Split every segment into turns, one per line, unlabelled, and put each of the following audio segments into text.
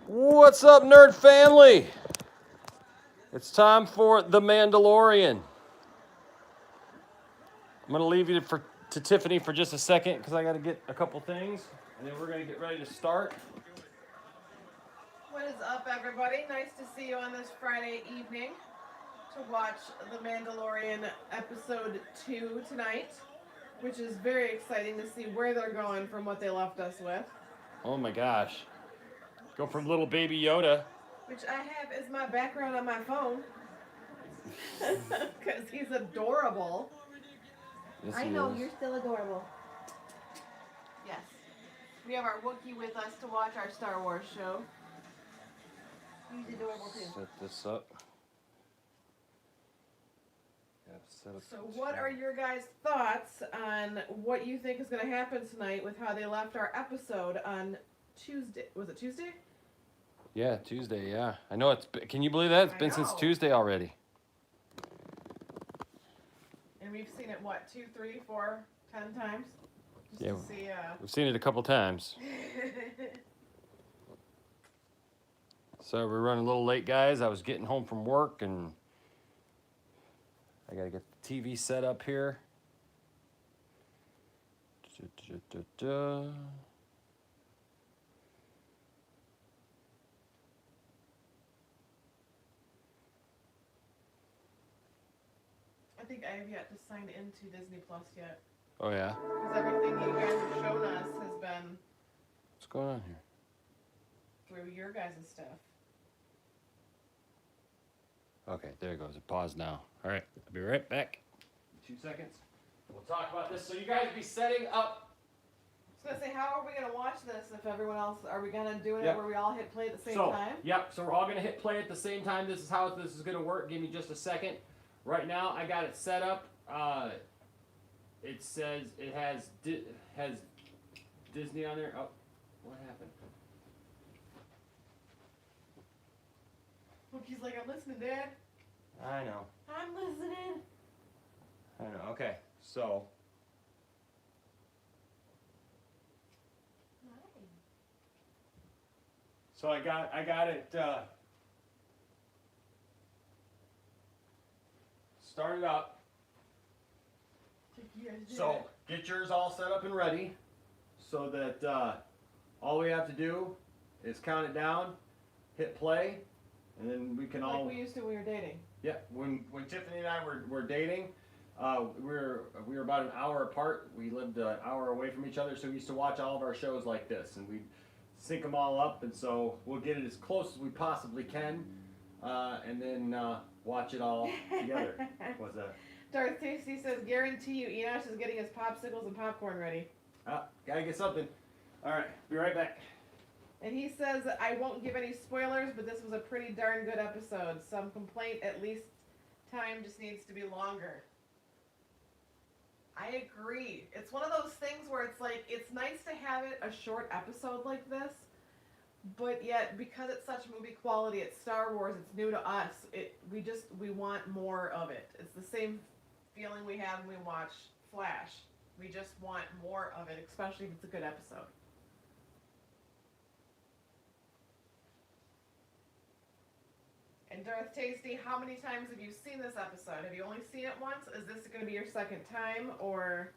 What's up, nerd family? It's time for The Mandalorian. I'm going to leave you to Tiffany for just a second because I got to get a couple things, and then we're going to get ready to start.
What is up, everybody? Nice to see you on this Friday evening to watch The Mandalorian episode 2 tonight, which is very exciting to see where they're going from what they left us with.
Oh my gosh. Go from little baby Yoda.
Which I have as my background on my phone. Because he's adorable.
Yes,
I
he
know,
is.
you're still adorable. Yes. We have our Wookiee with us to watch our Star Wars show. He's adorable too.
Set this up. Set up
So what are your guys' thoughts on what you think is going to happen tonight with how they left our episode on Tuesday? Was it Tuesday?
Yeah, Tuesday, yeah. I know can you believe that? It's been since Tuesday already.
And we've seen it, what, 2, 3, 4, 10 times? Just
Yeah,
to see,
we've seen it a couple times. So we're running a little late, guys. I was getting home from work, and I got to get the TV set up here.
I think I have yet to sign into Disney Plus yet.
Oh, yeah?
Because everything you guys have shown us has been...
What's going on here?
Through your guys' stuff.
Okay, there it goes. It paused now. All right, I'll be right back. 2 seconds. We'll talk about this. So you guys be setting up.
I was going to say, how are we going to watch this if everyone else... Are we going to do it where we all hit play at the same time?
Yep, so we're all going to hit play at the same time. This is how this is going to work. Give me just a second. Right now, I got it set up. It says it has Disney on there. Oh, what happened?
He's like, I'm listening, Dad.
I know.
I'm listening.
I know. Okay, so. So I got it started up. So get yours all set up and ready, so that all we have to do is count it down, hit play, and then we can all.
Like we used to when we were dating.
Yeah, when Tiffany and I were dating, we were about an hour apart. We lived an hour away from each other, so we used to watch all of our shows like this, and we'd sync them all up, and so we'll get it as close as we possibly can, and then watch it all together. What's that?
Darth Tasty says, guarantee you Enosh is getting his popsicles and popcorn ready.
Gotta get something. All right, be right back.
And he says, I won't give any spoilers, but this was a pretty darn good episode. Some complaint, at least time just needs to be longer. I agree. It's one of those things where it's like, it's nice to have it a short episode like this, but yet because it's such movie quality, it's Star Wars, it's new to us, we want more of it. It's the same feeling we have when we watch Flash. We just want more of it, especially if it's a good episode. And Darth Tasty, how many times have you seen this episode? Have you only seen it once? Is this going to be your second time, or...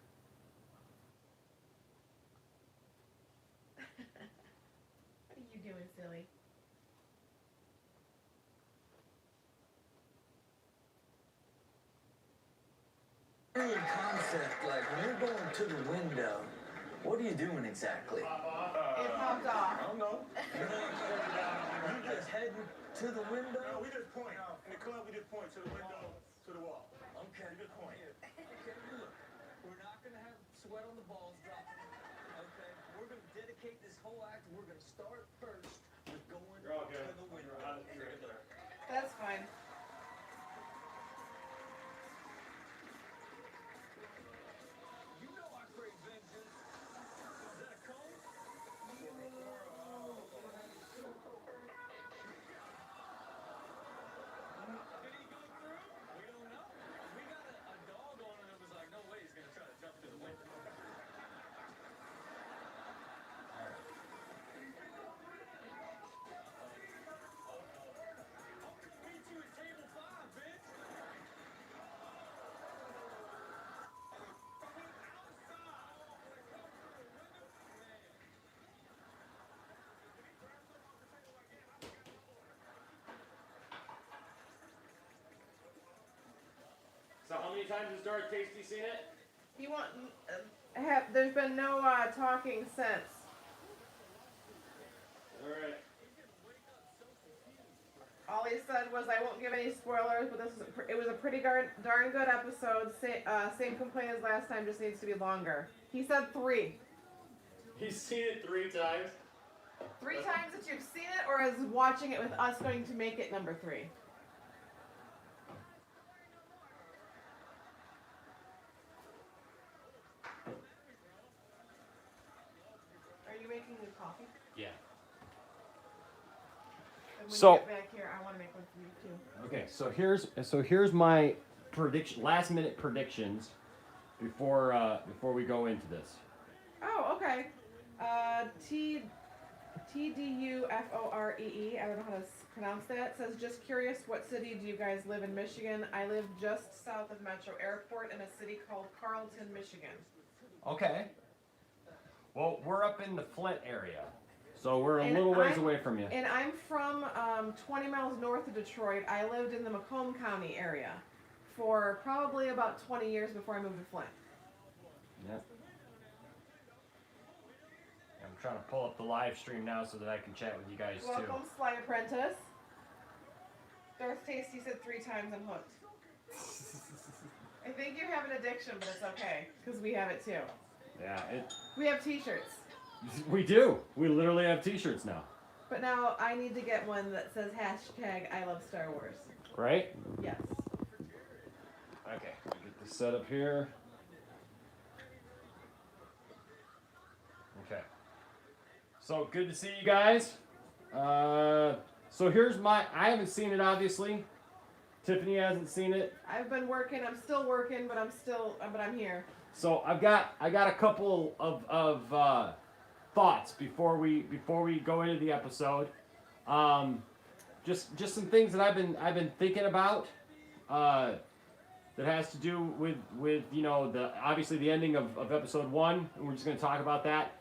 What are you doing, silly?
Weird concept, like when you're going to the window, what are you doing exactly?
It popped off.
I don't know. You just heading to the window?
No, we just point. In the club, we just point to the window, to the wall.
Okay.
We just point.
Okay, look, we're not going to have sweat on the balls dropping. Okay, we're going to dedicate this whole act. We're going to start first with going
You're all
to
good.
the window.
You're right there.
That's fine.
You know I crave vengeance. Is that a cone? Did he go through? We don't know. We got a dog on it that was like, no way he's going to try to jump through the window.
many times has Darth Tasty seen it?
He want there's been no talking since.
All right.
All he said was, "I won't give any spoilers, but it was a pretty darn good episode. Same complaint as last time, just needs to be longer." He said 3.
He's seen it 3 times.
3 times that you've seen it, or is watching it with us going to make it number 3? Are you making the coffee?
Yeah.
And when
So-
you get back here, I want to make one for you too.
Okay, so here's my last minute predictions before we go into this.
Oh, okay. TDUFOREE, I don't know how to pronounce that, says, "Just curious, what city do you guys live in, Michigan? I live just south of Metro Airport in a city called Carlton, Michigan."
Okay. Well, we're up in the Flint area, so we're a
And
little ways
I'm-
away from you.
And I'm from 20 miles north of Detroit. I lived in the Macomb County area for probably about 20 years before I moved to Flint.
Yep. I'm trying to pull up the live stream now so that I can chat with you guys too.
Welcome, Sly Apprentice. Darth Tasty said 3 times, I'm hooked. I think you have an addiction, but it's okay, because we have it too.
Yeah,
We have t-shirts.
we do. We literally have T-shirts now,
But now I need to get one that says hashtag I love Star Wars.
right?
Yes.
Okay, get this set up here. Okay. So good to see you guys. So here's I haven't seen it obviously. Tiffany hasn't seen it.
I've been working, I'm still working, but I'm here.
So I got a couple of thoughts before we go into the episode. Just some things that I've been thinking about. That has to do with obviously the ending of episode 1, and we're just gonna talk about that.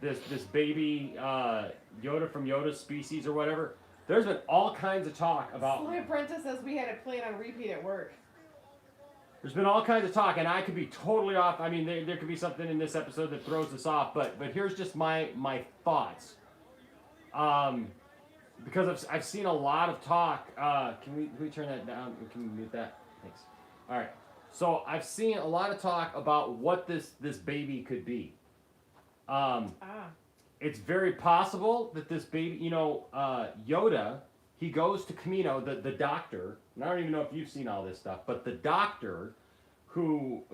This baby Yoda from Yoda's species or whatever. There's been all kinds of talk about.
Sly Apprentice says we had it playing on repeat at work.
There's been all kinds of talk, and I could be totally off. I mean, there could be something in this episode that throws us off, but here's just my thoughts. Because I've seen a lot of talk. Can we turn that down? Can we mute that? Thanks. All right. So I've seen a lot of talk about what this baby could be. It's very possible that this baby, Yoda, he goes to Kamino, the doctor, and I don't even know if you've seen all this stuff, but the doctor who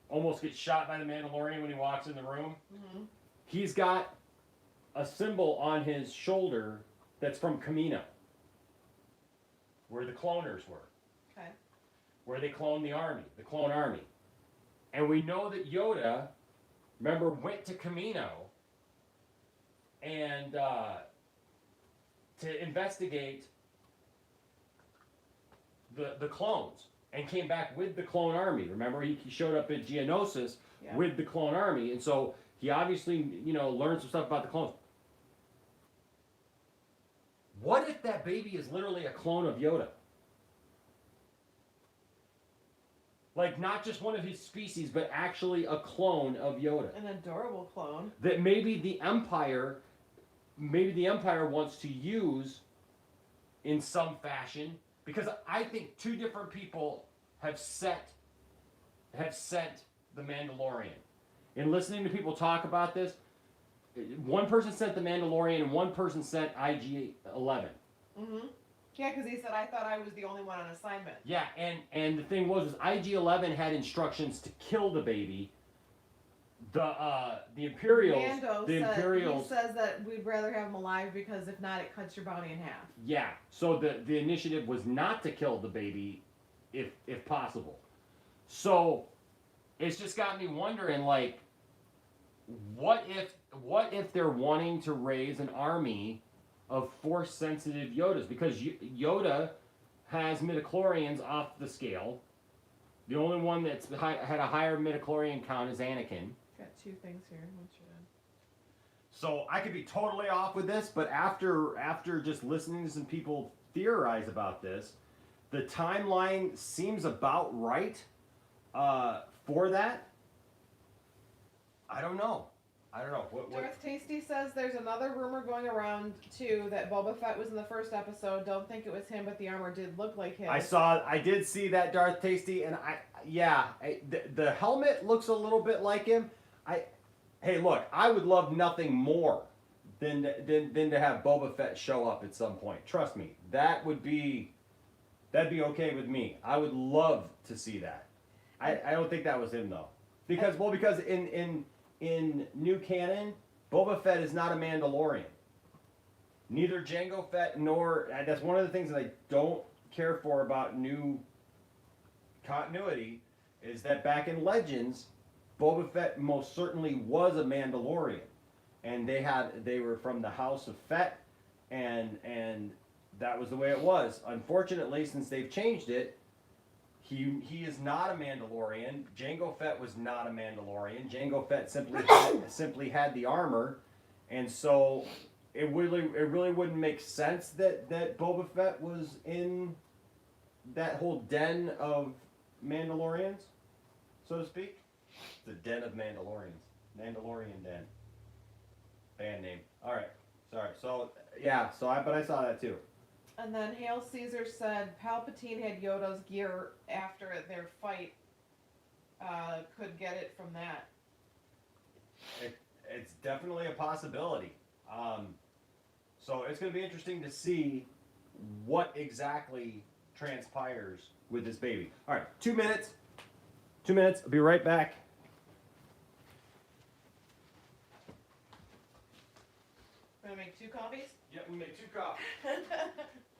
almost gets shot by the Mandalorian when he walks in the room, he's got a symbol on his shoulder that's from Kamino, where the cloners were.
Okay.
Where they cloned the clone army. And we know that Yoda, remember, went to Kamino and to investigate the clones and came back with the clone army. Remember, he showed up at Geonosis with the clone army, and so he obviously, learned some stuff about the clones. What if that baby is literally a clone of Yoda? Like, not just one of his species, but actually a clone of Yoda.
An adorable clone.
That maybe the Empire wants to use in some fashion, because I think 2 different people have sent the Mandalorian. In listening to people talk about this, one person sent the Mandalorian and one person sent IG-11.
Mm-hmm. Yeah, because he said, I thought I was the only one on assignment.
Yeah, and the thing was IG-11 had instructions to kill the baby. The Imperials,
He says that we'd rather have him alive because if not, it cuts your bounty in half.
Yeah, so the initiative was not to kill the baby, if possible. So it's just got me wondering, like, what if they're wanting to raise an army of Force-sensitive Yodas? Because Yoda has midichlorians off the scale. The only one that's had a higher midichlorian count is Anakin.
Got 2 things here. Once you're done.
So I could be totally off with this, but after just listening to some people theorize about this, the timeline seems about right for that, I don't know. What?
Darth Tasty says there's another rumor going around too that Boba Fett was in the first episode. Don't think it was him, but the armor did look like him.
I did see that Darth Tasty, and the helmet looks a little bit like him. Hey, look, I would love nothing more than to have Boba Fett show up at some point. Trust me, that'd be okay with me. I would love to see that. I don't think that was him though, because in new canon, Boba Fett is not a Mandalorian. Neither Jango Fett nor that's one of the things that I don't care for about new continuity is that back in Legends, Boba Fett most certainly was a Mandalorian, and they were from the House of Fett, and that was the way it was. Unfortunately, since they've changed it, he is not a Mandalorian. Jango Fett was not a Mandalorian. Jango Fett simply had the armor, and so it really wouldn't make sense that Boba Fett was in that whole den of Mandalorians, so to speak. The den of Mandalorians, Mandalorian Den. Band name. All right, sorry. So yeah, but I saw that too.
And then Hail Caesar said Palpatine had Yoda's gear after their fight. Could get it from that.
It's definitely a possibility. So it's going to be interesting to see what exactly transpires with this baby. All right, 2 minutes. 2 minutes. I'll be right back.
Want to make 2 coffees?
Yep, we make 2 coffees.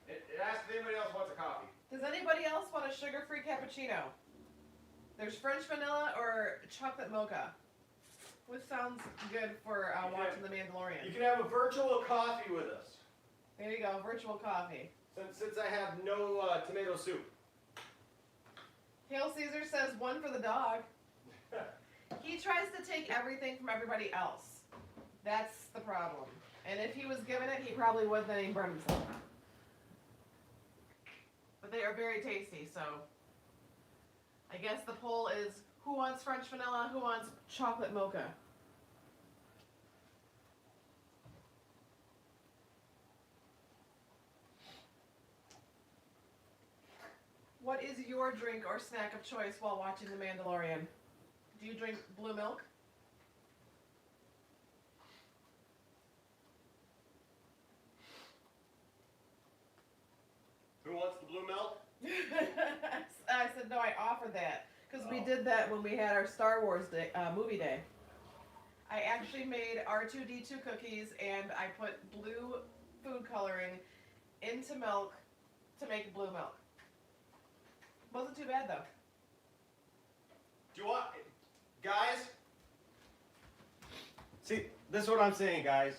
It asks if anybody else wants a coffee.
Does anybody else want a sugar-free cappuccino? There's French vanilla or chocolate mocha. Which sounds good for watching The Mandalorian?
You can have a virtual coffee with us.
There you go, virtual coffee.
Since I have no tomato soup.
Hail Caesar says 1 for the dog. He tries to take everything from everybody else. That's the problem. And if he was given it, he probably would then he burned himself. But they are very tasty, so I guess the poll is who wants French vanilla, who wants chocolate mocha? What is your drink or snack of choice while watching The Mandalorian? Do you drink blue milk?
Who wants the blue milk?
I said no, I offered that. Because we did that when we had our Star Wars day, movie day. I actually made R2-D2 cookies and I put blue food coloring into milk to make blue milk. Wasn't too bad though.
Do you want, guys? See, this is what I'm saying, guys.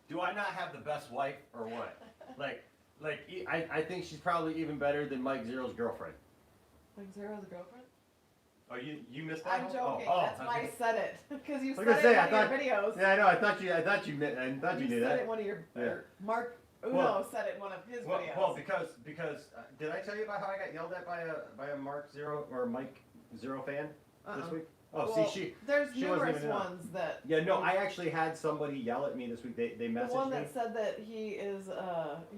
Do I not have the best wife or what? I think she's probably even better than Mike Zero's girlfriend.
Like Zero's a girlfriend?
Oh, you missed that?
I'm joking. That's why I said it. Because you said it in one of your videos.
Yeah, I know. I thought you knew
You
that.
said it in one of your. Mark Uno said it in one of his videos.
Well, because did I tell you about how I got yelled at by a Mark Zero or Mike Zero fan this week? Oh,
well,
see,
there's
she wasn't
numerous
even know.
ones that.
Yeah, no, I actually had somebody yell at me this week. They messaged me.
The one that said that he is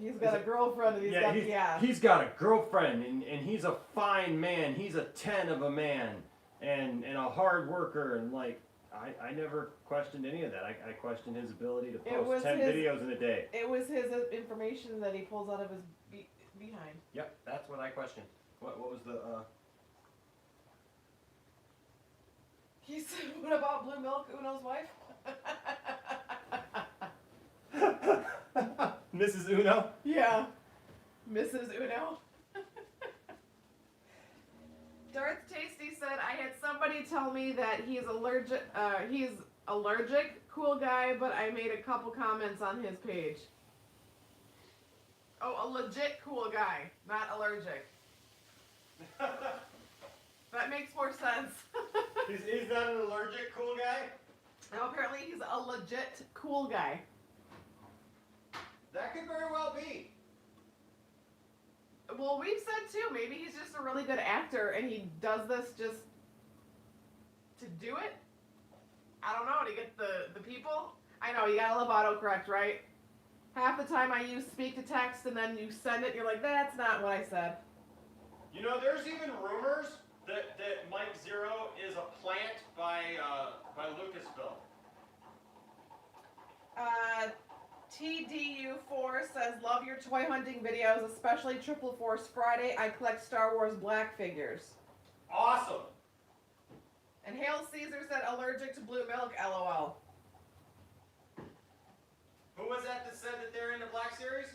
he's got a girlfriend and
he's got a girlfriend and he's a fine man. He's a 10 of a man and a hard worker and like I never questioned any of that. I questioned his ability to post 10 videos in a day.
It was his information that he pulls out of his behind.
Yep, that's what I questioned. What was the
He said, what about blue milk, Uno's wife?
Mrs. Uno?
Yeah. Mrs. Uno. Darth Tasty said, I had somebody tell me that he's allergic, cool guy, but I made a couple comments on his page. Oh, a legit cool guy, not allergic. That makes more sense.
He's not an allergic cool guy?
No, apparently he's a legit cool guy.
That could very well be.
Well, we've said too, maybe he's just a really good actor and he does this just to do it. I don't know, to get the people. I know, you gotta love autocorrect, right? Half the time I use speak to text and then you send it and you're like, that's not what I said.
You know, there's even rumors that Mike Zero is a plant by Lucasfilm.
TDU4 says, love your toy hunting videos, especially Triple Force Friday. I collect Star Wars black figures.
Awesome.
And Hail Caesar said, allergic to blue milk, LOL.
Who was that said that they're in the Black Series?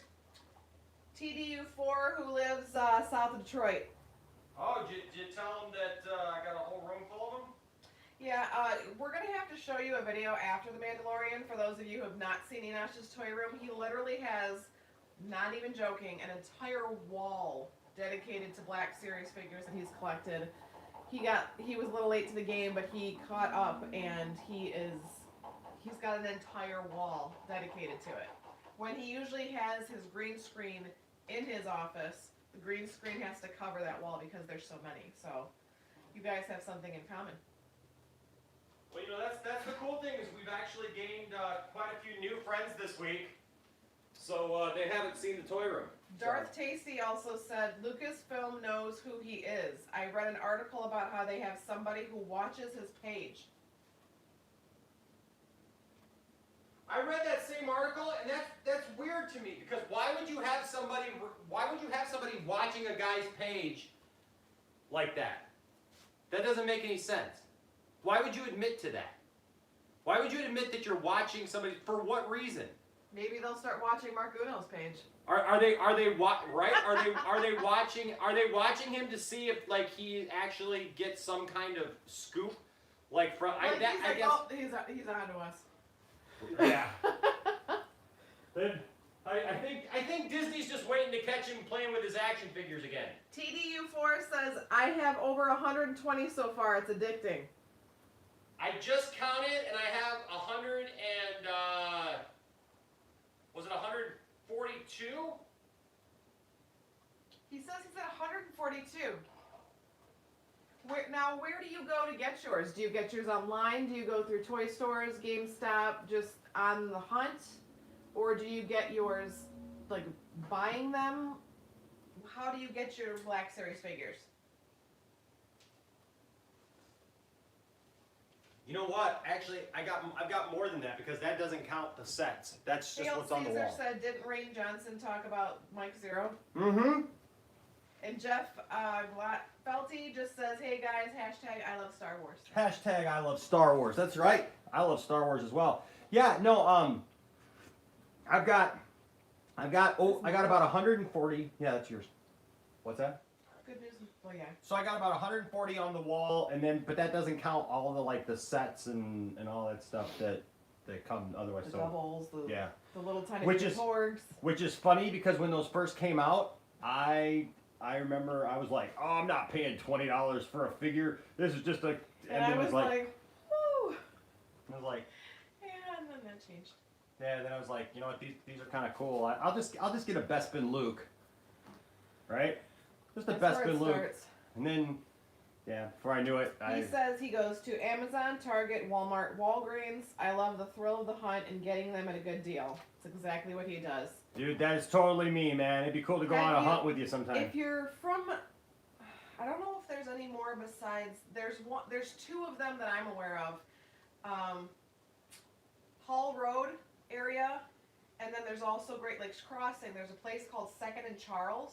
TDU4, who lives south of Detroit.
Oh, did you tell them that I got a whole room full of them?
Yeah, we're going to have to show you a video after The Mandalorian. For those of you who have not seen Enash's toy room, he literally has, not even joking, an entire wall dedicated to Black Series figures that he's collected. He was a little late to the game, but he caught up, and he's got an entire wall dedicated to it. When he usually has his green screen in his office, the green screen has to cover that wall because there's so many. So you guys have something in common.
Well, you know, that's the cool thing is we've actually gained quite a few new friends this week. So they haven't seen the toy room.
Darth Tasty also said, Lucasfilm knows who he is. I read an article about how they have somebody who watches his page.
I read that same article, and that's weird to me because why would you have somebody watching a guy's page like that? That doesn't make any sense. Why would you admit to that? Why would you admit that you're watching somebody? For what reason?
Maybe they'll start watching Mark Uno's page.
Are they watching him to see if like he actually gets some kind of scoop like from
Like,
I guess
oh, he's on to us.
yeah. Then I think Disney's just waiting to catch him playing with his action figures again.
TDU4 says, I have over 120 so far. It's addicting.
I just counted and I have 100 and was it 142?
He says he's at 142. Where do you go to get yours? Do you get yours online? Do you go through toy stores, GameStop, just on the hunt? Or do you get yours, like, buying them? How do you get your Black Series figures?
You know what? Actually, I've got more than that because that doesn't count the sets. That's just
Hail
what's on the
Caesar
wall.
said, didn't Rain Johnson talk about Mike Zero?
Mm-hmm.
And Jeff Felty just says, hey guys, hashtag I love Star Wars.
Hashtag I love Star Wars. That's right. I love Star Wars as well. Yeah, no, I got about 140. Yeah, that's yours. What's that?
Good news. Well, yeah.
So I got about 140 on the wall, and then, but that doesn't count all the like the sets and all that stuff that come otherwise.
The
So
doubles,
yeah,
the little tiny
Which is-
porgs.
which is funny because when those first came out, I remember I was like, oh, I'm not paying $20 for a figure. This is just a,
And I was like, woo.
I was like,
Yeah, and then that changed.
yeah. Then I was like, you know what? These are kind of cool. I'll just get a Bespin Luke, right? Just a
That's where
Bespin
it
Luke,
starts.
and then yeah, before I knew it,
He says he goes to Amazon, Target, Walmart, Walgreens. I love the thrill of the hunt and getting them at a good deal. It's exactly what he does.
dude, that is totally me, man. It'd be cool to go on a hunt with you sometime.
If you're from, I don't know if there's any more besides, there's two of them that I'm aware of. Hall Road area, and then there's also Great Lakes Crossing. There's a place called Second and Charles.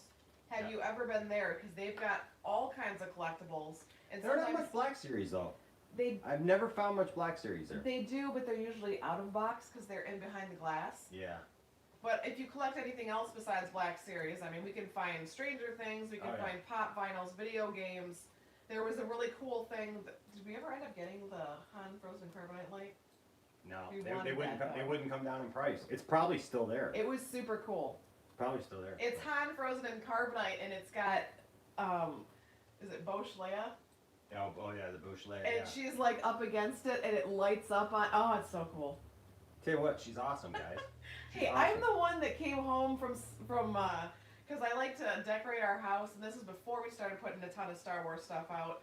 Have
Yeah.
you ever been there? Because they've got all kinds of collectibles. And
There aren't
sometimes
much Black Series though.
they
I've never found much Black Series there.
they do, but they're usually out of box because they're in behind the glass.
Yeah.
But if you collect anything else besides Black Series, I mean, we can find Stranger Things, we can
Oh, yeah.
find pop vinyls, video games. There was a really cool thing. Did we ever end up getting the Han Frozen Carbonite light?
No,
We
they
wanted
wouldn't.
that,
They
though.
wouldn't come down in price. It's probably still there.
It was super cool.
Probably still there.
It's Han Frozen and Carbonite, and it's got, is it Bosch Leia?
Oh yeah, the Bouchelet.
And
Yeah.
she's like up against it, and it lights up on. Oh, it's so cool.
Tell you what, she's awesome, guys. She's
Hey,
awesome.
I'm the one that came home from because I like to decorate our house, and this is before we started putting a ton of Star Wars stuff out.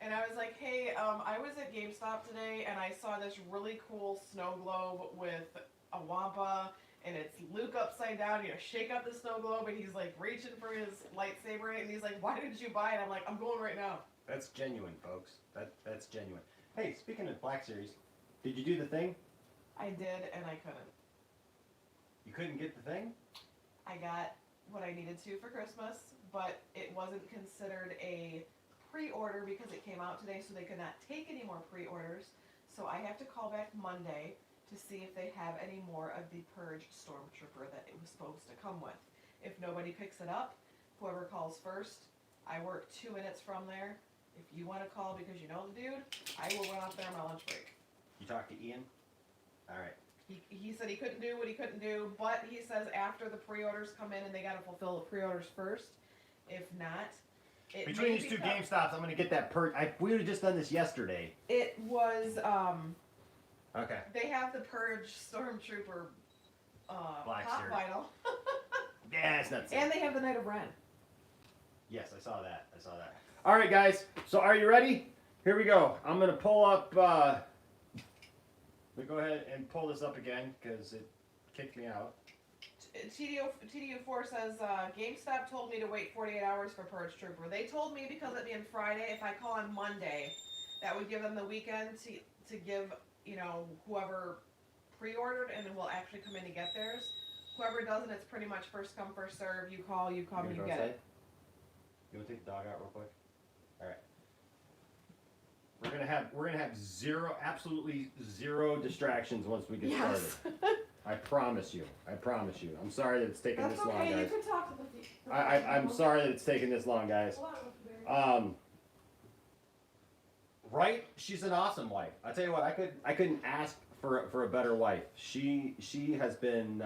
And I was like, hey, I was at GameStop today, and I saw this really cool snow globe with a Wampa, and it's Luke upside down. You know, shake up the snow globe, and he's like reaching for his lightsaber, and he's like, why did you buy it? I'm like, I'm going right now.
That's genuine, folks. That's genuine. Hey, speaking of Black Series, did you do the thing?
I did, and I couldn't.
You couldn't get the thing?
I got what I needed to for Christmas, but it wasn't considered a pre-order because it came out today, so they could not take any more pre-orders. So I have to call back Monday to see if they have any more of the Purge Stormtrooper that it was supposed to come with. If nobody picks it up, whoever calls first, I work 2 minutes from there. If you want to call because you know the dude, I will run off there on my lunch break.
You talked to Ian? All right.
He said he couldn't do what he couldn't do, but he says after the pre-orders come in and they got to fulfill the pre-orders first. If not, it
Between
may
these two
become-
GameStops, I'm going to get that Purge. We would have just done this yesterday.
It was
Okay.
they have the Purge Stormtrooper
Black
pop
Series.
vinyl,
Yeah, it's not the same.
and they have the Knight of Ren.
Yes, I saw that. All right, guys. So are you ready? Here we go. I'm going to pull up... Let me go ahead and pull this up again because it kicked me out.
TDU4 says, GameStop told me to wait 48 hours for Purge Trooper. They told me because it being Friday, if I call on Monday, that would give them the weekend to give, you know, whoever pre-ordered and will actually come in to get theirs. Whoever doesn't, it's pretty much first come, first serve. You call, you come, you get it.
You want to take the dog out real quick? All right. We're gonna have absolutely zero distractions once we get started. I promise you. I'm sorry that it's taking
That's
this long,
okay, you
guys.
can talk to the
I'm sorry that it's taking this long, guys. Right? She's an awesome wife. I tell you what, I couldn't ask for a better wife. She has been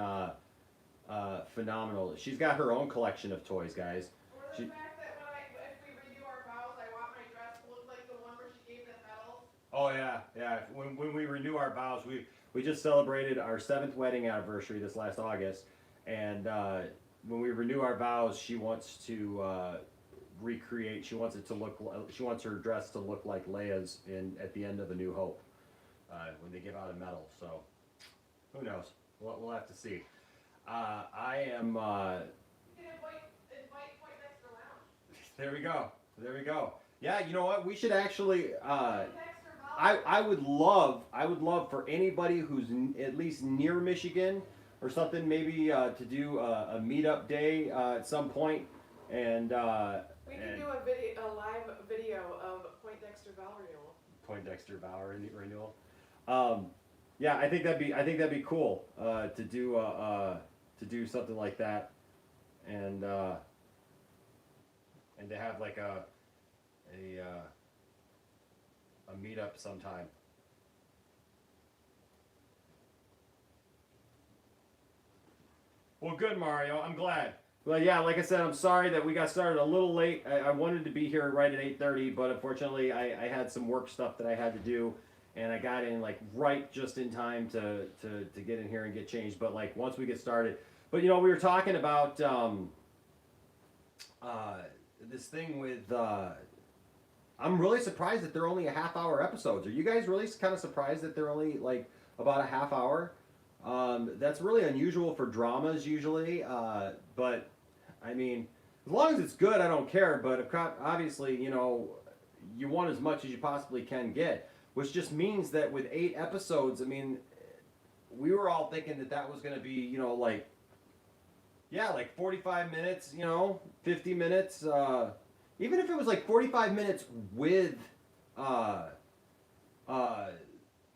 phenomenal. She's got her own collection of toys, guys.
Or the fact that if we renew our vows, I want my dress to look like the one where she gave the medals.
Oh yeah. When we renew our vows, we just celebrated our 7th wedding anniversary this last August, and when we renew our vows, she wants to recreate. She wants her dress to look like Leia's at the end of A New Hope when they give out a medal. So who knows? We'll have to see. I am.
You can invite Point Dexter Lounge.
There we go. Yeah, you know what? We should actually.
Dexter Lounge.
I would love for anybody who's at least near Michigan or something, maybe to do a meetup day at some point, and
We can do a live video of Point Dexter vow renewal.
Point Dexter vow renewal. Yeah, I think that'd be cool to do something like that, and to have like a meetup sometime. Well, good, Mario. I'm glad. Well, yeah, like I said, I'm sorry that we got started a little late. I wanted to be here right at 8:30, but unfortunately, I had some work stuff that I had to do, and I got in like right just in time to get in here and get changed. But like once we get started, but you know, we were talking about this thing with. I'm really surprised that they're only a half-hour episodes. Are you guys really kind of surprised that they're only like about a half hour? That's really unusual for dramas usually, but I mean, as long as it's good, I don't care. But obviously, you know, you want as much as you possibly can get, which just means that with 8 episodes, I mean, we were all thinking that was going to be, you know, like 45 minutes, you know, 50 minutes, even if it was like 45 minutes with,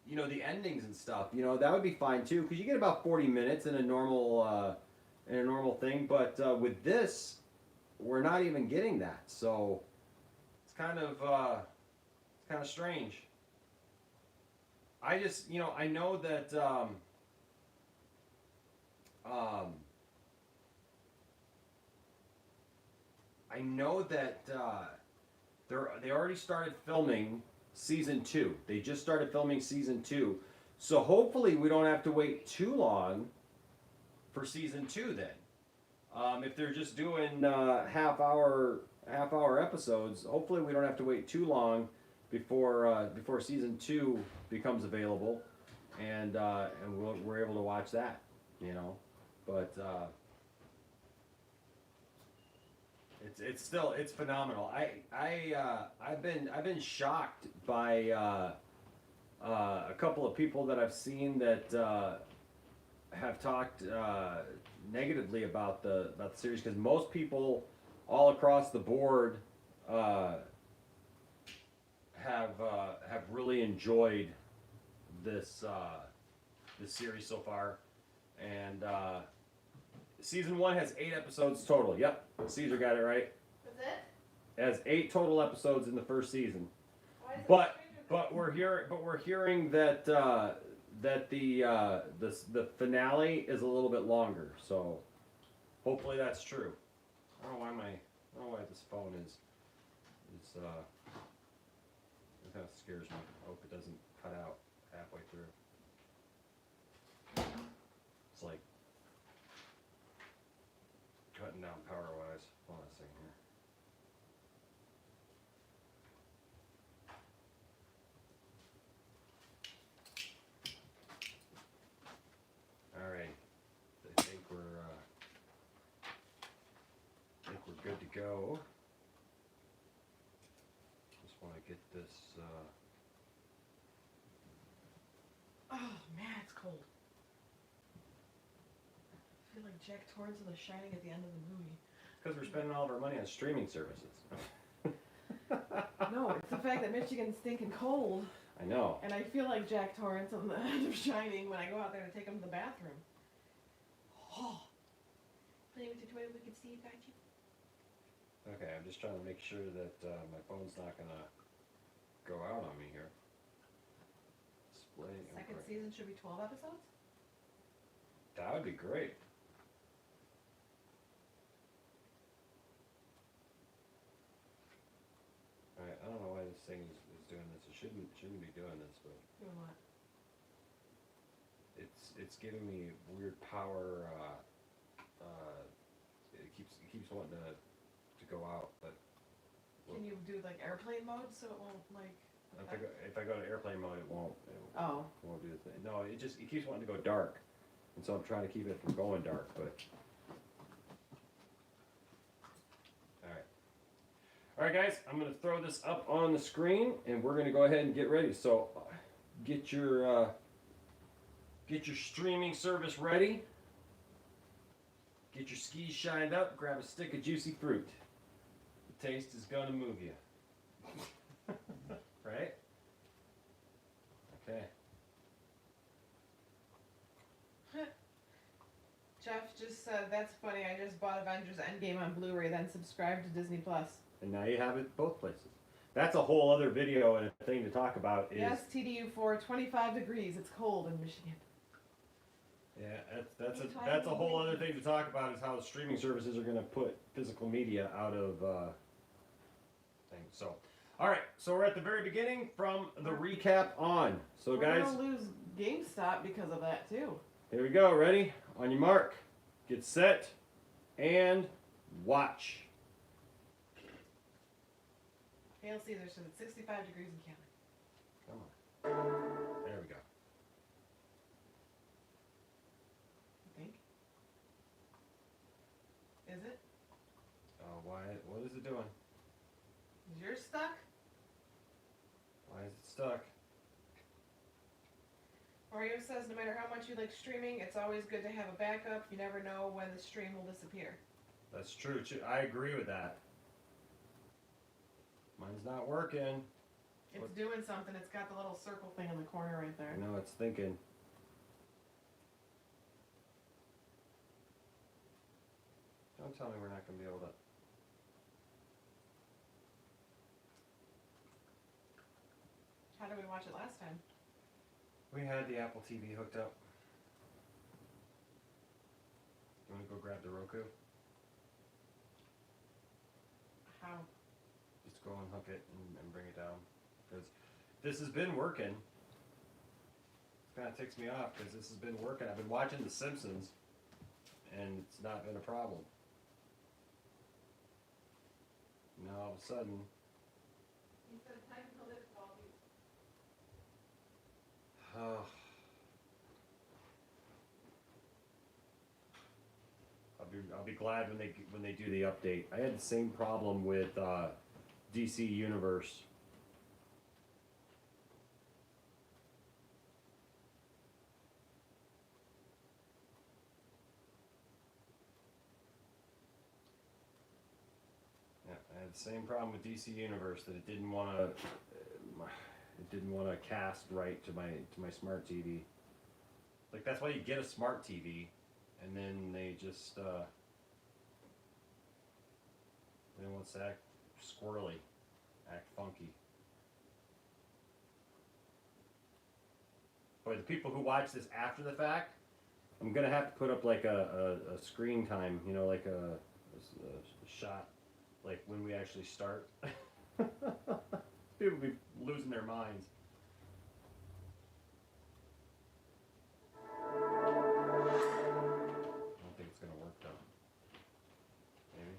you know, the endings and stuff, you know, that would be fine too, because you get about 40 minutes in a normal thing. But with this, we're not even getting that, so it's kind of strange. I just, you know, I know that they already started filming season 2. They just started filming season 2. So hopefully we don't have to wait too long for season 2 then. If they're just doing half-hour episodes, hopefully we don't have to wait too long before season 2 becomes available, and we're able to watch that, you know. But it's phenomenal. I've been shocked by a couple of people that I've seen that have talked negatively about the series, because most people all across the board have really enjoyed this series so far, and season 1 has 8 episodes total. Yep, Caesar got it right.
That's it?
It has 8 total episodes in the first season.
Why is it
But we're hearing that the finale is a little bit longer. So hopefully that's true. I don't know why this phone is it kind of scares me. I hope it doesn't cut out halfway through. It's like cutting down power wise. Hold on a second here. All right, I think we're good to go. Just want to get this.
Oh man, it's cold. I feel like Jack Torrance of The Shining at the end of the movie.
Because we're spending all of our money on streaming services.
No, it's the fact that Michigan's stinking cold,
I know.
and I feel like Jack Torrance on the end of Shining when I go out there to take him to the bathroom. Oh. Play with your toy, we can see you, got you.
Okay, I'm just trying to make sure that my phone's not gonna go out on me here. Display.
Second season should be 12 episodes?
That would be great. Alright, I don't know why this thing is doing this. It shouldn't be doing this, but
Doing what?
it's giving me weird power. It keeps wanting to go out, but
Can you do like airplane mode so it won't like...
if I go to airplane mode, it won't do the thing. No, it keeps wanting to go dark, and so I'm trying to keep it from going dark. But all right, guys, I'm gonna throw this up on the screen, and we're gonna go ahead and get ready. So get your streaming service ready. Get your skis shined up. Grab a stick of juicy fruit. The taste is gonna move you. Right? Okay.
Jeff just said, that's funny, I just bought Avengers Endgame on Blu-ray, then subscribed to Disney+.
And now you have it both places. That's a whole other video and a thing to talk about. Is
Yes, TDU4, 25 degrees, it's cold in Michigan.
yeah, that's a whole other thing to talk about, is how streaming services are going to put physical media out of things. So, all right, so we're at the very beginning from the recap on. So
We're
guys,
gonna lose GameStop because of that too.
here we go. Ready? On your mark, get set, and watch.
Hail Caesar says it's 65 degrees in Cali.
Come on. There we go.
You think? Is it?
Oh, why? What is it doing?
Is yours stuck?
Why is it stuck?
Mario says no matter how much you like streaming, it's always good to have a backup. You never know when the stream will disappear.
That's true. I agree with that. Mine's not working.
It's doing something. It's got the little circle thing in the corner right there.
I know it's thinking. Don't tell me we're not going to be able to.
How did we watch it last time?
We had the Apple TV hooked up. You want to go grab the Roku?
How?
Just go and hook it and bring it down. Because this has been working. It kind of ticks me off because this has been working. I've been watching The Simpsons, and it's not been a problem. now all of a sudden.
He said technical difficulties.
I'll be glad when they do the update. I had the same problem with DC Universe. Yeah, I had the same problem with DC Universe, that it didn't want to cast right to my smart TV. Like, that's why you get a smart TV, and then they just they want to act squirrely, act funky. But the people who watch this after the fact, I'm gonna have to put up like a screen time, you know, like a shot, like when we actually start. People be losing their minds. I don't think it's gonna work though. Maybe?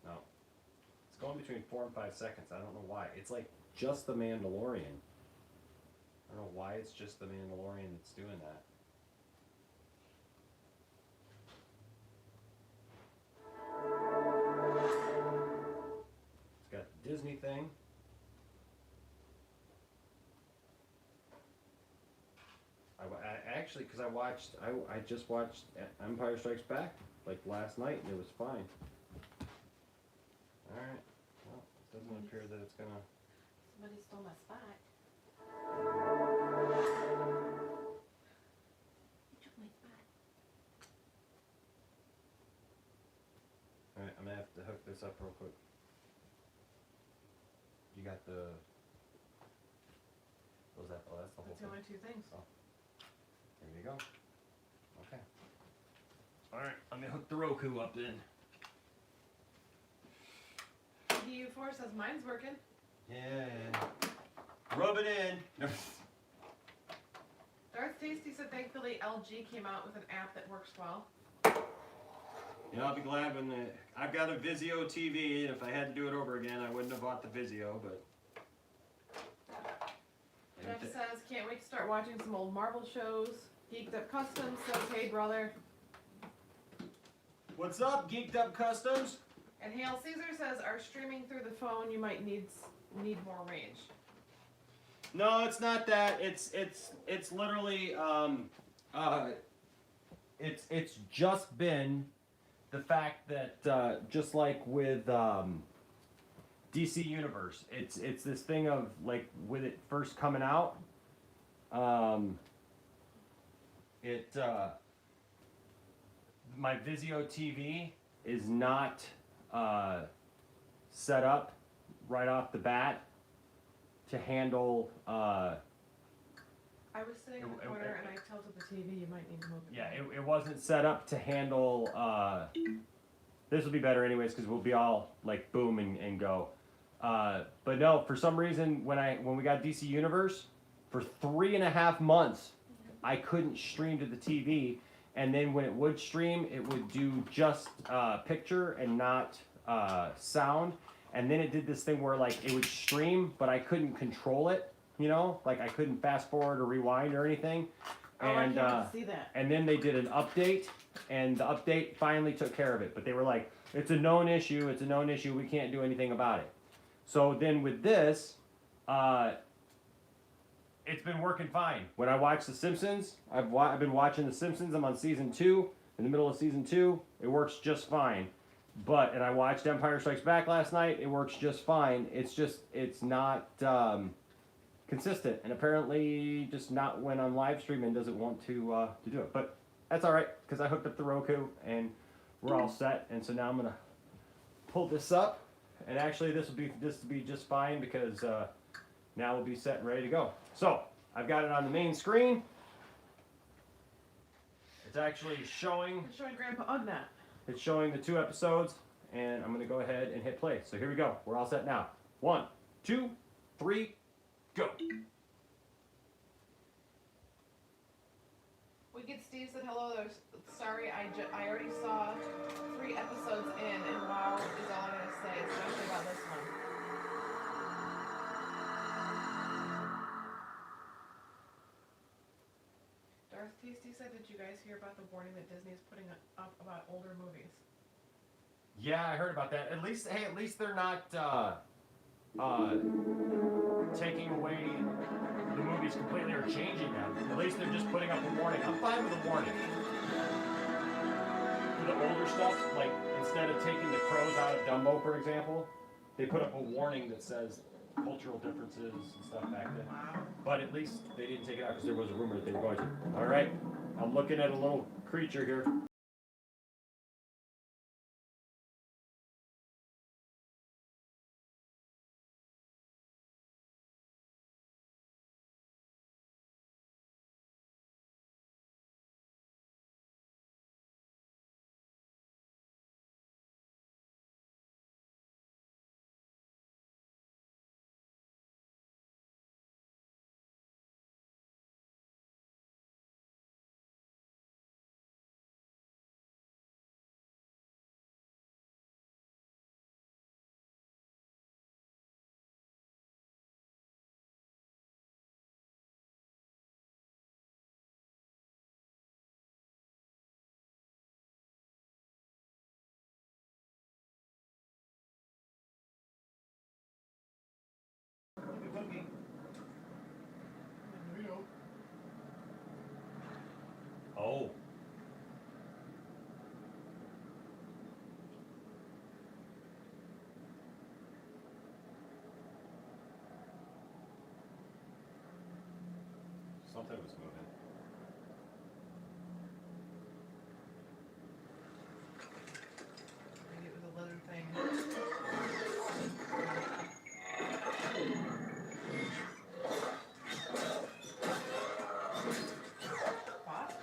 No. It's going between 4 and 5 seconds. I don't know why. It's like just the Mandalorian. I don't know why it's just the Mandalorian that's doing that. It's got the Disney thing. I actually, because I just watched Empire Strikes Back like last night, and it was fine. All right. Well, it doesn't appear that it's gonna.
Somebody stole my spot. You took my spot.
All right, I'm gonna have to hook this up real quick. You got the. What was that? Oh, that's the whole
That's the
thing.
only two things.
Oh. There you go. Okay. All right, I'm gonna hook the Roku up then.
DU4 says mine's working.
Yeah. Rub it in.
Darth Tasty said thankfully LG came out with an app that works well.
Yeah, I'll be glad when I've got a Vizio TV, and if I had to do it over again, I wouldn't have bought the Vizio, but.
Jeff says can't wait to start watching some old Marvel shows. Geeked Up Customs says hey brother.
What's up, Geeked Up Customs?
And Hail Caesar says are streaming through the phone you might need more range.
No, it's not that. It's literally it's just been the fact that just like with DC Universe, it's this thing of like with it first coming out, my Vizio TV is not set up right off the bat to handle.
I was sitting in the corner and I tilted the TV. You might need to move it.
Yeah, it wasn't set up to handle. This will be better anyways because we'll be all like boom and go. But no, for some reason when we got DC Universe, for 3.5 months, I couldn't stream to the TV, and then when it would stream, it would do just picture and not sound. And then it did this thing where like it would stream, but I couldn't control it. You know, like I couldn't fast forward or rewind or anything. And
I can't see that.
and then they did an update, and the update finally took care of it. But they were like, it's a known issue. It's a known issue. We can't do anything about it. So then with this, it's been working fine. When I watch The Simpsons, I've been watching The Simpsons. I'm on season 2, in the middle of season 2. It works just fine. And I watched Empire Strikes Back last night. It works just fine. It's not consistent, and apparently just not when I'm live streaming does it want to do it. But that's all right because I hooked up the Roku and we're all set. And so now I'm gonna pull this up, and actually this will be just fine because now we'll be set and ready to go. So I've got it on the main screen. It's actually showing.
I'm showing Grandpa Ugnat.
It's showing the 2 episodes, and I'm gonna go ahead and hit play. So here we go. We're all set now. 1, 2, 3, go.
Wicked Steve said hello. Sorry, I already saw 3 episodes in, and wow is all I'm gonna say, especially about this one. Darth Tasty said, did you guys hear about the warning that Disney is putting up about older movies?
Yeah, I heard about that. At least they're not taking away the movies completely or changing them. At least they're just putting up a warning. I'm fine with a warning. For the older stuff, like instead of taking the crows out of Dumbo, for example, they put up a warning that says cultural differences and stuff back then.
Wow.
But at least they didn't take it out because there was a rumor that they were going to. All right, I'm looking at a little creature here.
Boogie boogie.
Oh. Something was moving.
Maybe it was a leather thing. What?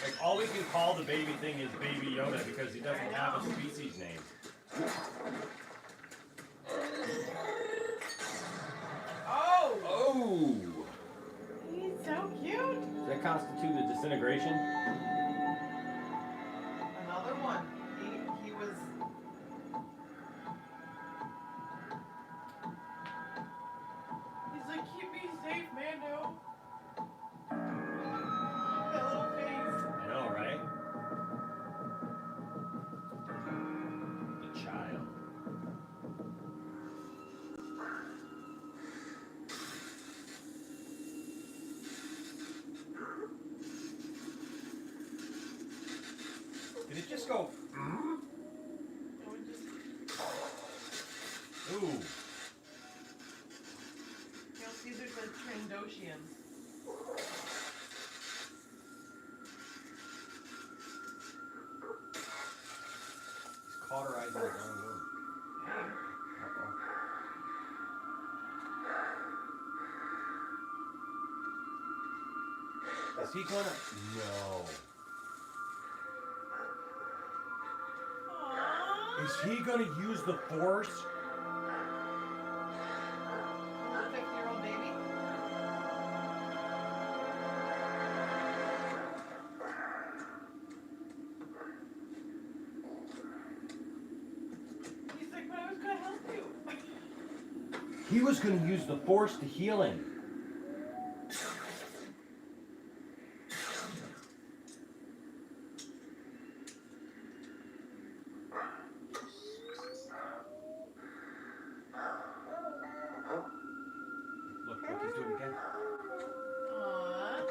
Like all we can call the baby thing is Baby Yoda because he doesn't have a species name.
Oh!
Oh!
He's so cute!
Does that constitute a disintegration?
Another one. He was. He's like, keep me safe, Mando. That little face.
I know, right? The child. Did it just go?
It would just.
Ooh.
You'll see there's a Trandoshian.
He's cauterizing his own wound. Uh-oh. Is he gonna? No.
Aww.
Is he gonna use the Force?
Little 50-year-old baby. He's like, but I was gonna help you.
He was gonna use the Force to heal him. Look, he's doing it again.
Aww.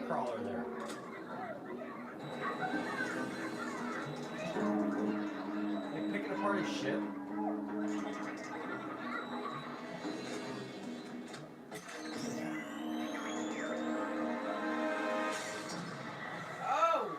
crawler there. Like picking apart his ship.
Oh!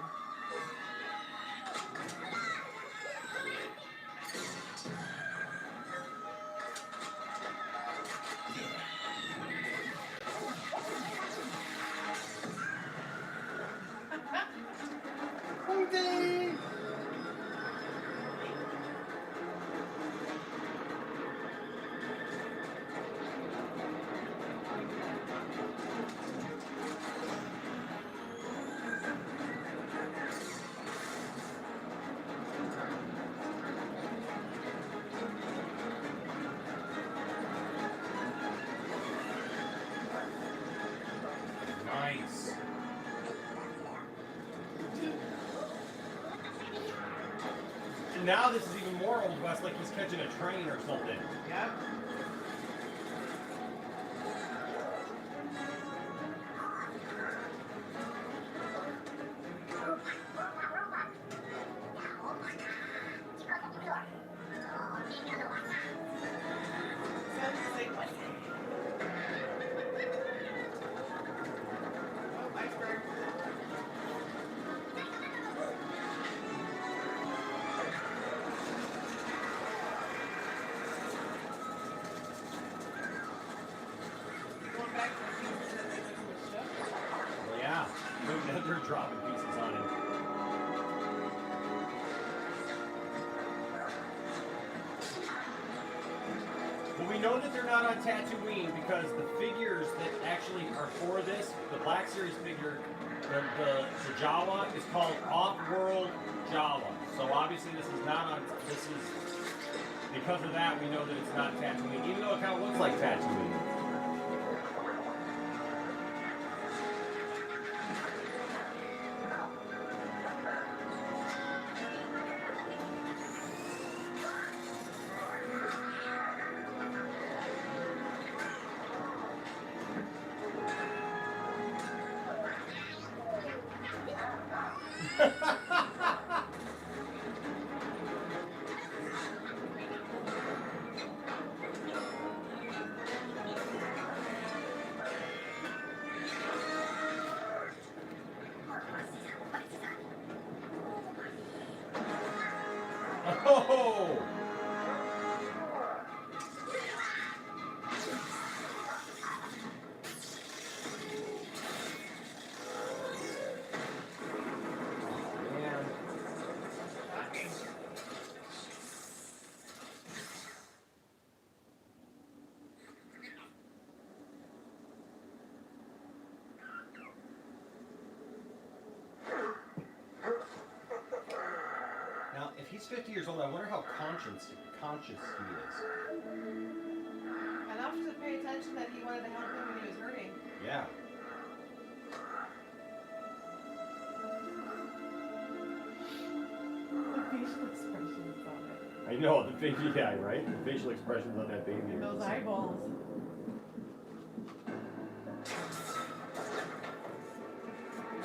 Nice. And now this is even more Old West, like he's catching a train or something.
Yep. Oh, iceberg. Going back to the pieces that they took to a ship.
Well, yeah, they're dropping pieces on him. Well, we know that they're not on Tatooine because the figures that actually are for this, the Black Series figure, the Jawa is called Off-World Jawa. So obviously this is not on. This is because of that we know that it's not Tatooine, even though it kind of looks like Tatooine. Oh! Man. Now, if he's 50 years old, I wonder how conscious he is.
Enough to pay attention that he wanted to help him when he was hurting.
Yeah.
The facial expressions on it.
I know, the facial, yeah, right? The facial expressions on that baby.
And
are
those
just-
eyeballs.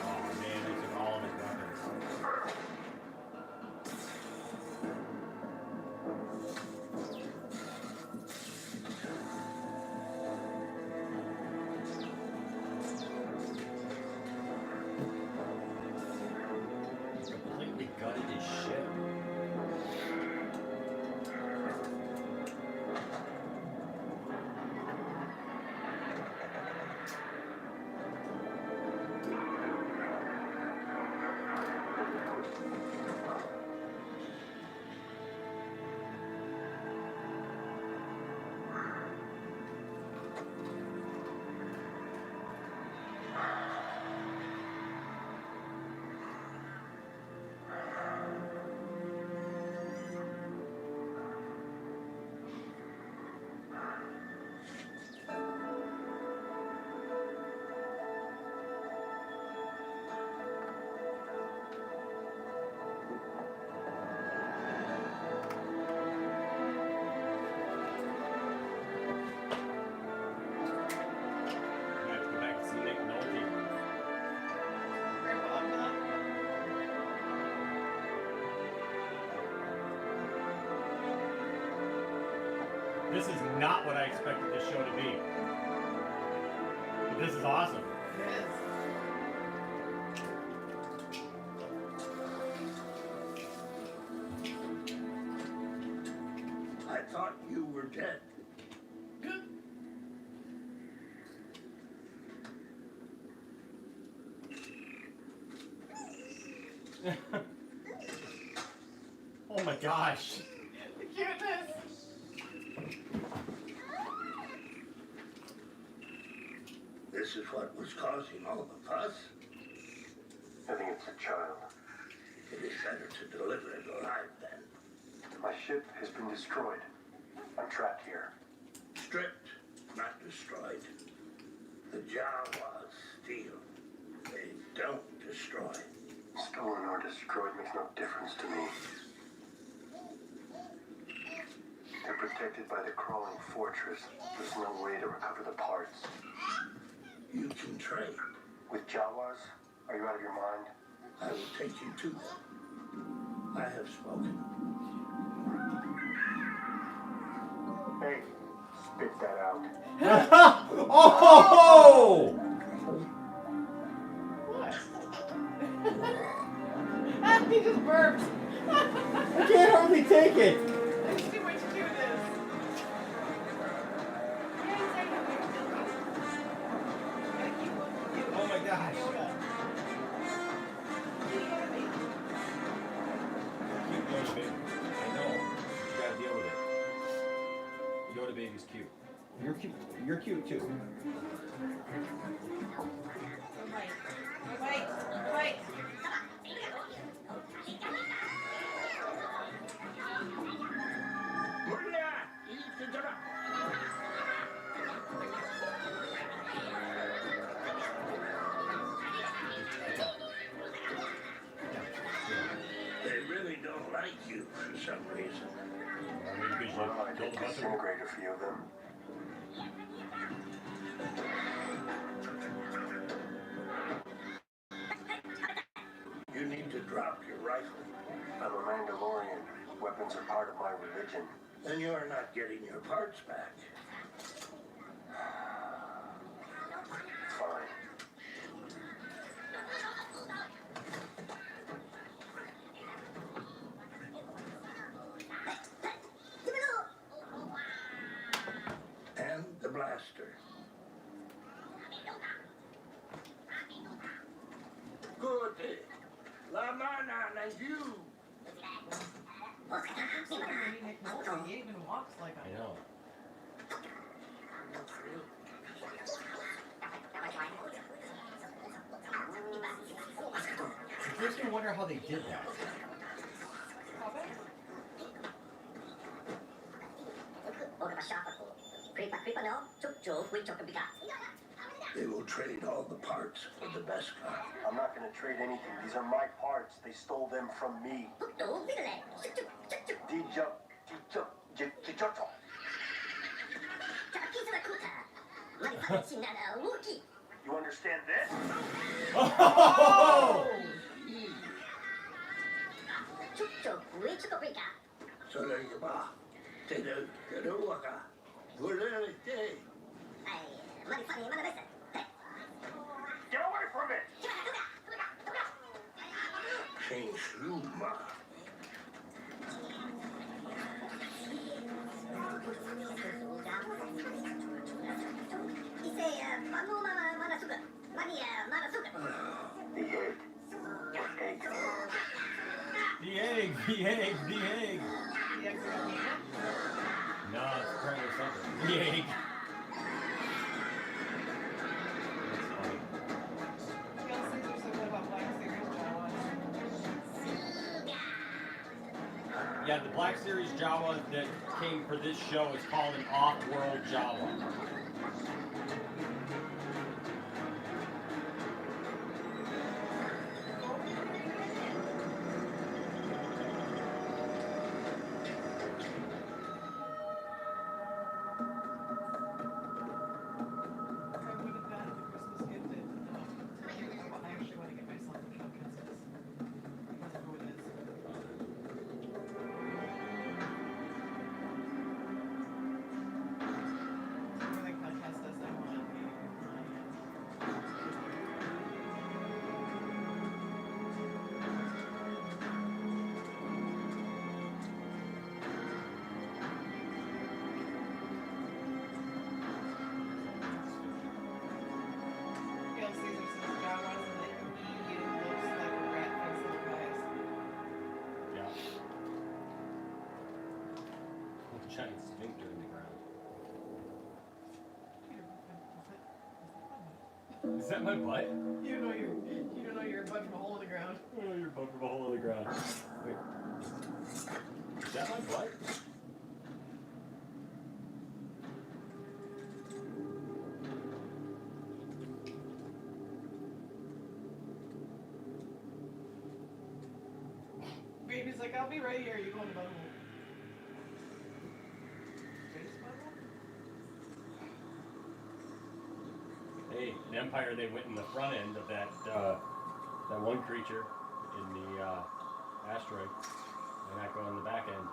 Oh man, they took all of his weapons. Completely gutted his ship. This is not what I expected this show to be. But this is awesome.
It is.
I thought you were dead.
Oh my gosh.
The cuteness.
This is what was causing all the fuss.
I think it's a child.
It is better to deliver it alive then.
My ship has been destroyed. I'm trapped here.
Stripped, not destroyed. The Jawas steal. They don't destroy.
Stolen or destroyed makes no difference to me. They're protected by the crawling fortress. There's no way to recover the parts.
You can trade.
With Jawas? Are you out of your mind?
I will take you to them. I have spoken.
Hey, spit that out.
Oh!
What? He just burped.
I can't hardly take it.
There's too much cuteness.
Oh my gosh. Cute Yoda baby. I know. You gotta deal with it. Yoda baby's cute. You're cute. You're cute too.
Wait.
They really don't like you for some reason.
Well, I did disintegrate a few of them.
You need to drop your rifle.
I'm a Mandalorian. Weapons are part of my religion.
Then you are not getting your parts back.
Fine.
And the blaster. Good. La mana na you.
He even walks like
I know. It makes me wonder how they did that.
They will trade all the parts for the best car.
I'm not gonna trade anything. These are my parts. They stole them from me. You understand this?
Oh!
So there you are. Take the Garuaka. Really day.
Get away from it!
Change Luma.
The egg. Egg.
The egg, the egg, the egg.
the eggs are gonna eat it.
No, it's apparently something. The egg. That's funny.
You guys think they're so good about Black Series Jawas?
Yeah, the Black Series Jawa that came for this show is called an off-world Jawa.
I would have gotten the Christmas gift at, I actually want to get myself a truck because of who it is.
giant sphincter in the ground. Is that my butt?
You don't know your butt from a hole in the ground.
Oh, your butt from a hole in the ground. Wait. Is that my butt?
Baby's like, I'll be right here. You go in the butthole.
Hey, in Empire, they went in the front end of that one creature in the asteroid. They're not going in the back end.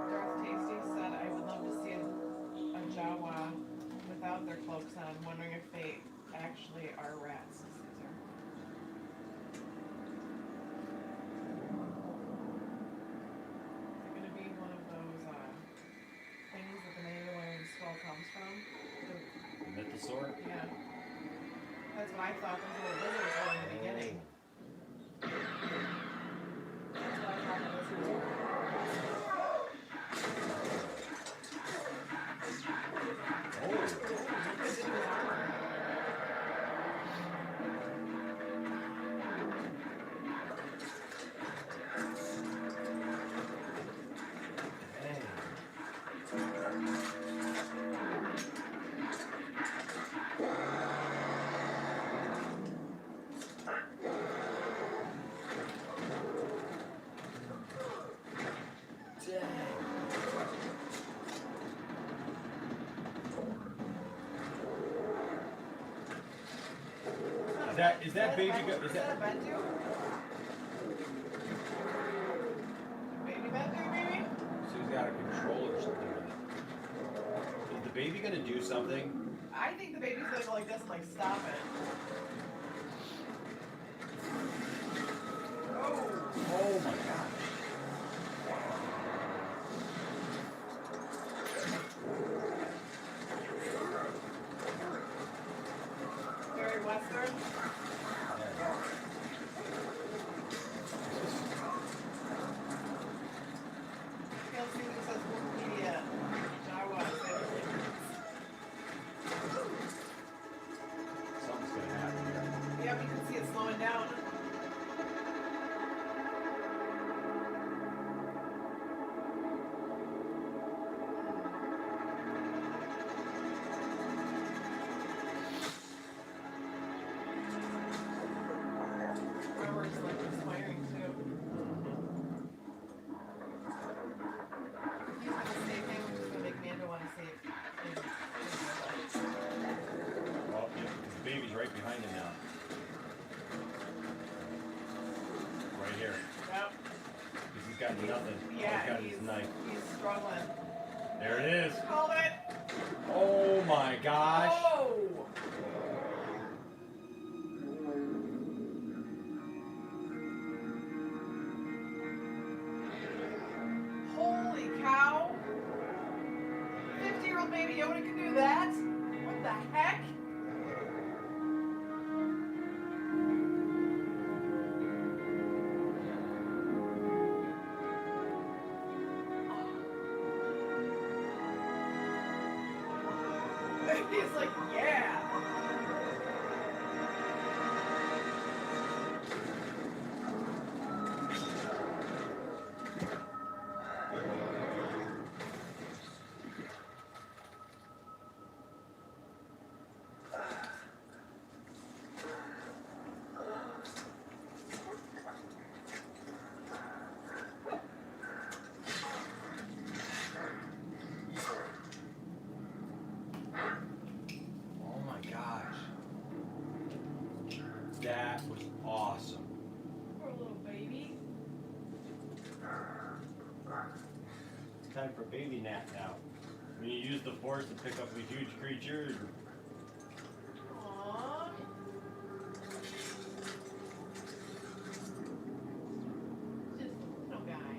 Darth Tasty said, I would love to see a Jawa without their cloaks on, wondering if they actually are rats. Caesar. Is it going to be one of those things that the Mandalorian skull comes from?
The mythosaur?
Yeah. That's what I thought those little lizards were in the beginning. That's what I thought the lizards were.
Is that baby go?
Is that a Bentu? Baby Bentu, maybe?
So he's got a controller or something with it. Is the baby gonna do something?
I think the baby's gonna go like this and like stop it.
Oh my gosh.
Very Western. You'll see what says Wikipedia. Jawa.
Something's gonna happen here.
Yep, you can see it slowing down. Robert's like inspiring too. He's gonna save him, which is gonna make Mando want to save him.
Well, yeah, because the baby's right behind him now. Right here.
Yep.
Because he's got nothing. All
Yeah,
he's got is his knife.
he's struggling.
There it is.
Called it.
Oh my gosh.
Oh! Holy cow! 50-year-old baby Yoda can do that? What the heck? He's like, yeah!
Oh my gosh. That was awesome.
Poor little baby.
It's time for baby nap now. When you use the force to pick up a huge creature.
Aww. Just a little guy.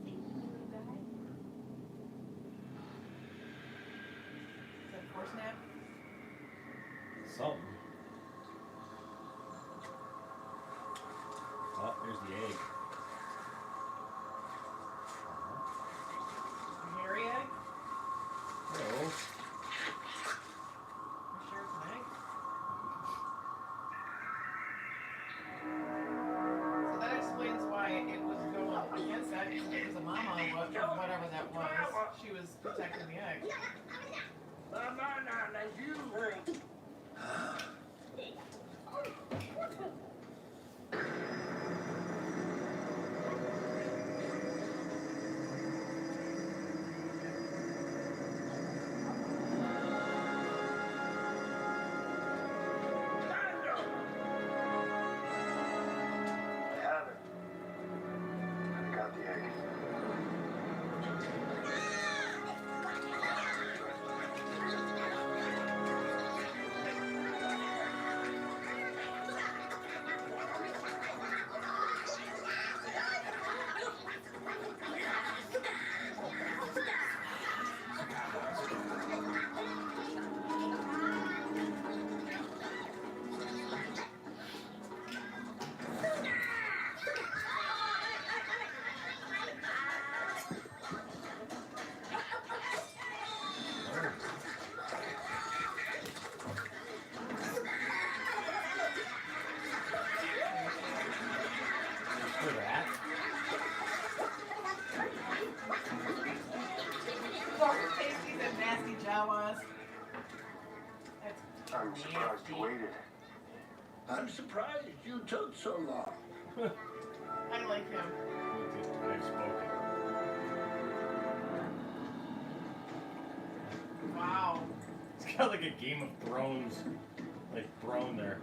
Little guy. Is that a force nap?
Here's the egg.
Hairy egg?
Oh.
You sure it's an egg? So that explains why it was going against that, because it was a mama, whatever that was. She was protecting the egg.
I have it. I got the egg.
For that.
Pork pasties and nasty Jawas. That's
I'm surprised you waited.
I'm surprised you took so long.
I like him.
I've spoken.
Wow.
It's got like a Game of Thrones, like throne there.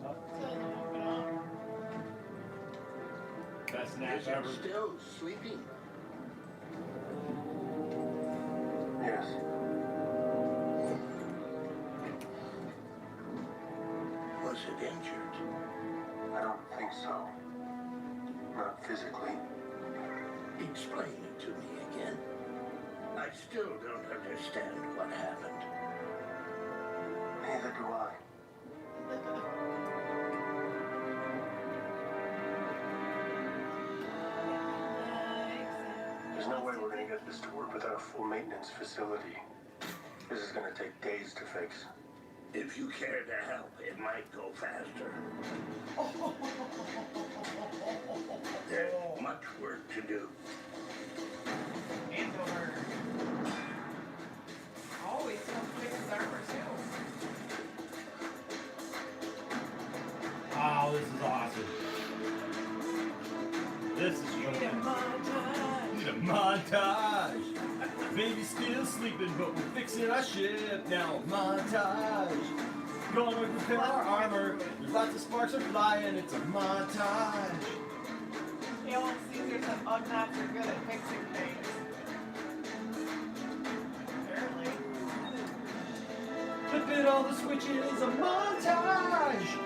Oh,
Doesn't open up.
best nap
Is it
ever.
still sleeping?
Yes.
Was it injured?
I don't think so. Not physically.
Explain it to me again. I still don't understand what happened.
Neither do I. There's no way we're gonna get this to work without a full maintenance facility. This is gonna take days to fix.
If you care to help, it might go faster. There's much work to do.
Andover. Always some fix his armor too.
Oh, this is awesome. This is
Need a
really
montage.
need a montage. Baby's still sleeping, but we're fixing our ship now. Montage. Going to repair our armor. There's lots of sparks are flying. It's a montage.
Hail Caesar said Ugnots are good at fixing things. Apparently.
Flipping all the switches. A montage.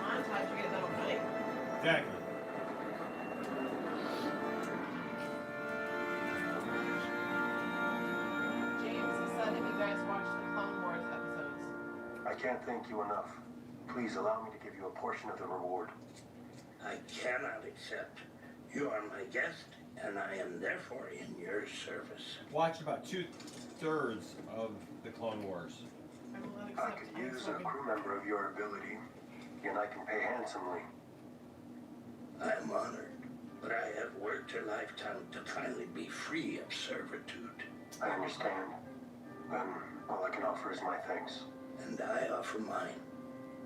Montage you get that overnight.
Exactly.
James, he said if you guys watched the Clone Wars episodes.
I can't thank you enough. Please allow me to give you a portion of the reward.
I cannot accept. You are my guest, and I am therefore in your service.
Watched about 2/3 of the Clone Wars.
I will not
I
accept
could use a
unspoken.
crew member of your ability, and I can pay handsomely.
I am honored, but I have worked a lifetime to finally be free of servitude.
I understand. Then all I can offer is my thanks.
And I offer mine.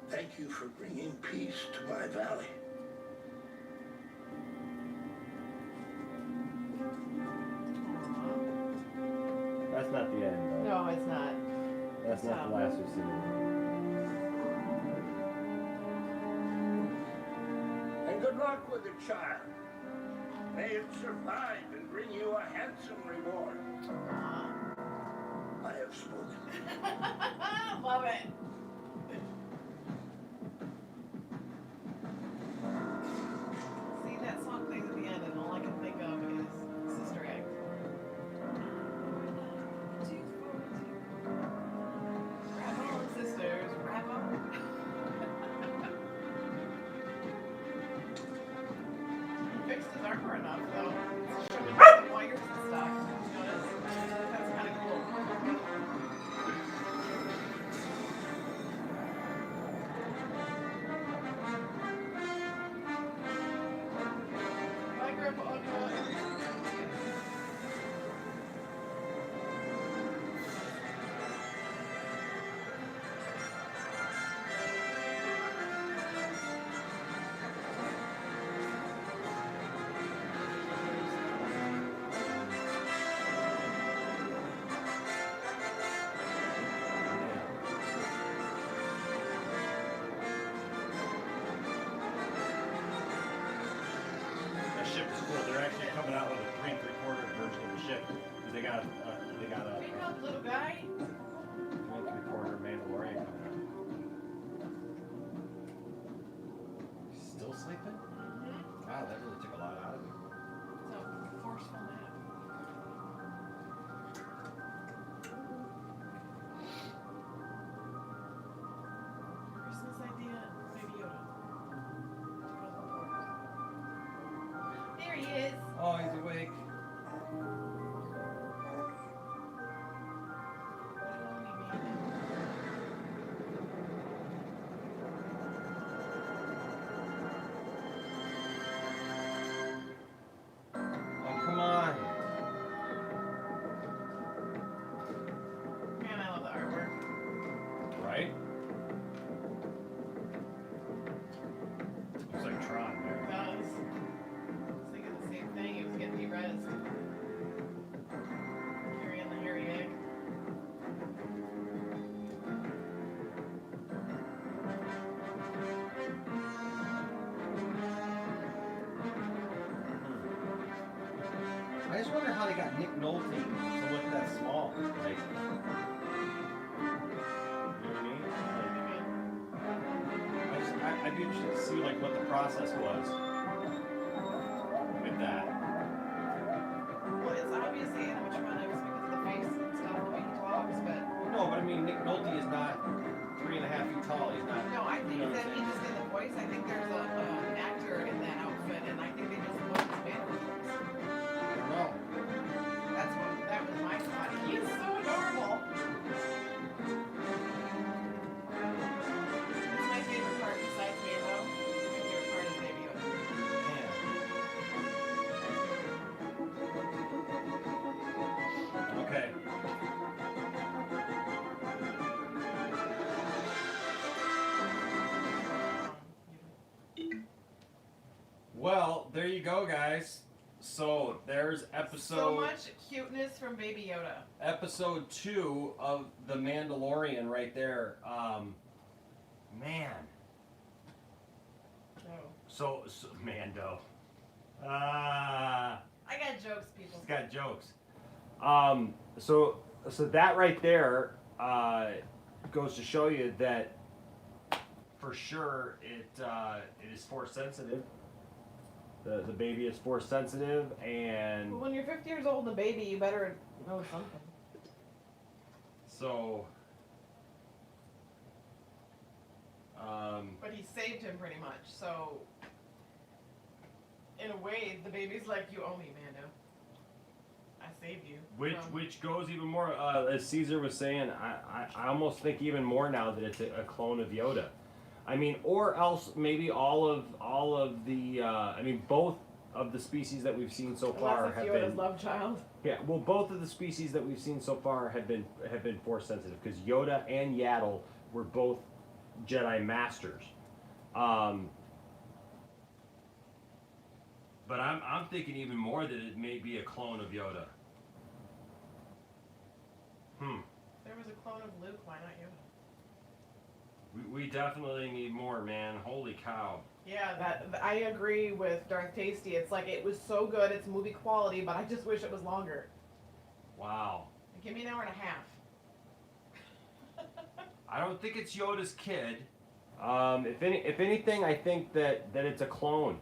Thank you for bringing peace to my valley.
That's not the end, though.
No, it's not.
That's not the last we've seen.
And good luck with the child. May it survive and bring you a handsome reward. I have spoken.
Love it. hardcore enough, though. It's showing the wires and stuff. Notice? That's kind of cool. Bye, Grandpa Ugga.
That ship is cool. They're actually coming out with a 3 3/4 version of the ship because they got a
Hey, no, little guy.
3 3/4 Mandalorian coming out. Still sleeping?
Mm-hmm.
Wow, that really took a lot out of me.
It's a forceful nap. Christmas idea, Baby Yoda. There he is.
Oh, he's awake. Oh, come on.
Man, I love the artwork.
Right? Looks like Tron there.
It does. I was thinking the same thing. He was getting de-rezzed. Carrying the hairy egg.
I just wonder how they got Nick Nolte to look that small. Like, you know what I mean? Like, I'd be interested to see like what the process was with that.
Well, it's obviously animatronics because of the face and stuff the way he talks, but
No, but I mean Nick Nolte is not 3.5 feet tall. He's not.
no, I think
you know what
that
I'm
he
saying?
just did the voice. I think there's an actor in that outfit, and I think they just looked at mannerisms.
I don't know.
That was my thought. He is so adorable. It's my favorite part besides Mando. My favorite part is Baby Yoda.
Man. Okay. Well, there you go, guys. So there's
So
episode
much cuteness from Baby Yoda.
episode 2 of The Mandalorian right there. Man.
Oh.
So Mando. Ah.
I got jokes, people.
He's got jokes. So that right there goes to show you that for sure it is force sensitive. The baby is force sensitive, and
Well, when you're 50 years old and a baby, you better know something.
so
But he saved him pretty much, so in a way, the baby's like, you owe me, Mando. I saved you.
which goes even more as Caesar was saying. I almost think even more now that it's a clone of Yoda. I mean, or else maybe all of the I mean both of the species that we've seen so far
Unless
have
it's Yoda's
been
love child.
yeah. Well, both of the species that we've seen so far have been force sensitive because Yoda and Yaddle were both Jedi masters. But I'm thinking even more that it may be a clone of Yoda.
There was a clone of Luke, why not Yoda?
We definitely need more, man. Holy cow.
Yeah, that I agree with Darth Tasty. It's like it was so good, it's movie quality, but I just wish it was longer.
Wow.
Give me an hour and a half.
I don't think it's Yoda's kid. If anything, I think that it's a clone,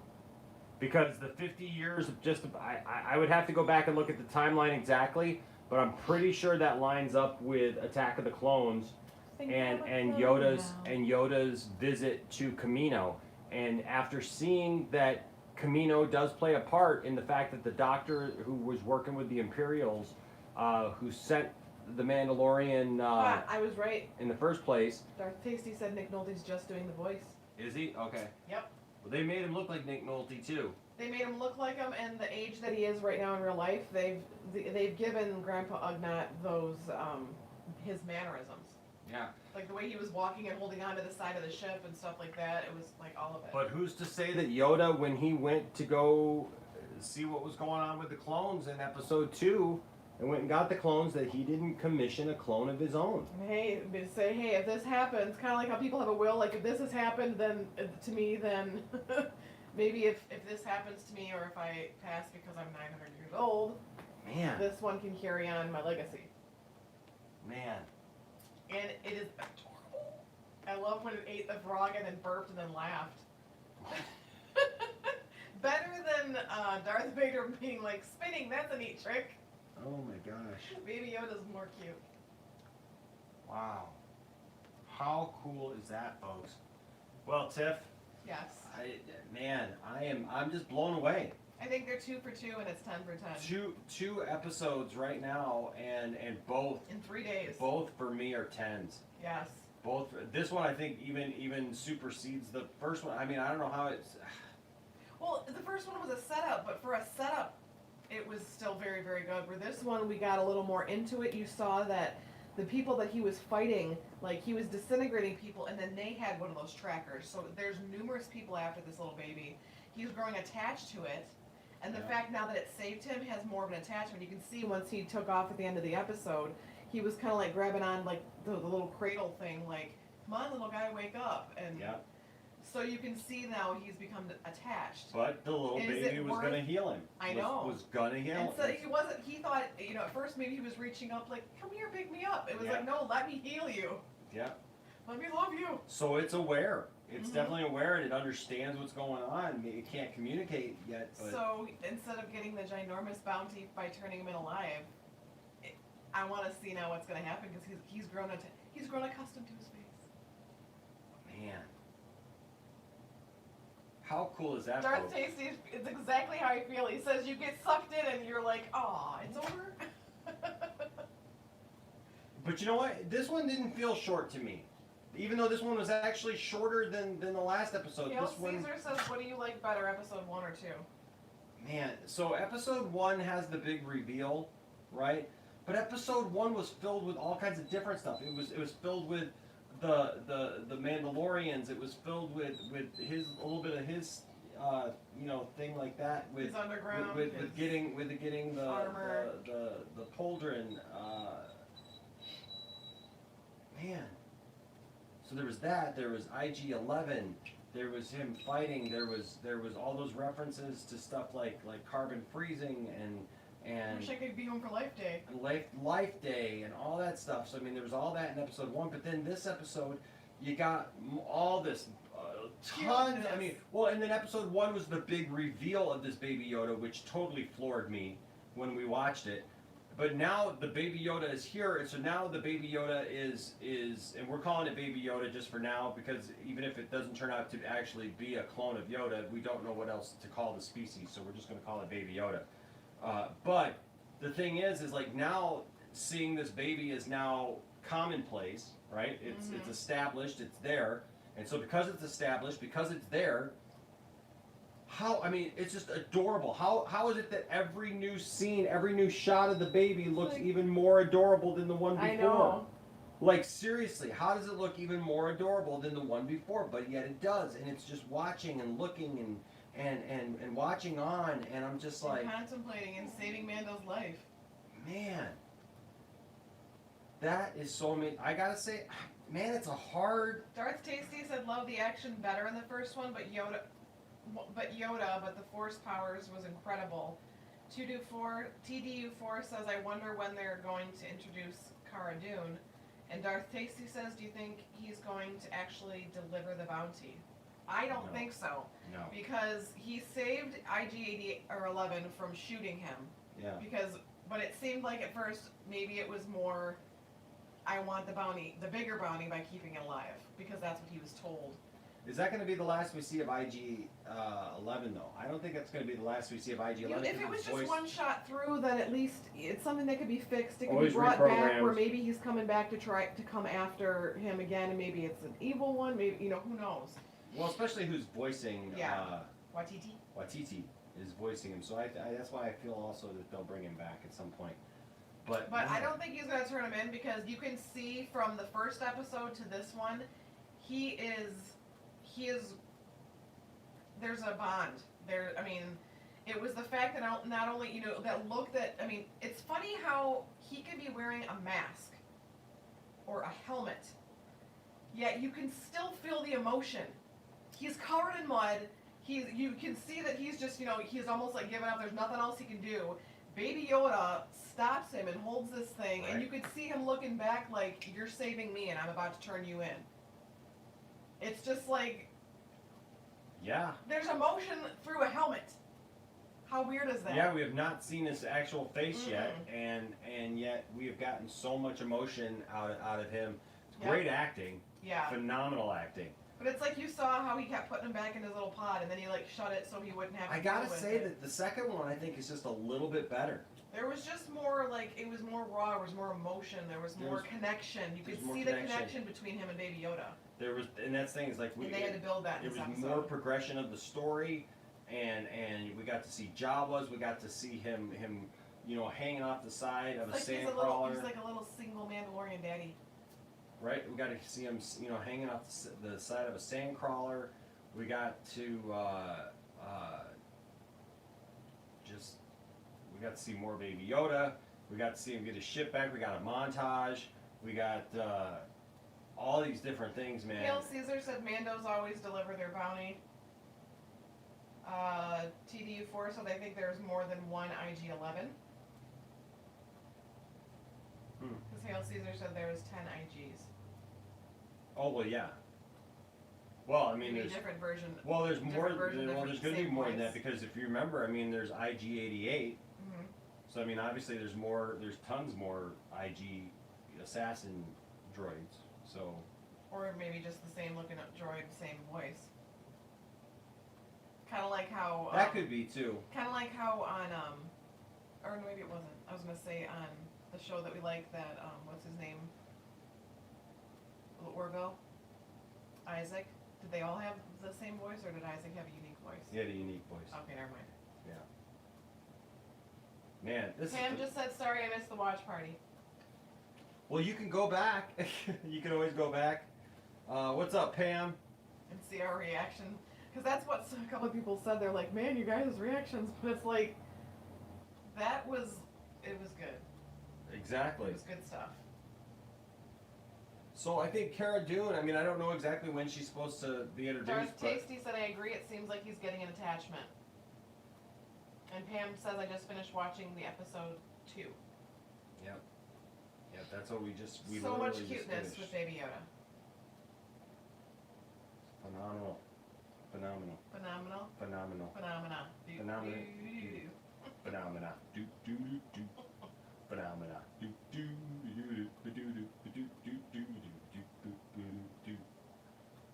because the 50 years of just I would have to go back and look at the timeline exactly, but I'm pretty sure that lines up with Attack of the Clones and Yoda's visit to Kamino. And after seeing that Camino does play a part in the fact that the doctor who was working with the Imperials, who sent the Mandalorian
I was right.
in the first place.
Darth Tasty said Nick Nolte's just doing the voice.
Is he? Okay.
Yep.
Well, they made him look like Nick Nolte too.
They made him look like him, and the age that he is right now in real life, they've given Grandpa Ugnaught those his mannerisms,
Yeah.
like the way he was walking and holding onto the side of the ship and stuff like that. It was like all of it.
But who's to say that Yoda, when he went to go see what was going on with the clones in Episode 2, and went and got the clones, that he didn't commission a clone of his own?
Hey, they say, hey, if this happens, kind of like how people have a will, like if this has happened, then to me, then maybe if this happens to me, or if I pass because I'm 900 years old,
Man.
this one can carry on my legacy.
Man.
And it is adorable. I love when it ate the frog and then burped and then laughed. Better than Darth Vader being like, spinning, that's a neat trick.
Oh my gosh.
Baby Yoda's more cute.
Wow. How cool is that, folks? Well, Tiff,
Yes.
I'm just blown away.
I think they're 2 for 2 and it's 10 for 10.
Two episodes right now, and both
In 3 days.
both for me are 10s.
Yes.
Both. This one I think even supersedes the first one. I mean, I don't know how it's.
Well, the first one was a setup, but for a setup, it was still very, very good. Where this one, we got a little more into it. You saw that the people that he was fighting, like he was disintegrating people, and then they had one of those trackers. So there's numerous people after this little baby. He's growing attached to it, and the
Yeah.
fact now that it saved him has more of an attachment. You can see once he took off at the end of the episode, he was kind of like grabbing on like the little cradle thing, like, "Come on, little guy, wake up!" And
Yeah.
so you can see now he's become attached.
But the little
Is
baby
it
was
worth-
gonna heal him.
I know.
Was gonna heal
And
him.
so he wasn't. He thought, at first maybe he was reaching up, like, "Come here, pick me up." It was
Yeah.
like, "No, let me heal you.
Yeah.
Let me love you."
So it's aware. It's
Mhm.
definitely aware, and it understands what's going on. It can't communicate yet, but
So instead of getting the ginormous bounty by turning him in alive, I want to see now what's going to happen because he's grown accustomed to his face.
man, how cool is that?
Darth
folks?
Tasty is exactly how I feel. He says you get sucked in and you're like, "Aw, it's over."
But you know what? This one didn't feel short to me. Even though this one was actually shorter than the last episode.
Hail
This one,
Caesar says, "What do you like better, episode 1 or 2?"
man, so episode 1 has the big reveal, right? But episode 1 was filled with all kinds of different stuff. It was filled with the Mandalorians. It was filled with his a little bit of his thing like that with
His underground,
with
his
getting the
armor.
the pauldron. Man. So there was that. There was IG-11. There was him fighting. There was all those references to stuff like carbon freezing
I
and
wish I could be home for Life Day.
Life Day and all that stuff. So I mean, there was all that in episode 1. But then this episode, you got all this tons. I mean, well, and then episode 1 was the big reveal of this Baby Yoda, which totally floored me when we watched it. But now the Baby Yoda is here, and so now the Baby Yoda is, and we're calling it Baby Yoda just for now, because even if it doesn't turn out to actually be a clone of Yoda, we don't know what else to call the species, so we're just going to call it Baby Yoda. But the thing is like now seeing this baby is now commonplace, right? It's established, it's there, and so because it's established, because it's there. It's just adorable. How is it that every new scene, every new shot of the baby looks even more adorable than the one before?
I know.
Like, seriously, how does it look even more adorable than the one before? But yet it does, and it's just watching and looking and watching on, and I'm just like,
And contemplating and saving Mando's life.
man, that is so amazing. I gotta say, man, it's a hard.
Darth Tasty said, "Love the action better in the first one, but the Force powers was incredible." TDU4 says, "I wonder when they're going to introduce Cara Dune." And Darth Tasty says, "Do you think he's going to actually deliver the bounty?" I don't
No.
think so.
No.
Because he saved IG-11 from shooting him.
Yeah.
But it seemed like at first maybe it was more, "I want the bounty, the bigger bounty, by keeping it alive," because that's what he was told.
Is that going to be the last we see of IG 11 though? I don't think that's going to be the last we see of IG 11.
If it was just one shot through, then at least it's something that could be fixed. It could
Always
be brought back,
reprogrammed.
where maybe he's coming back to try to come after him again, and maybe it's an evil one. Maybe who knows?
Well, especially who's voicing
Watiti.
Watiti is voicing him, so that's why I feel also that they'll bring him back at some point. But
I don't think he's gonna turn him in, because you can see from the first episode to this one, he is. There's a bond there. I mean, it was the fact that not only that look that. I mean, it's funny how he could be wearing a mask or a helmet, yet you can still feel the emotion. He's covered in mud. You can see that he's just he's almost like giving up. There's nothing else he can do. Baby Yoda stops him and holds this thing,
right.
And you could see him looking back like, you're saving me and I'm about to turn you in. It's just like,
yeah,
there's emotion through a helmet. How weird is that?
yeah, we have not seen his actual face yet,
Mm-mm.
and yet we have gotten so much emotion out of him.
Yep.
Great acting,
Yeah.
phenomenal acting.
But it's like you saw how he kept putting him back in his little pod, and then he like shut it so he wouldn't have to
I gotta
deal with
say
it.
that the second one I think is just a little bit better.
There was just more like, it was more raw, there was more emotion, there was more connection. You could
there's more
see the
connection.
connection between him and Baby Yoda.
There was, and that's the thing is like
And they had to build that in
it
this
was
episode.
more progression of the story, and we got to see Jawas, we got to see him hanging off the side of a sand crawler.
He's like a little single Mandalorian daddy.
Right, we got to see him, hanging off the side of a sand crawler. We got to we got to see more Baby Yoda. We got to see him get his ship back. We got a montage. We got all these different things, man.
Hail Caesar said Mandos always deliver their bounty. TDU4 said they think there's more than one IG-11. Because Hail Caesar said there was 10 IGs.
Oh well, yeah. Well, I mean,
Maybe
there's
different version.
well, there's more.
different version,
Well, there's going to be
same
more than
voice.
that, because if you remember, I mean, there's IG-88.
Mhm.
So I mean, obviously, there's more. There's tons more IG assassin droids. So
Or maybe just the same looking up droid, same voice. Kind of like how.
that could be too.
Kind of like how on or no, maybe it wasn't. I was gonna say on the show that we like, that what's his name? Orville, Isaac. Did they all have the same voice, or did Isaac have a unique voice?
He had a unique voice.
Okay, never mind.
Man, this
Pam
is.
just said, "Sorry, I missed the watch party."
Well, you can go back. You can always go back. What's up, Pam?
And see our reaction, because that's what a couple of people said. They're like, "Man, you guys' reactions," but it's like, it was good.
Exactly.
It was good stuff.
So I think Cara Dune. I mean, I don't know exactly when she's supposed to be introduced,
Darth
but
Tasty said, "I agree. It seems like he's getting an attachment." And Pam says, "I just finished watching the episode 2.
yeah, that's what we
So much
literally just
cuteness
finished.
with Baby Yoda.
Phenomenal.
Phenomenal. Phenomena. Do,
Phenomena.
do, do.
Phenomena. Do do do do. Phenomena. Do do do do do do do do do do do do.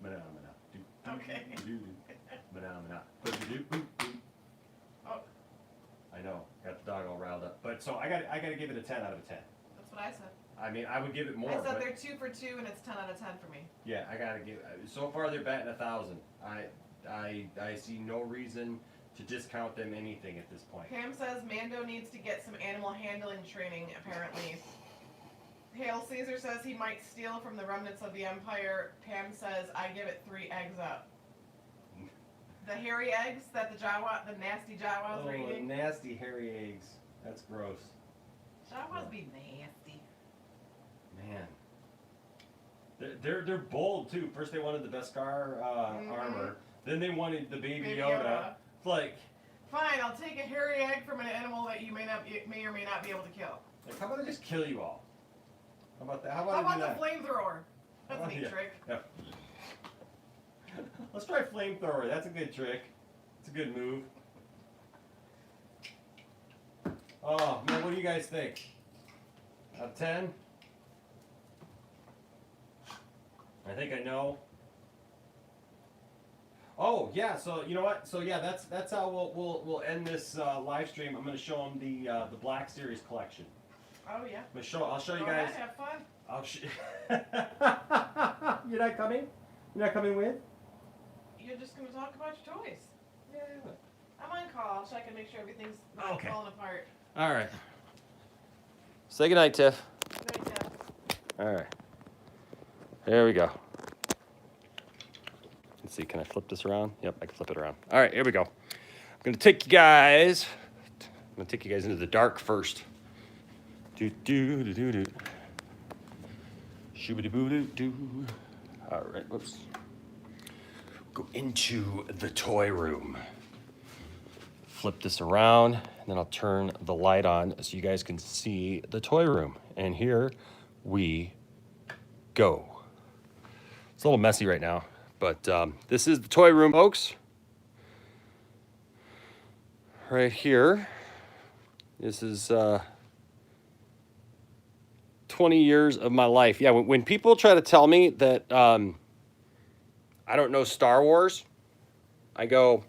Phenomena. Do do
Okay.
do do. Phenomena. Do do do.
Oh,
I know, got the dog all riled up. But so I got to give it a 10 out of 10.
that's what I said.
I mean, I would give it more.
I said
but
they're 2 for 2, and it's 10 out of 10 for me.
yeah, I gotta give. So far, they're batting 1,000. I see no reason to discount them anything at this point.
Pam says Mando needs to get some animal handling training, apparently. Hail Caesar says he might steal from the remnants of the Empire. Pam says, I give it 3 eggs up. The hairy eggs that the nasty Jawas are
Oh,
eating.
nasty hairy eggs. That's gross.
Jawas be nasty.
Man. They're bold too. First they wanted the Beskar armor, then they wanted the Baby Yoda. It's like
Fine, I'll take a hairy egg from an animal that you may or may not be able to kill.
how about I just kill you all? How about that? How
How
about, I
about
do
the flamethrower? That's a neat
yeah.
trick.
Yeah. Let's try flamethrower. That's a good trick. It's a good move. Oh man, what do you guys think? Out of 10? I think I know. Oh yeah, so you know what? So yeah, that's how we'll end this live stream. I'm gonna show them the Black Series collection.
Oh yeah.
I'll show you
Go
guys.
ahead, have fun.
You're not coming? You're not coming with?
You're just gonna talk about your toys.
Yeah.
I'm on call, so I can make sure everything's not
Okay.
falling apart.
All right. Say goodnight, Tiff.
Good, Jeff.
All right. There we go. Let's see, can I flip this around? Yep, I can flip it around. All right, here we go. I'm gonna take you guys into the dark first. Do do do do do. Shoobity boo doo doo. All right, whoops. Go into the toy room. Flip this around, and then I'll turn the light on so you guys can see the toy room. And here we go. It's a little messy right now, but this is the toy room, folks. Right here. This is 20 years of my life. Yeah, when people try to tell me that I don't know Star Wars, I go,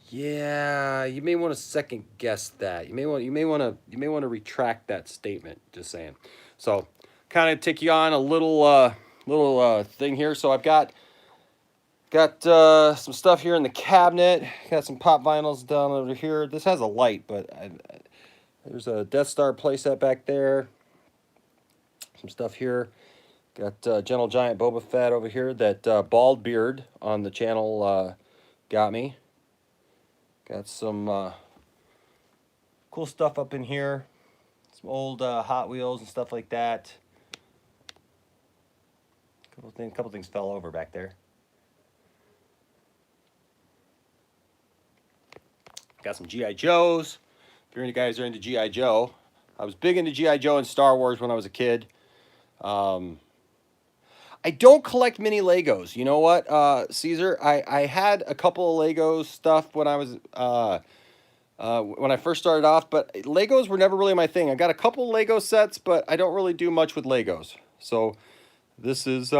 yeah, you may want to second guess that. You may want to retract that statement. Just saying. So, kind of take you on a little thing here. So I've got some stuff here in the cabinet. Got some pop vinyls down over here. This has a light, but there's a Death Star playset back there. Some stuff here. Got Gentle Giant Boba Fett over here. That bald beard on the channel got me. Got some cool stuff up in here. Some old Hot Wheels and stuff like that. Couple things fell over back there. Got some G.I. Joes. If you guys are into G.I. Joe. I was big into G.I. Joe and Star Wars when I was a kid. I don't collect mini Legos. You know what, Caesar? I had a couple of Legos stuff when I was when I first started off, but Legos were never really my thing. I got a couple Lego sets, but I don't really do much with Legos. So this is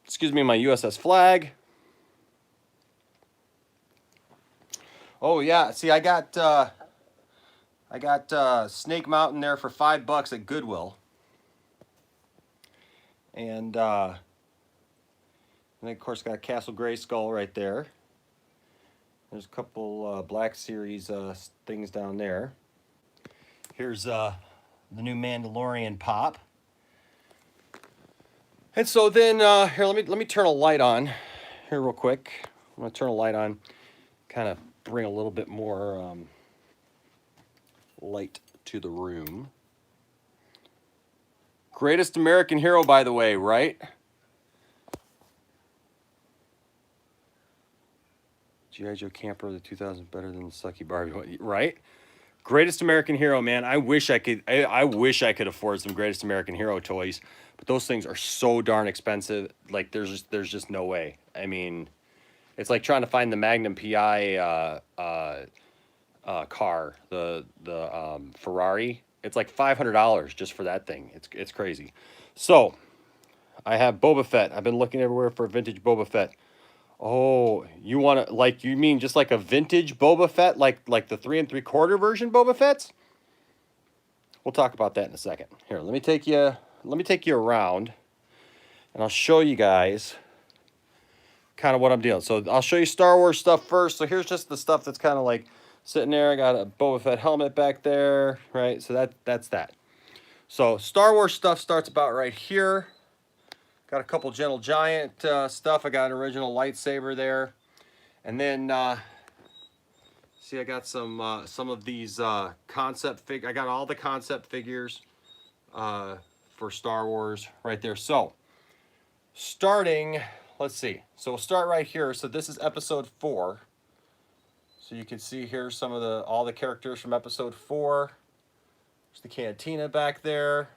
excuse me, my USS flag. Oh yeah, see, I got Snake Mountain there for $5 at Goodwill. And then, of course, got Castle Grayskull right there. There's a couple Black Series things down there. Here's the new Mandalorian pop. And so then, here, let me turn a light on here real quick. I'm going to turn a light on, kind of bring a little bit more light to the room. Greatest American hero, by the way, right? G.I. Joe Camper, the 2000 better than the sucky Barbie, right? Greatest American hero, man. I wish I could afford some Greatest American Hero toys, but those things are so darn expensive. Like there's just no way. I mean, it's like trying to find the Magnum PI car, the Ferrari. It's like $500 just for that thing. It's crazy. So, I have Boba Fett. I've been looking everywhere for a vintage Boba Fett. Oh, you want to, like, you mean just like a vintage Boba Fett, like the 3 3/4 version Boba Fett's? We'll talk about that in a second. Here, let me take you around, and I'll show you guys kind of what I'm doing. So I'll show you Star Wars stuff first. So here's just the stuff that's kind of like sitting there. I got a Boba Fett helmet back there, right? So that's that. So Star Wars stuff starts about right here. Got a couple Gentle Giant stuff. I got an original lightsaber there. And then, see, I got some of these concept figures. I got all the concept figures for Star Wars right there. So, starting, let's see. So we'll start right here. So this is episode 4. So you can see here some of all the characters from episode 4. There's the cantina back there.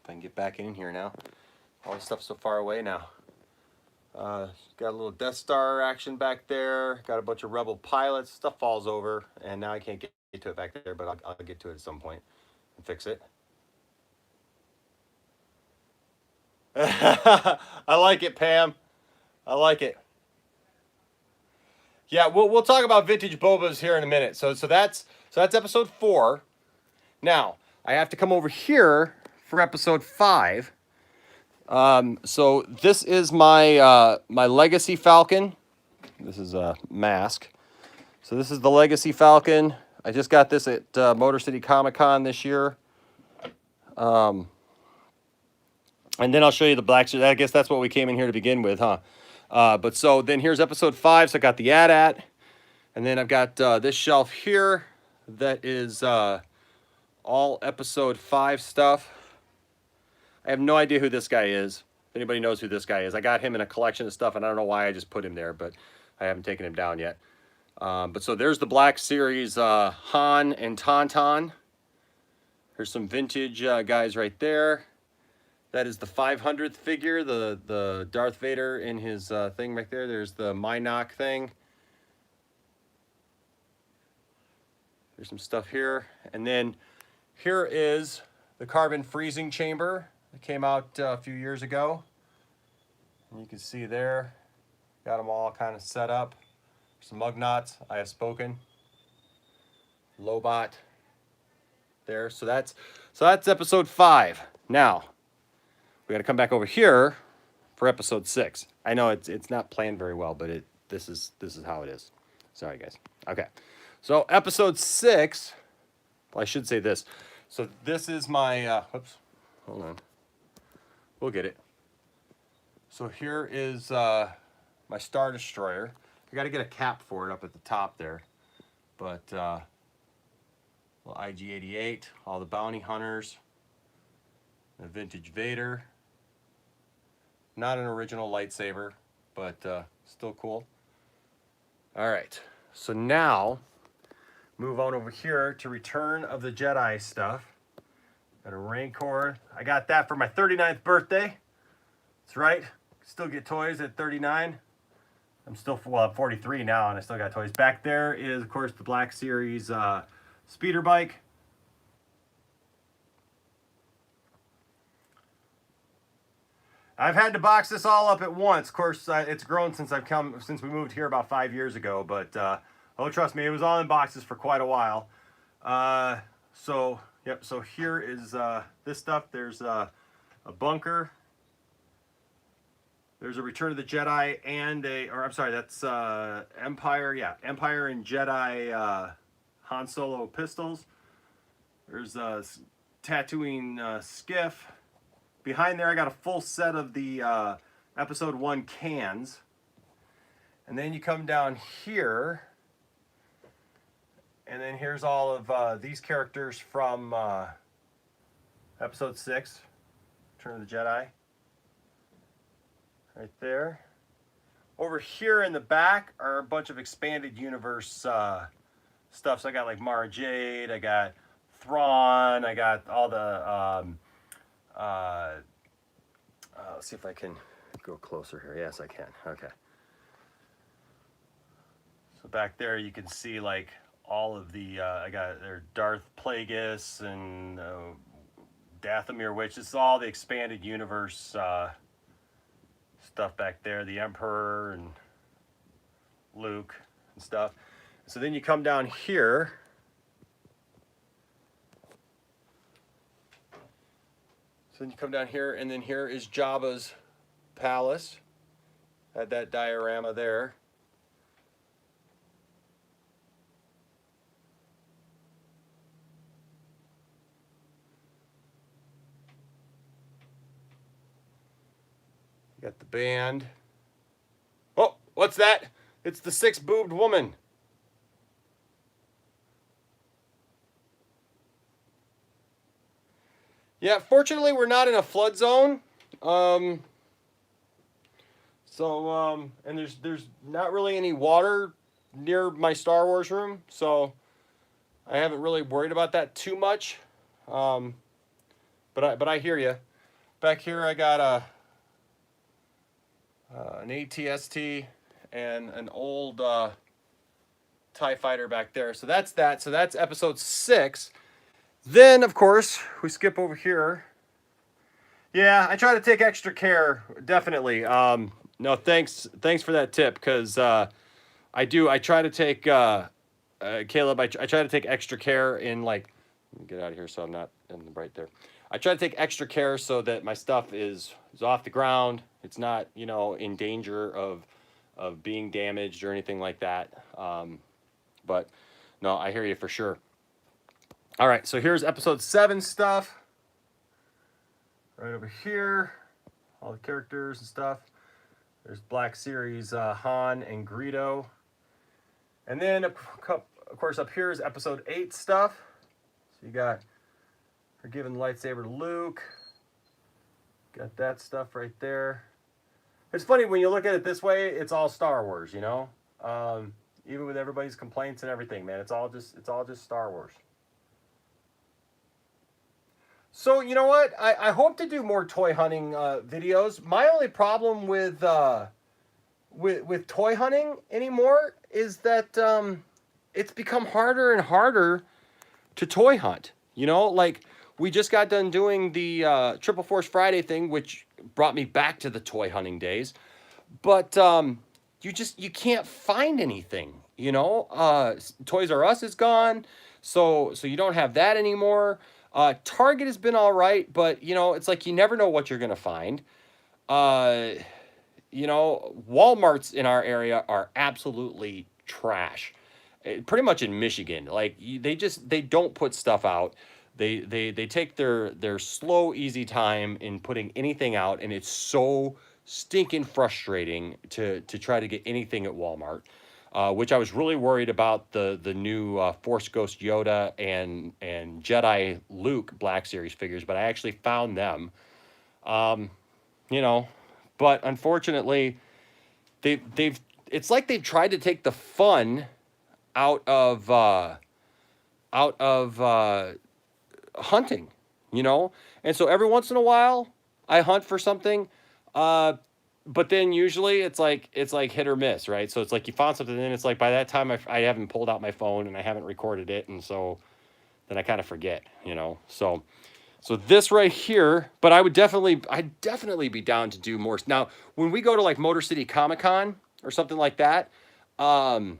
If I can get back in here now. All the stuff's so far away now. Got a little Death Star action back there. Got a bunch of Rebel pilots. Stuff falls over, and now I can't get to it back there, but I'll get to it at some point and fix it. I like it, Pam. I like it. Yeah, we'll talk about vintage bobas here in a minute. So that's episode 4. Now I have to come over here for episode 5. So this is my my Legacy Falcon. This is a mask. So this is the Legacy Falcon. I just got this at Motor City Comic Con this year. And then I'll show you the black. I guess that's what we came in here to begin with, huh? But so then here's episode 5. So I got the AT-AT. And then I've got this shelf here that is all episode 5 stuff. I have no idea who this guy is. If anybody knows who this guy is. I got him in a collection of stuff, and I don't know why I just put him there, but I haven't taken him down yet. But so there's the Black Series Han and Tauntaun. There's some vintage guys right there. That is the 500th figure, the Darth Vader in his thing right there. There's the Mynock thing. There's some stuff here. And then here is the carbon freezing chamber that came out a few years ago. And you can see there, got them all kind of set up. Some Mugnots, I have spoken. Lobot there. So that's episode 5. Now, we got to come back over here for episode 6. I know it's not planned very well, but this is how it is. Sorry, guys. Okay. So episode 6, well, I should say this. So this is my, whoops, hold on. We'll get it. So here is my Star Destroyer. I got to get a cap for it up at the top there. But, well, IG-88, all the bounty hunters, the vintage Vader. Not an original lightsaber, but still cool. All right, so now move on over here to Return of the Jedi stuff. Got a Rancor. I got that for my 39th birthday. That's right. Still get toys at 39. I'm 43 now, and I still got toys. Back there is, of course, the Black Series speeder bike. I've had to box this all up at once. Of course, it's grown since we moved here about 5 years ago. But oh, trust me, it was all in boxes for quite a while. So yep. So here is this stuff. There's a bunker. There's a Return of the Jedi and that's Empire. Yeah, Empire and Jedi Han Solo pistols. There's a Tatooine skiff. Behind there, I got a full set of the episode 1 cans. And then you come down here, and then here's all of these characters from episode 6, Return of the Jedi. Right there. Over here in the back are a bunch of expanded universe stuff. So I got like Mara Jade, I got Thrawn, I got all the let's see if I can go closer here. Yes, I can. Okay. So back there you can see like all of the I got there Darth Plagueis and Dathomir Witch. This is all the expanded universe stuff back there. The Emperor and Luke and stuff. So then you come down here. So then you come down here, and then here is Jabba's palace. Had that diorama there. You got the band. Oh, what's that? It's the 6-boobed woman. Yeah, fortunately we're not in a flood zone. And there's not really any water near my Star Wars room, so I haven't really worried about that too much. But I hear you. Back here I got an ATST and an old TIE fighter back there. So that's that. So that's episode 6. Then, of course, we skip over here, Yeah, I try to take extra care, definitely. No, thanks for that tip, because I try to take Caleb. I try to take extra care in, like, let me get out of here so I'm not in the right there. I try to take extra care so that my stuff is off the ground. It's not, in danger of being damaged or anything like that. But no, I hear you for sure. All right, so here's episode 7 stuff. Right over here, all the characters and stuff. There's Black Series Han and Greedo. And then, of course, up here is episode 8 stuff. So you got her giving the lightsaber to Luke. Got that stuff right there. It's funny when you look at it this way, it's all Star Wars, even with everybody's complaints and everything, man. It's all just Star Wars. So, you know what? I hope to do more toy hunting videos. My only problem with toy hunting anymore is that it's become harder and harder to toy hunt. Like, we just got done doing the Triple Force Friday thing, which brought me back to the toy hunting days. But you can't find anything, Toys R Us is gone, so you don't have that anymore. Target has been all right, but, it's like you never know what you're going to find. Walmarts in our area are absolutely trash. Pretty much in Michigan. Like, they don't put stuff out. They take their slow, easy time in putting anything out, and it's so stinking frustrating to try to get anything at Walmart. Which I was really worried about the new Force Ghost Yoda and Jedi Luke Black Series figures, but I actually found them. But unfortunately, it's like they've tried to take the fun out of hunting, and so every once in a while I hunt for something. But then usually it's like hit or miss, right? So it's like you found something, and it's like by that time I haven't pulled out my phone and I haven't recorded it, and so then I kind of forget, So this right here, but I'd definitely be down to do more. Now, when we go to like Motor City Comic Con or something like that, when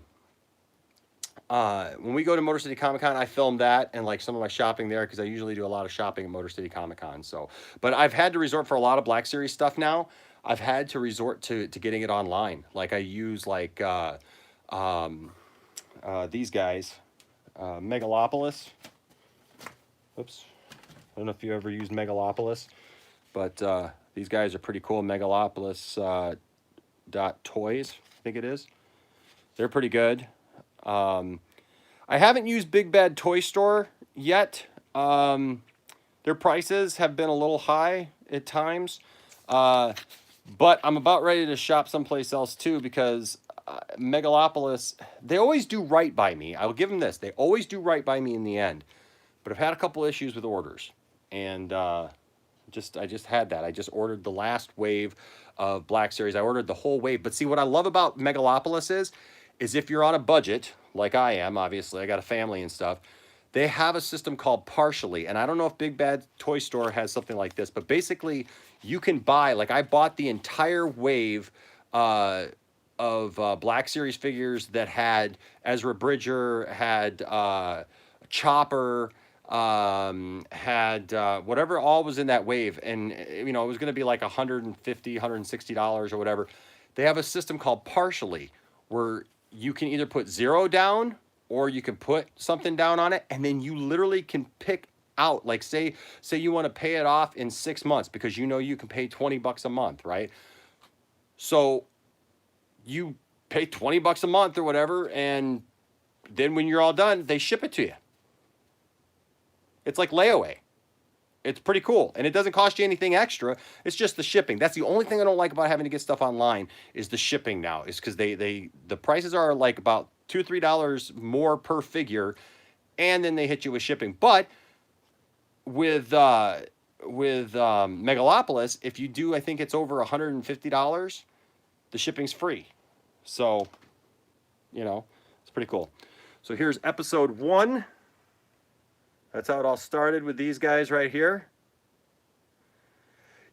we go to Motor City Comic Con, I film that and like some of my shopping there, because I usually do a lot of shopping at Motor City Comic Con. So, but I've had to resort for a lot of Black Series stuff now. I've had to resort to getting it online. Like I use like these guys, Megalopolis. Oops, I don't know if you ever used Megalopolis, but these guys are pretty cool. Megalopolis .toys, I think it is. They're pretty good. I haven't used Big Bad Toy Store yet. Their prices have been a little high at times. But I'm about ready to shop someplace else too, because Megalopolis, they always do right by me. I will give them this. They always do right by me in the end. But I've had a couple issues with orders. And I just had that. I just ordered the last wave of Black Series. I ordered the whole wave. But see, what I love about Megalopolis is if you're on a budget, like I am, obviously, I got a family and stuff, they have a system called Partially. And I don't know if Big Bad Toy Store has something like this, but basically you can buy, like I bought the entire wave of Black Series figures that had Ezra Bridger, had Chopper, had whatever all was in that wave. And, it was going to be like $150, $160 or whatever. They have a system called Partially, where you can either put $0 down or you can put something down on it, and then you literally can pick out, like say you want to pay it off in 6 months, because you can pay $20 a month, right? So you pay $20 a month or whatever, and then when you're all done, they ship it to you. It's like layaway. It's pretty cool, and it doesn't cost you anything extra. It's just the shipping. That's the only thing I don't like about having to get stuff online, is the shipping now. Is because the prices are like about $2 or $3 more per figure, and then they hit you with shipping. But with Megalopolis, if you do, I think it's over $150, the shipping's free. So, it's pretty cool. So here's episode 1. That's how it all started with these guys right here.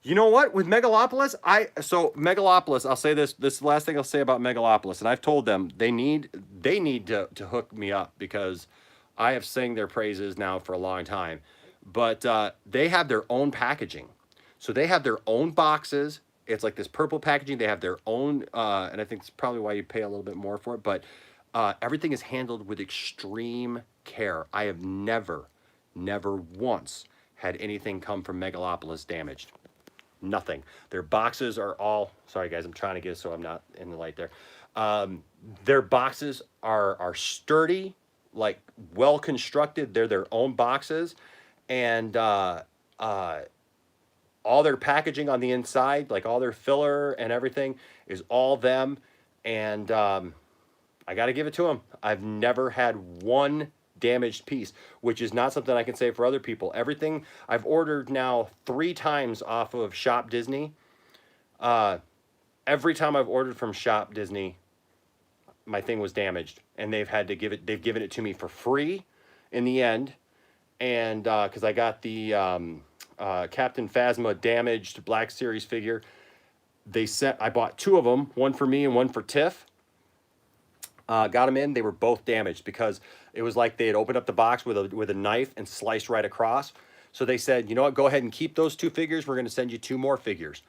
You know what? With Megalopolis, Megalopolis, I'll say this is the last thing I'll say about Megalopolis, and I've told them they need to hook me up because I have sang their praises now for a long time. But they have their own packaging. So they have their own boxes. It's like this purple packaging. They have their own, and I think it's probably why you pay a little bit more for it, but everything is handled with extreme care. I have never once had anything come from Megalopolis damaged. Nothing. Their boxes are all, sorry guys, I'm trying to get it so I'm not in the light there. Their boxes are sturdy, like well constructed. They're their own boxes, and all their packaging on the inside, like all their filler and everything, is all them. And I got to give it to them. I've never had one damaged piece, which is not something I can say for other people. Everything I've ordered now 3 times off of Shop Disney. Every time I've ordered from Shop Disney, my thing was damaged, and they've given it to me for free in the end. And because I got the Captain Phasma damaged Black Series figure, I bought 2 of them, one for me and one for Tiff. Got them in. They were both damaged because it was like they had opened up the box with a knife and sliced right across. So they said, you know what, go ahead and keep those 2 figures. We're going to send you 2 more figures.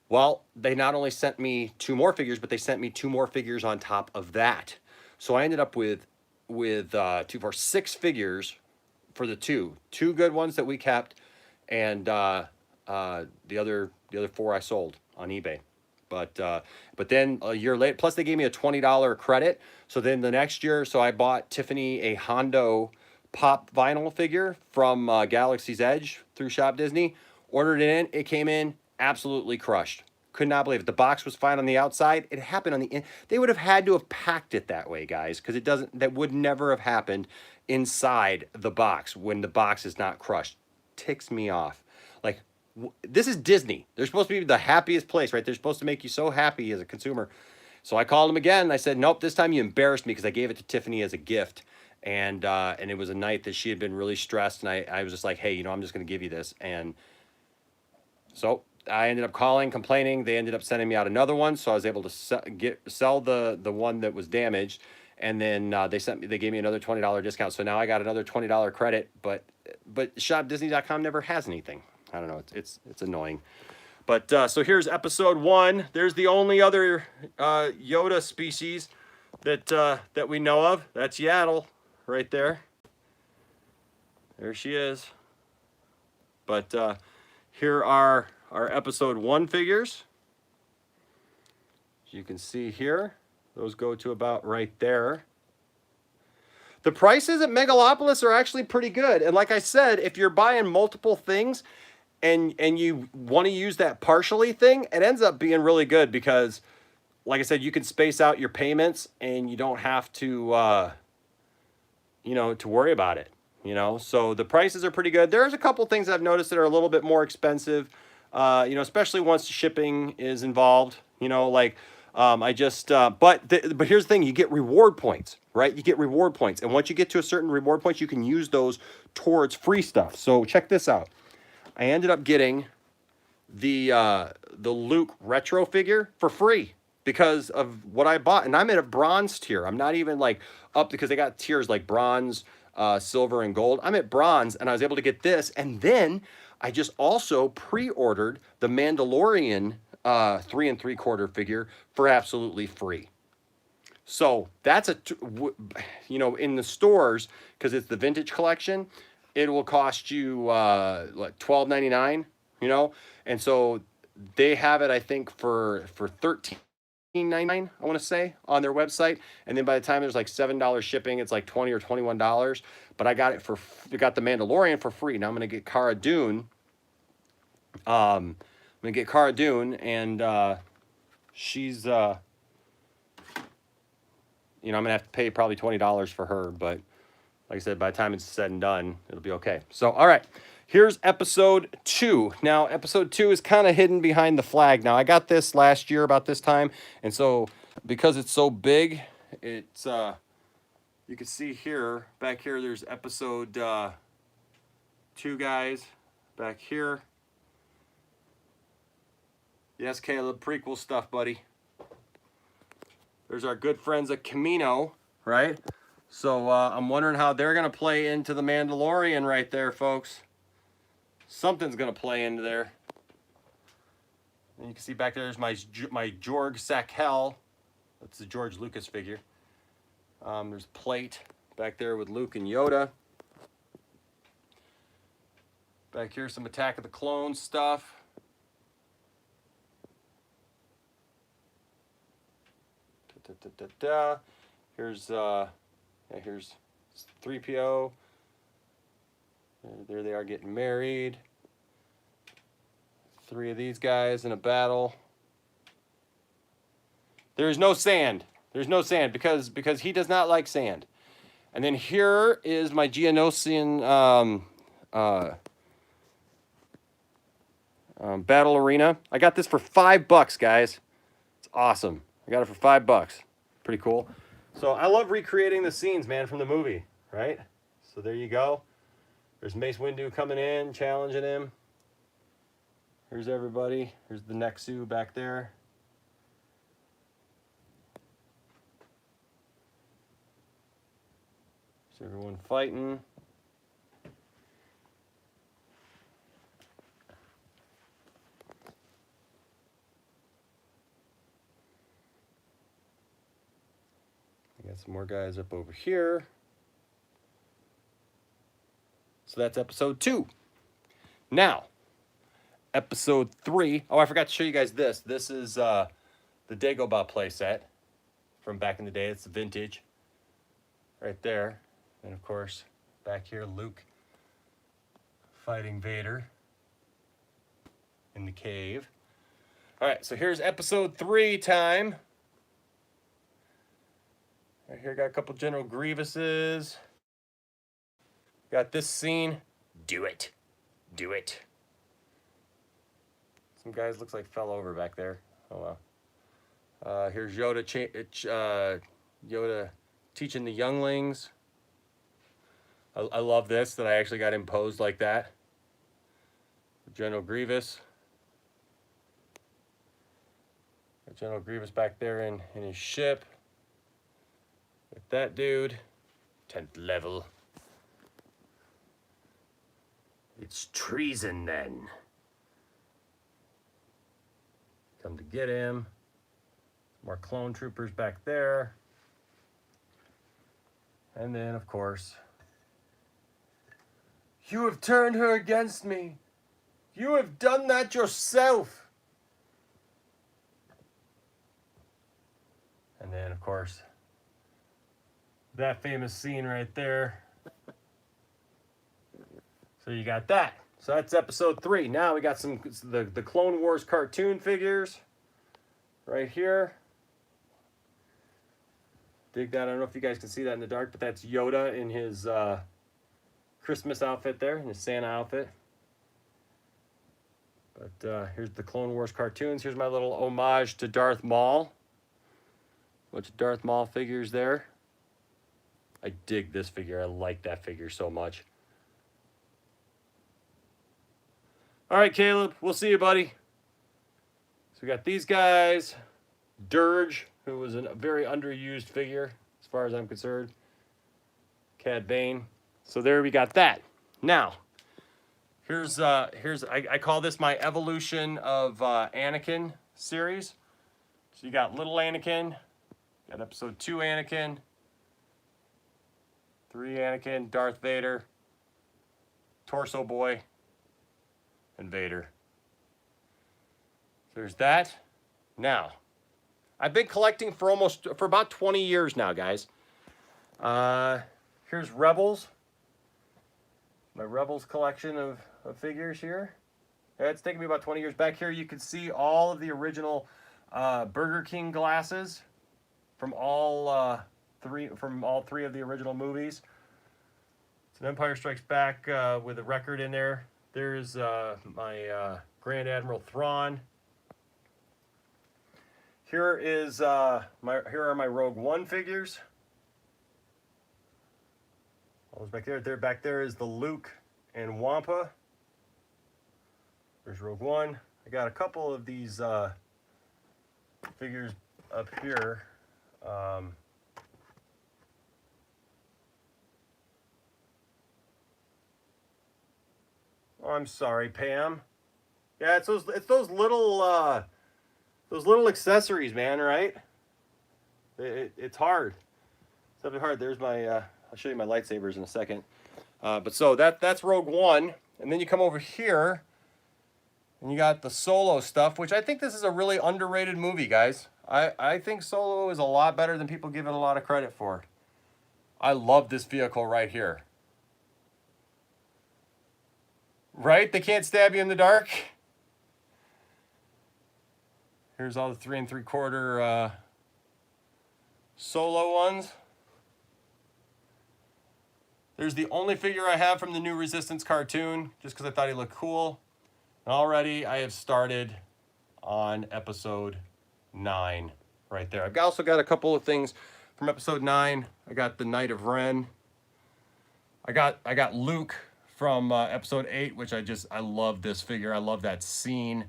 Well, they not only sent me 2 more figures, but they sent me 2 more figures on top of that. So I ended up with 6 figures for the 2 good ones that we kept, and the other 4 I sold on eBay. But then a year later, plus they gave me a $20 credit. So then the next year, so I bought Tiffany a Hondo pop vinyl figure from Galaxy's Edge through Shop Disney. Ordered it in. It came in absolutely crushed. Could not believe it. The box was fine on the outside. It happened on the in. They would have had to have packed it that way, guys, because that would never have happened inside the box when the box is not crushed. Ticks me off. Like, this is Disney. They're supposed to be the happiest place, right? They're supposed to make you so happy as a consumer. So I called them again. And I said, nope, this time you embarrassed me, because I gave it to Tiffany as a gift. And it was a night that she had been really stressed. And I was just like, hey, I'm just going to give you this. And so I ended up calling, complaining. They ended up sending me out another one. So I was able to sell the one that was damaged. And then they gave me another $20 discount. So now I got another $20 credit. But ShopDisney.com never has anything. I don't know. It's annoying. But so here's episode 1. There's the only other Yoda species that we know of. That's Yaddle right there. There she is. But here are our episode 1 figures. As you can see here, those go to about right there. The prices at Megalopolis are actually pretty good. And like I said, if you're buying multiple things, and you want to use that partially thing, it ends up being really good because, like I said, you can space out your payments and you don't have to, to worry about it, So the prices are pretty good. There's a couple things I've noticed that are a little bit more expensive, especially once shipping is involved, but here's the thing, you get reward points, right? You get reward points. And once you get to a certain reward points, you can use those towards free stuff. So check this out. I ended up getting the Luke retro figure for free because of what I bought. And I'm at a bronze tier. I'm not even like up, because they got tiers like bronze, silver, and gold. I'm at bronze, and I was able to get this. And then I just also pre-ordered the Mandalorian 3 3/4 figure for absolutely free. So that's in the stores, because it's the vintage collection, it will cost you like $12.99, and so they have it, I think, for $13.99, I want to say, on their website. And then by the time there's like $7 shipping, it's like $20 or $21. But I got the Mandalorian for free. Now I'm gonna get Cara Dune. And she's I'm gonna have to pay probably $20 for her, but like I said, by the time it's said and done, it'll be okay. So, all right, here's episode 2. Now, episode 2 is kind of hidden behind the flag. Now, I got this last year about this time, and so because it's so big, it's you can see here, back here, there's episode 2, guys, back here. Yes, Caleb, prequel stuff, buddy. There's our good friends at Camino, right? So I'm wondering how they're going to play into the Mandalorian right there, folks. Something's going to play into there. And you can see back there's my Jorg Sakel. That's the George Lucas figure. There's a plate back there with Luke and Yoda. Back here, some Attack of the Clones stuff. Here's here's 3PO. There they are getting married. 3 of these guys in a battle. There is no sand. There's no sand because he does not like sand. And then here is my Geonosian battle arena. I got this for $5, guys. It's awesome. I got it for $5. Pretty cool. So I love recreating the scenes, man, from the movie, right? So there you go. There's Mace Windu coming in, challenging him. Here's everybody. Here's the Nexu back there. There's everyone fighting. I got some more guys up over here. So that's episode 2. Now, episode 3. Oh, I forgot to show you guys this. This is the Dagobah playset from back in the day. It's the vintage right there. And of course, back here, Luke fighting Vader in the cave. All right, so here's episode 3 time. Right here, got a couple General Grievuses. Got this scene. Do it. Do it. Some guys looks like fell over back there. Oh well. Here's Yoda. Yoda teaching the younglings. I love this, that I actually got imposed like that. General Grievous. Got General Grievous back there in his ship. With that dude. 10th level. It's treason then. Come to get him. More clone troopers back there. And then, of course, you have turned her against me. You have done that yourself. And then, of course, that famous scene right there. So you got that. So that's episode 3. Now we got the Clone Wars cartoon figures right here. Dig that. I don't know if you guys can see that in the dark, but that's Yoda in his Christmas outfit there, in his Santa outfit. But here's the Clone Wars cartoons. Here's my little homage to Darth Maul. Bunch of Darth Maul figures there. I dig this figure. I like that figure so much. All right, Caleb, we'll see you, buddy. So we got these guys. Dirge, who was a very underused figure, as far as I'm concerned. Cad Bane. So there we got that. Now, here's I call this my evolution of Anakin series. So you got little Anakin, got episode 2 Anakin, 3 Anakin, Darth Vader, Torso Boy, and Vader. There's that. Now, I've been collecting for about 20 years now, guys. Here's Rebels. My Rebels collection of figures here. Yeah, it's taken me about 20 years. Back here you can see all of the original Burger King glasses from all three of the original movies. It's an Empire Strikes Back with a record in there. There's my Grand Admiral Thrawn. Here are my Rogue One figures. All those back there. Back there is the Luke and Wampa. There's Rogue One. I got a couple of these figures up here. Oh, I'm sorry, Pam. Yeah, it's those little accessories, man. Right? It's hard. It's definitely hard. There's my. I'll show you my lightsabers in a second. But so that's Rogue One, and then you come over here, and you got the Solo stuff, which I think this is a really underrated movie, guys. I think Solo is a lot better than people give it a lot of credit for. I love this vehicle right here. Right? They can't stab you in the dark. Here's all the 3 3/4 Solo ones. There's the only figure I have from the new Resistance cartoon, just because I thought he looked cool. And already I have started on episode 9 right there. I've also got a couple of things from episode 9. I got the Knight of Ren. I got Luke from episode 8, which I love this figure. I love that scene.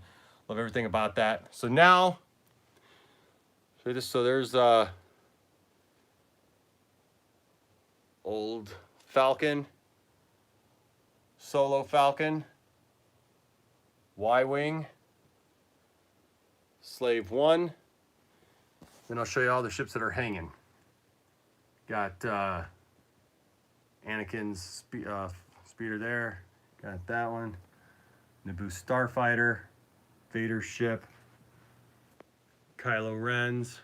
Love everything about that. So now, so there's old Falcon, Solo Falcon, Y-Wing, Slave 1. Then I'll show you all the ships that are hanging. Got Anakin's speeder there. Got that one. Naboo Starfighter, Vader's ship, Kylo Ren's.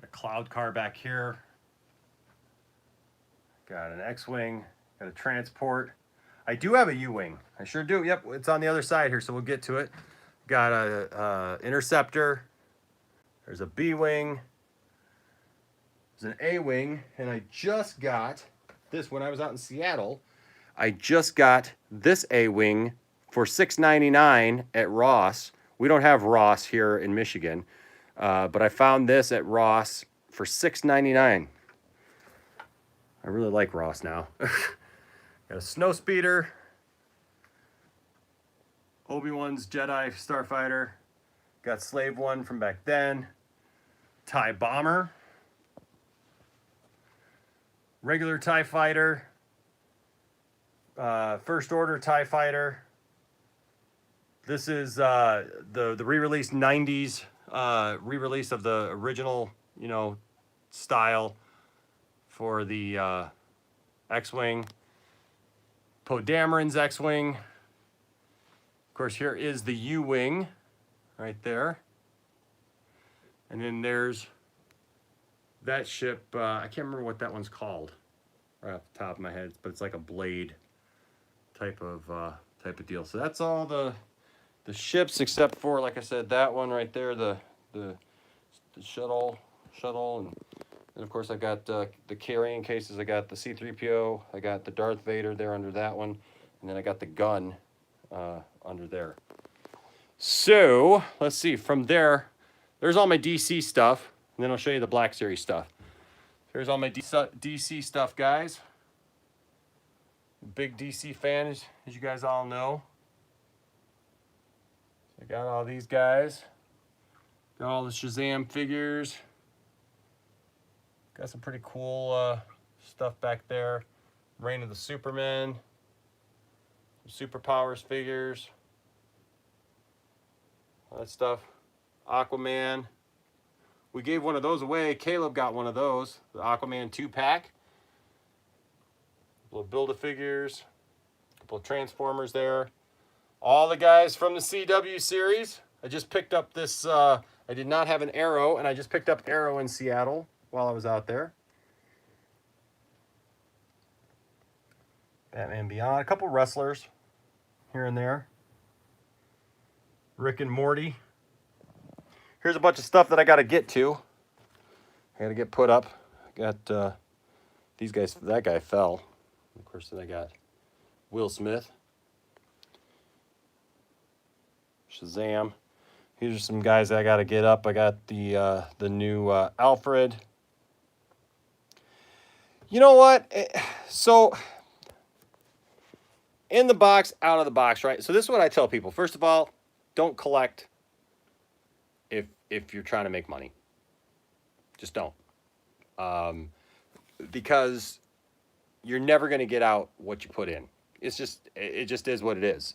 A cloud car back here. Got an X-Wing, got a transport. I do have a U-Wing. I sure do. Yep, it's on the other side here, so we'll get to it. Got a Interceptor. There's a B-Wing. There's an A-Wing, and I just got this when I was out in Seattle. I just got this A-Wing for $6.99 at Ross. We don't have Ross here in Michigan, but I found this at Ross for $6.99. I really like Ross now. Got a Snowspeeder, Obi-Wan's Jedi Starfighter, got Slave 1 from back then, TIE Bomber, regular TIE Fighter, First Order TIE Fighter. This is the re-released 90s re-release of the original, style for the X-Wing. Poe Dameron's X-Wing. Of course, here is the U-Wing right there. And then there's that ship. I can't remember what that one's called right off the top of my head, but it's like a blade type of deal. So that's all the ships except for, like I said, that one right there, the shuttle, and of course I got the carrying cases. I got the C-3PO, I got the Darth Vader there under that one, and then I got the gun under there. So let's see, from there's all my DC stuff, and then I'll show you the Black Series stuff. Here's all my DC stuff, guys. Big DC fan, as you guys all know. I got all these guys. Got all the Shazam figures. Got some pretty cool stuff back there. Reign of the Supermen. Superpowers figures. All that stuff. Aquaman. We gave one of those away. Caleb got one of those. The Aquaman 2-pack. A couple of Build-A-Figures. A couple of Transformers there. All the guys from the CW series. I just picked up this, I did not have an Arrow, and I just picked up Arrow in Seattle while I was out there. Batman Beyond. A couple wrestlers here and there. Rick and Morty. Here's a bunch of stuff that I got to get to. I got to get put up. I got these guys. That guy fell. Of course, then I got Will Smith. Shazam. These are some guys that I got to get up. I got the new Alfred. You know what? So in the box, out of the box, right? So this is what I tell people. First of all, don't collect if you're trying to make money. Just don't. Because you're never going to get out what you put in. It just is what it is.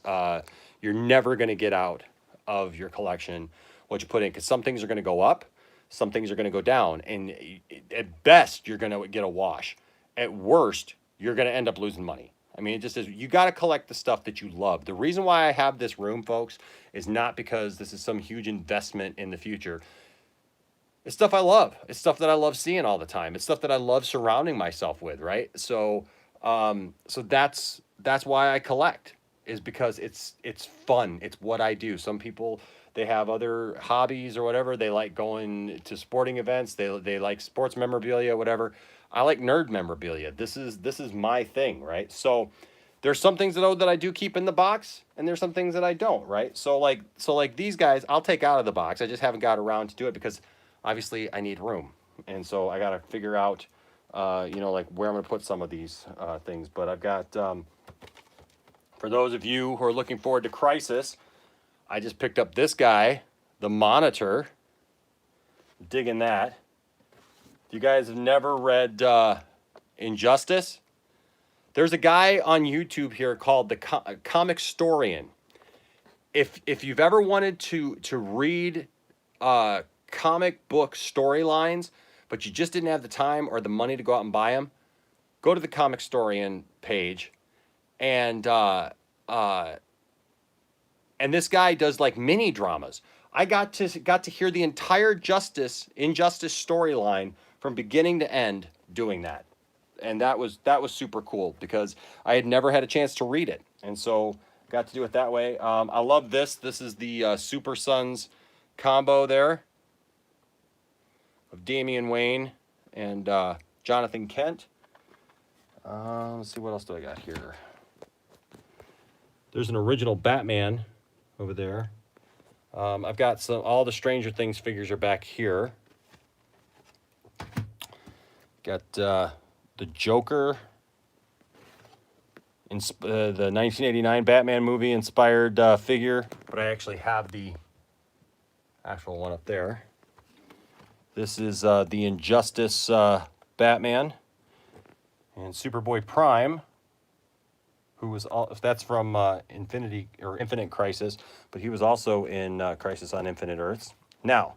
You're never going to get out of your collection what you put in, because some things are going to go up, some things are going to go down, and at best you're going to get a wash. At worst, you're going to end up losing money. I mean, it just is. You got to collect the stuff that you love. The reason why I have this room, folks, is not because this is some huge investment in the future. It's stuff I love. It's stuff that I love seeing all the time. It's stuff that I love surrounding myself with, right? So that's why I collect, is because it's fun. It's what I do. Some people, they have other hobbies or whatever. They like going to sporting events. They like sports memorabilia, whatever. I like nerd memorabilia. This is my thing, right? So there's some things that I do keep in the box, and there's some things that I don't, right? So like these guys, I'll take out of the box. I just haven't got around to do it because obviously I need room. And so I got to figure out, like where I'm going to put some of these things. But I've got, for those of you who are looking forward to Crisis, I just picked up this guy, the Monitor. Digging that. If you guys have never read Injustice, there's a guy on YouTube here called the Comic Storian. If you've ever wanted to read comic book storylines, but you just didn't have the time or the money to go out and buy them, go to the Comic Storian page, and this guy does like mini dramas. I got to hear the entire Injustice storyline from beginning to end doing that, and that was super cool because I had never had a chance to read it, and so got to do it that way. I love this. This is the Super Sons combo there of Damian Wayne and Jonathan Kent. Let's see, what else do I got here? There's an original Batman over there. I've got all the Stranger Things figures are back here. Got the Joker, the 1989 Batman movie inspired figure, but I actually have the actual one up there. This is the Injustice Batman, and Superboy Prime, who was that's from Infinite Crisis, but he was also in Crisis on Infinite Earths. Now,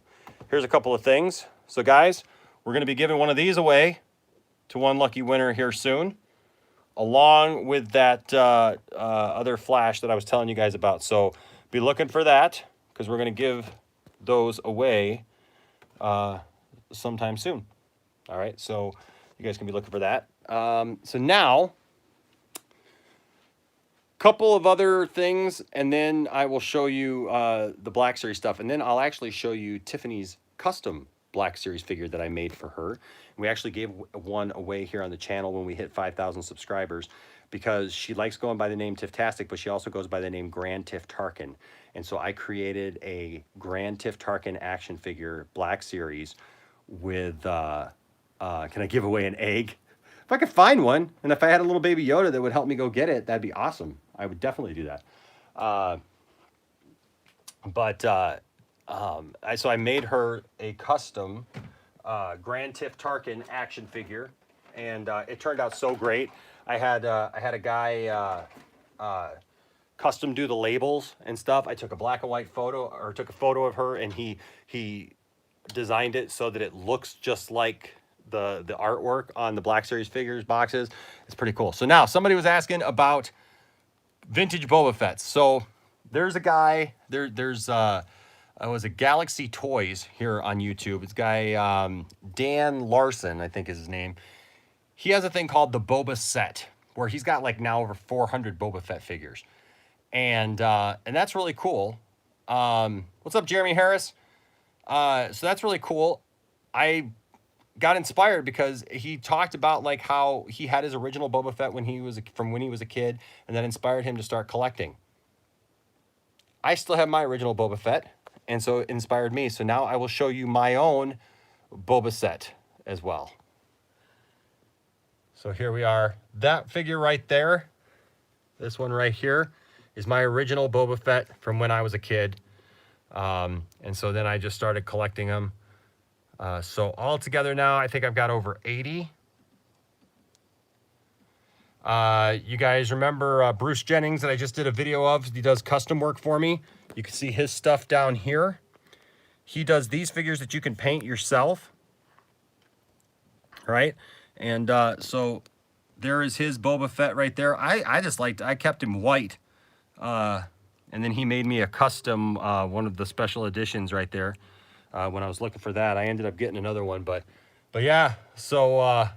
here's a couple of things. So guys, we're going to be giving one of these away to one lucky winner here soon, along with that other flash that I was telling you guys about. So be looking for that, because we're going to give those away sometime soon. All right, so you guys can be looking for that. So now, couple of other things, and then I will show you the Black Series stuff, and then I'll actually show you Tiffany's custom Black Series figure that I made for her. We actually gave one away here on the channel when we hit 5,000 subscribers, because she likes going by the name Tifftastic, but she also goes by the name Grand Tiff Tarkin. And so I created a Grand Tiff Tarkin action figure Black Series with, can I give away an egg? If I could find one, and if I had a little baby Yoda that would help me go get it, that'd be awesome. I would definitely do that. So I made her a custom Grand Tiff Tarkin action figure, and it turned out so great. I had a guy custom do the labels and stuff. I took a black and white photo, or took a photo of her, and he designed it so that it looks just like the artwork on the Black Series figures boxes. It's pretty cool. So now somebody was asking about vintage Boba Fett. So there's a guy, there's it was a Galaxy Toys here on YouTube. It's guy Dan Larson, I think is his name. He has a thing called the Boba Set, where he's got like now over 400 Boba Fett figures, and that's really cool. What's up, Jeremy Harris? So that's really cool. I got inspired because he talked about like how he had his original Boba Fett when he was a kid, and that inspired him to start collecting. I still have my original Boba Fett, and so it inspired me. So now I will show you my own Boba Set as well. So here we are. That figure right there This one right here is my original Boba Fett from when I was a kid. And so then I just started collecting them. So all together now, I think I've got over 80. You guys remember Bruce Jennings that I just did a video of? He does custom work for me. You can see his stuff down here. He does these figures that you can paint yourself, right? And so there is his Boba Fett right there. I kept him white. And then he made me a custom, one of the special editions right there. When I was looking for that, I ended up getting another one, but yeah, so,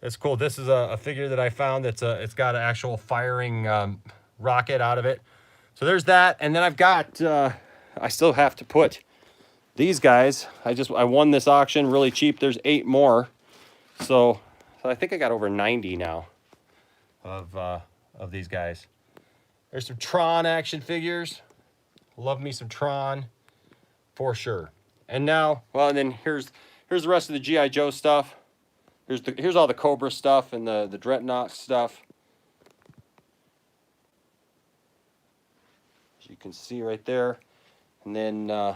it's cool. This is a figure that I found that's it's got an actual firing, rocket out of it. So there's that. And then I've got, I still have to put these guys. I won this auction really cheap. There's 8 more. So I think I got over 90 now of these guys. There's some Tron action figures. Love me some Tron for sure. And now, well, and then here's the rest of the G.I. Joe stuff. Here's all the Cobra stuff and the Dreadnought stuff. As you can see right there. And then, yeah,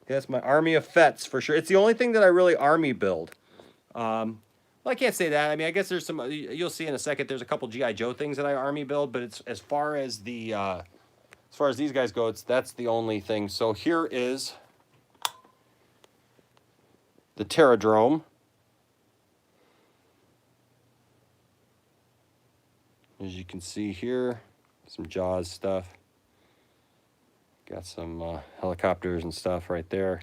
that's my Army of Fets for sure. It's the only thing that I really army build. Well, I can't say that. I mean, I guess there's some, you'll see in a second, there's a couple G.I. Joe things that I army build, but it's as far as these guys go, that's the only thing. So here is the Terradrome. As you can see here, some Jaws stuff. Got some helicopters and stuff right there.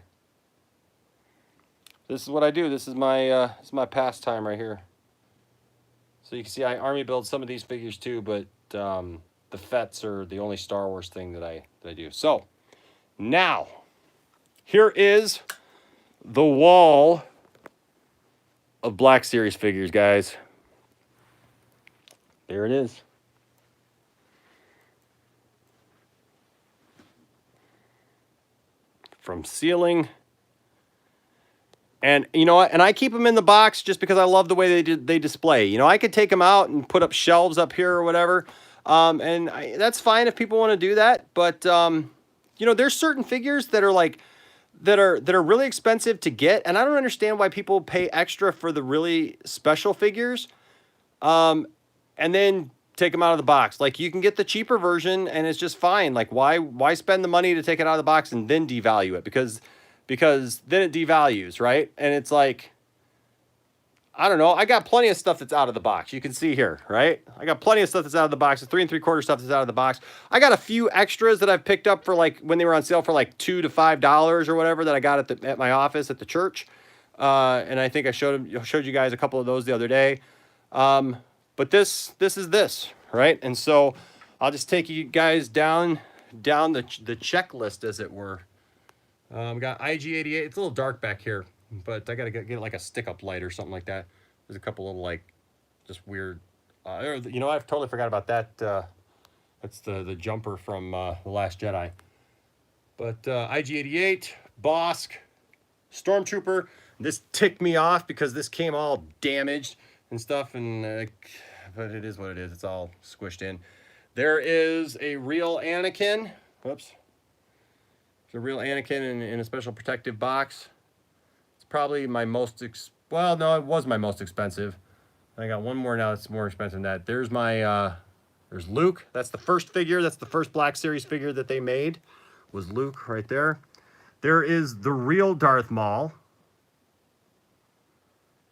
This is what I do. This is my pastime right here. So you can see I army build some of these figures too, but the Fets are the only Star Wars thing that I do. So now here is the wall of Black Series figures, guys. There it is. From ceiling. And you know what? And I keep them in the box just because I love the way they display. You know, I could take them out and put up shelves up here or whatever. That's fine if people want to do that. But you know, there's certain figures that are like that are really expensive to get, and I don't understand why people pay extra for the really special figures. And then take them out of the box. Like, you can get the cheaper version and it's just fine. Like, why spend the money to take it out of the box and then devalue it? Because then it devalues, right? And it's like, I don't know. I got plenty of stuff that's out of the box. You can see here, right? I got plenty of stuff that's out of the box. The 3 3/4 stuff that's out of the box. I got a few extras that I've picked up for like when they were on sale for like $2 to $5 or whatever that I got at my office at the church. And I think I showed you guys a couple of those the other day. But this is this, right? And so I'll just take you guys down the checklist, as it were. Got IG-88. It's a little dark back here, but I got to get like a stick-up light or something like that. There's a couple little like just weird. You know, I've totally forgot about that. That's the jumper from The Last Jedi. But IG-88, Bosk, Stormtrooper. This ticked me off because this came all damaged and stuff, and but it is what it is. It's all squished in. There is a real Anakin. Whoops. It's a real Anakin in a special protective box. It's probably my most well, no, it was my most expensive. I got one more now that's more expensive than that. There's my there's Luke. That's the first figure. That's the first Black Series figure that they made. Was Luke right there. There is the real Darth Maul.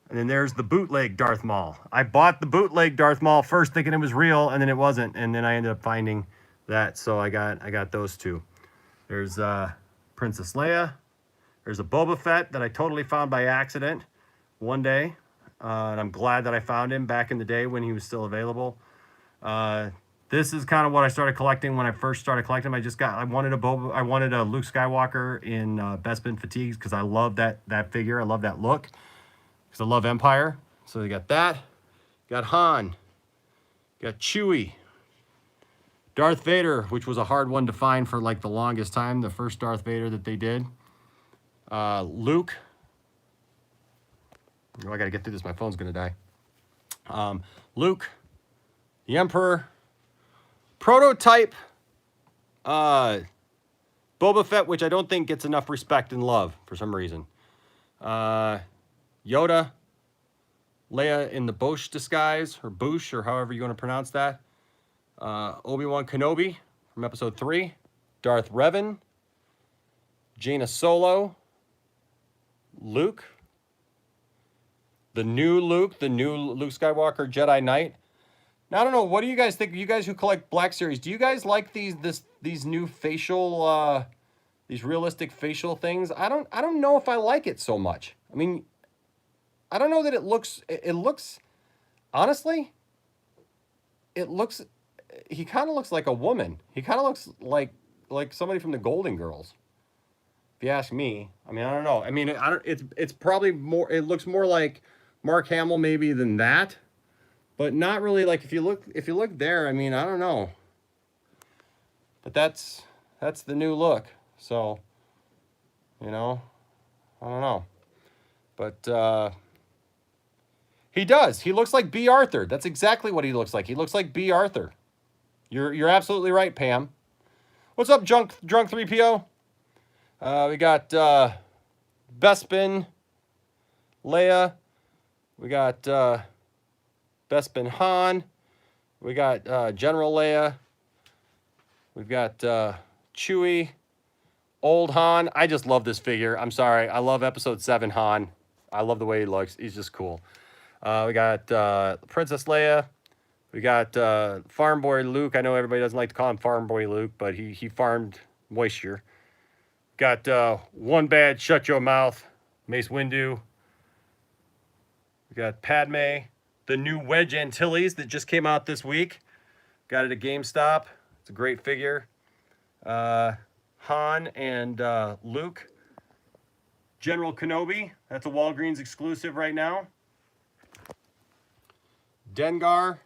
And then there's the bootleg Darth Maul. I bought the bootleg Darth Maul first thinking it was real, and then it wasn't. And then I ended up finding that, so I got those two. There's Princess Leia. There's a Boba Fett that I totally found by accident one day. And I'm glad that I found him back in the day when he was still available. This is kind of what I started collecting when I first started collecting. I wanted a Luke Skywalker in Bespin Fatigues because I love that figure. I love that look. Because I love Empire. So they got that. Got Han. Got Chewie. Darth Vader, which was a hard one to find for like the longest time. The first Darth Vader that they did. Luke. Oh, I got to get through this. My phone's going to die. Luke. the Emperor. Prototype Boba Fett, which I don't think gets enough respect and love for some reason. Yoda. Leia in the Bosch disguise, or Boosh, or however you want to pronounce that. Obi-Wan Kenobi from episode 3. Darth Revan. Jaina Solo. Luke. The new Luke Skywalker Jedi Knight. Now, I don't know, what do you guys think? You guys who collect Black Series, do you guys like these new facial, these realistic facial things? I don't know if I like it so much. I mean, I don't know that it looks, honestly, he kind of looks like a woman. He kind of looks like somebody from the Golden Girls, if you ask me. I mean, I don't know. I mean, it's probably more, it looks more like Mark Hamill maybe than that, but not really. Like, if you look there, I mean, I don't know. But that's the new look. So, you know, I don't know. But he does. He looks like B. Arthur. That's exactly what he looks like. He looks like B. Arthur. You're absolutely right, Pam. What's up, Drunk 3PO? We got Bespin, Leia. We got Bespin Han. We got General Leia. We've got Chewie, old Han. I just love this figure. I'm sorry. I love Episode 7 Han. I love the way he looks. He's just cool. We got Princess Leia. We got Farm Boy Luke. I know everybody doesn't like to call him Farm Boy Luke, but he farmed moisture. Got One Bad Shut Your Mouth, Mace Windu. We got Padme, the new Wedge Antilles that just came out this week. Got it at GameStop. It's a great figure. Han and Luke. General Kenobi. That's a Walgreens exclusive right now. Dengar.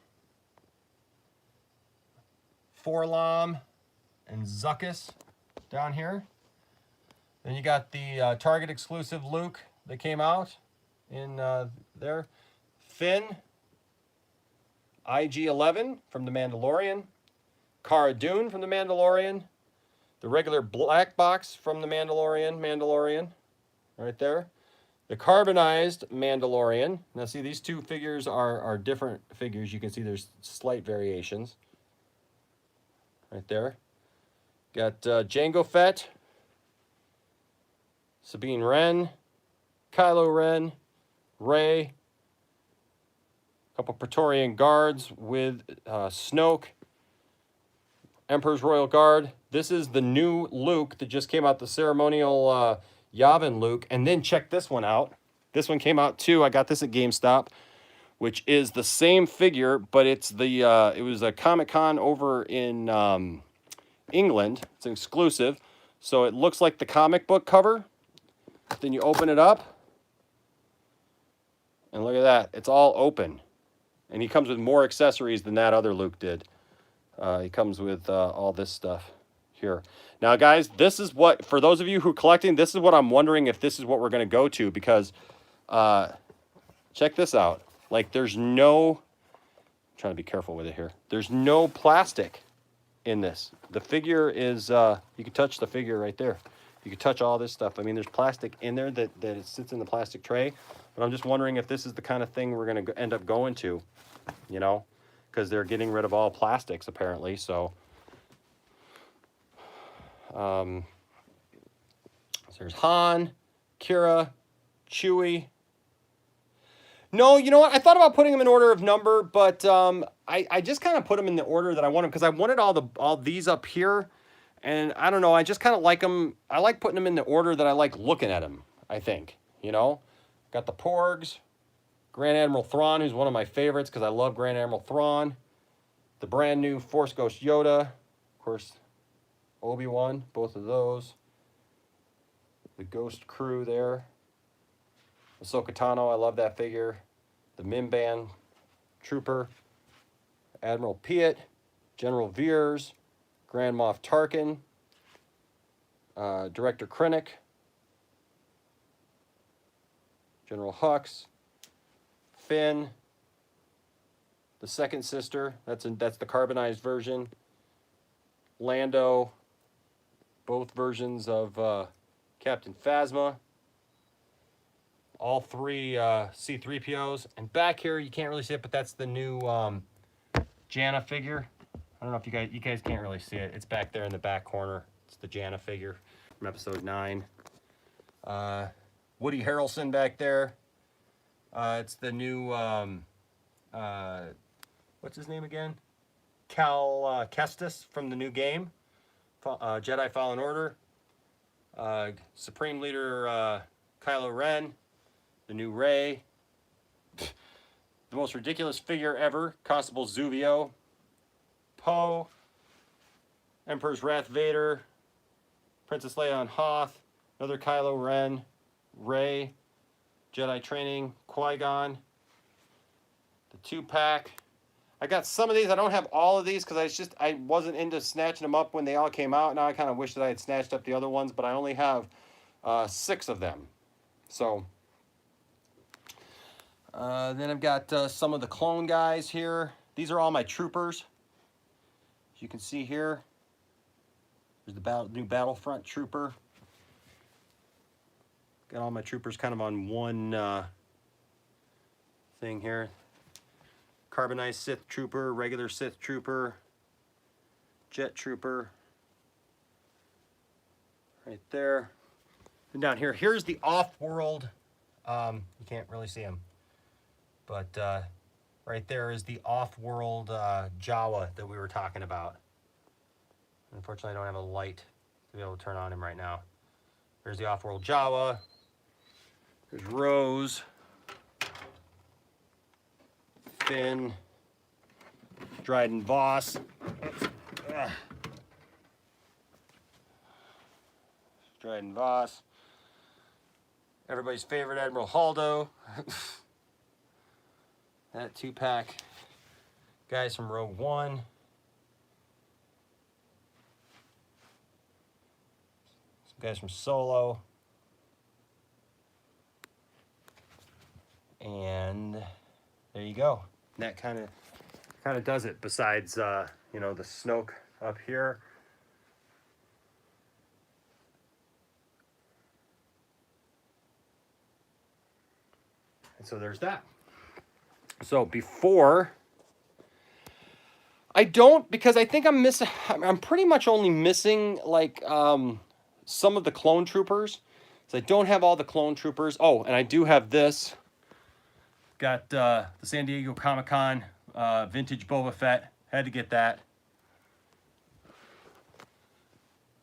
Forlom and Zuckuss down here. Then you got the Target exclusive Luke that came out in there. Finn, IG-11 from The Mandalorian. Cara Dune from The Mandalorian. The regular black box from The Mandalorian, right there. The carbonized Mandalorian. Now see, these two figures are different figures. You can see there's slight variations. Right there. Got Jango Fett, Sabine Wren, Kylo Ren, Rey, a couple Praetorian Guards with Snoke, Emperor's Royal Guard. This is the new Luke that just came out, the ceremonial Yavin Luke. And then check this one out. This one came out too. I got this at GameStop, which is the same figure, but it's the it was a Comic-Con over in England. It's an exclusive. So it looks like the comic book cover. Then you open it up. And look at that. It's all open. And he comes with more accessories than that other Luke did. He comes with all this stuff here. Now, guys, this is what, for those of you who are collecting, this is what I'm wondering if this is what we're going to go to, because check this out. Like, there's no, I'm trying to be careful with it here. There's no plastic in this. The figure is, you can touch the figure right there. You can touch all this stuff. I mean, there's plastic in there that it sits in the plastic tray. But I'm just wondering if this is the kind of thing we're going to end up going to, you know, because they're getting rid of all plastics, apparently. So, so there's Han, Kira, Chewie. No, you know what? I thought about putting them in order of number, but I just kind of put them in the order that I want them, because I wanted all these up here, and I don't know. I just kind of like them. I like putting them in the order that I like looking at them, I think, you know? Got the Porgs, Grand Admiral Thrawn, who's one of my favorites because I love Grand Admiral Thrawn. The brand new Force Ghost Yoda, of course, Obi-Wan, both of those. The Ghost Crew there. Ahsoka Tano, I love that figure. The Mimban Trooper, Admiral Piet, General Veers, Grand Moff Tarkin, Director Krennic, General Hux, Finn, the second sister. That's the carbonized version. Lando. Both versions of Captain Phasma. All three C-3POs. And back here, you can't really see it, but that's the new Janna figure. I don't know if you guys can't really see it. It's back there in the back corner. It's the Janna figure from episode 9. Woody Harrelson back there. It's the new, what's his name again? Cal Kestis from the new game. Jedi Fallen Order. Supreme Leader Kylo Ren. The new Rey. The most ridiculous figure ever. Constable Zuvio. Poe. Emperor's Wrath Vader. Princess Leia on Hoth. Another Kylo Ren. Rey. Jedi Training. Qui-Gon. The 2-pack. I got some of these. I don't have all of these because I wasn't into snatching them up when they all came out. Now I kind of wish that I had snatched up the other ones, but I only have 6 of them. So then I've got some of the clone guys here. These are all my troopers. As you can see here, there's the new Battlefront trooper. Got all my troopers kind of on one thing here. Carbonized Sith Trooper, regular Sith Trooper, Jet Trooper, right there. And down here, here's the off-world, you can't really see him, but right there is the off-world Jawa that we were talking about. Unfortunately, I don't have a light to be able to turn on him right now. There's the off-world Jawa. There's Rose. Finn, Dryden Voss, Dryden Voss, everybody's favorite Admiral Haldo, that 2-pack, guys from Rogue One, some guys from Solo, and there you go. That kind of does it. Besides, you know, the Snoke up here. And so there's that. So before, I don't, because I think I'm pretty much only missing like some of the clone troopers. So I don't have all the clone troopers. Oh, and I do have this. Got the San Diego Comic-Con vintage Boba Fett. Had to get that.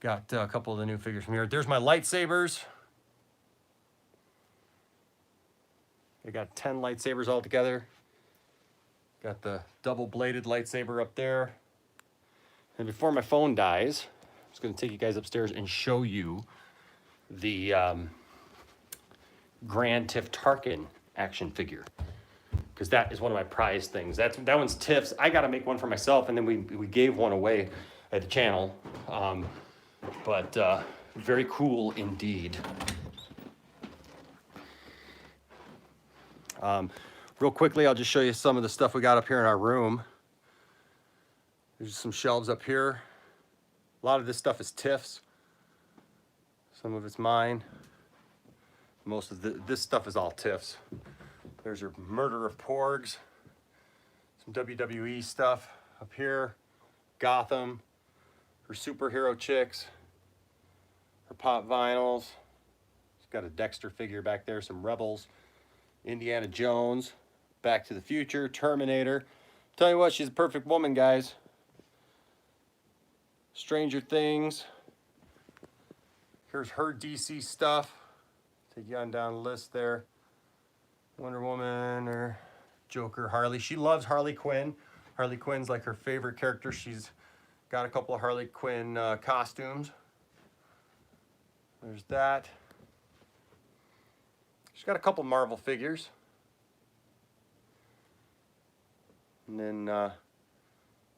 Got a couple of the new figures from here. There's my lightsabers. I got 10 lightsabers all together. Got the double-bladed lightsaber up there. And before my phone dies, I'm just going to take you guys upstairs and show you the Grand Tiff Tarkin action figure, because that is one of my prized things. That one's Tiff's. I got to make one for myself, and then we gave one away at the channel. But very cool indeed. Real quickly, I'll just show you some of the stuff we got up here in our room. There's some shelves up here. A lot of this stuff is Tiff's. Some of it's mine. Most of this stuff is all Tiff's. There's her Murder of Porgs. Some WWE stuff up here. Gotham. Her superhero chicks. Her pop vinyls. She's got a Dexter figure back there. Some Rebels. Indiana Jones. Back to the Future. Terminator. Tell you what, she's a perfect woman, guys. Stranger Things. Here's her DC stuff. Take you on down the list there. Wonder Woman or Joker, Harley. She loves Harley Quinn. Harley Quinn's like her favorite character. She's got a couple of Harley Quinn costumes. There's that. She's got a couple Marvel figures. And then a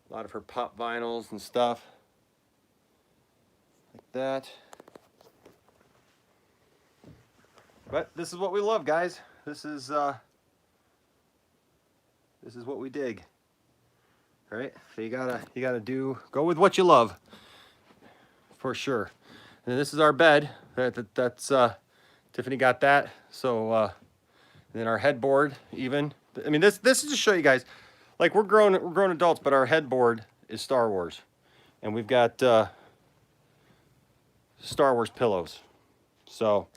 lot of her pop vinyls and stuff. Like that. But this is what we love, guys. This is what we dig. right? So you gotta go with what you love, for sure. And this is our bed. That's Tiffany got that. So then our headboard, even. I mean, this is to show you guys, like we're grown adults, but our headboard is Star Wars, and we've got Star Wars pillows. So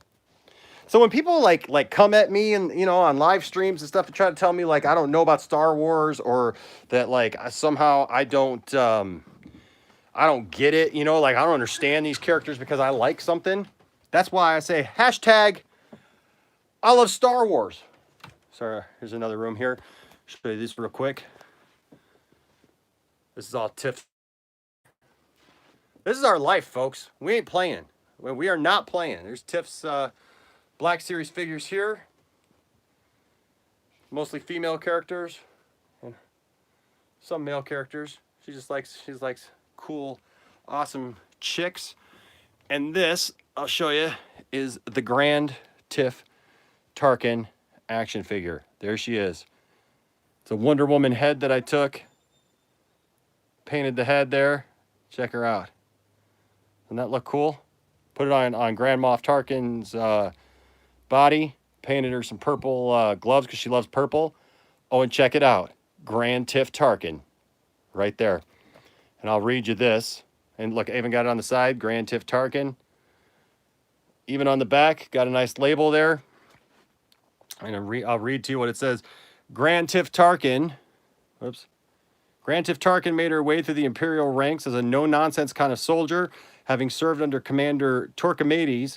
when people like come at me and on live streams and stuff and try to tell me like I don't know about Star Wars, or that like somehow I don't get it, like I don't understand these characters because I like something. That's why I say hashtag I love Star Wars. Sorry, here's another room here. Show you this real quick. This is all Tiff. This is our life, folks. We ain't playing. We are not playing. There's Tiff's Black Series figures here. Mostly female characters and some male characters. She likes cool, awesome chicks. And this, I'll show you, is the Grand Tiff Tarkin action figure. There she is. It's a Wonder Woman head that I took. Painted the head there. Check her out. Doesn't that look cool? Put it on Grand Moff Tarkin's body. Painted her some purple gloves because she loves purple. Oh, and check it out. Grand Tiff Tarkin. Right there. And I'll read you this. And look, I even got it on the side. Grand Tiff Tarkin. Even on the back, got a nice label there. And I'll read to you what it says. Grand Tiff Tarkin. Whoops. Grand Tiff Tarkin made her way through the Imperial ranks as a no-nonsense kind of soldier, having served under Commander Torquemada.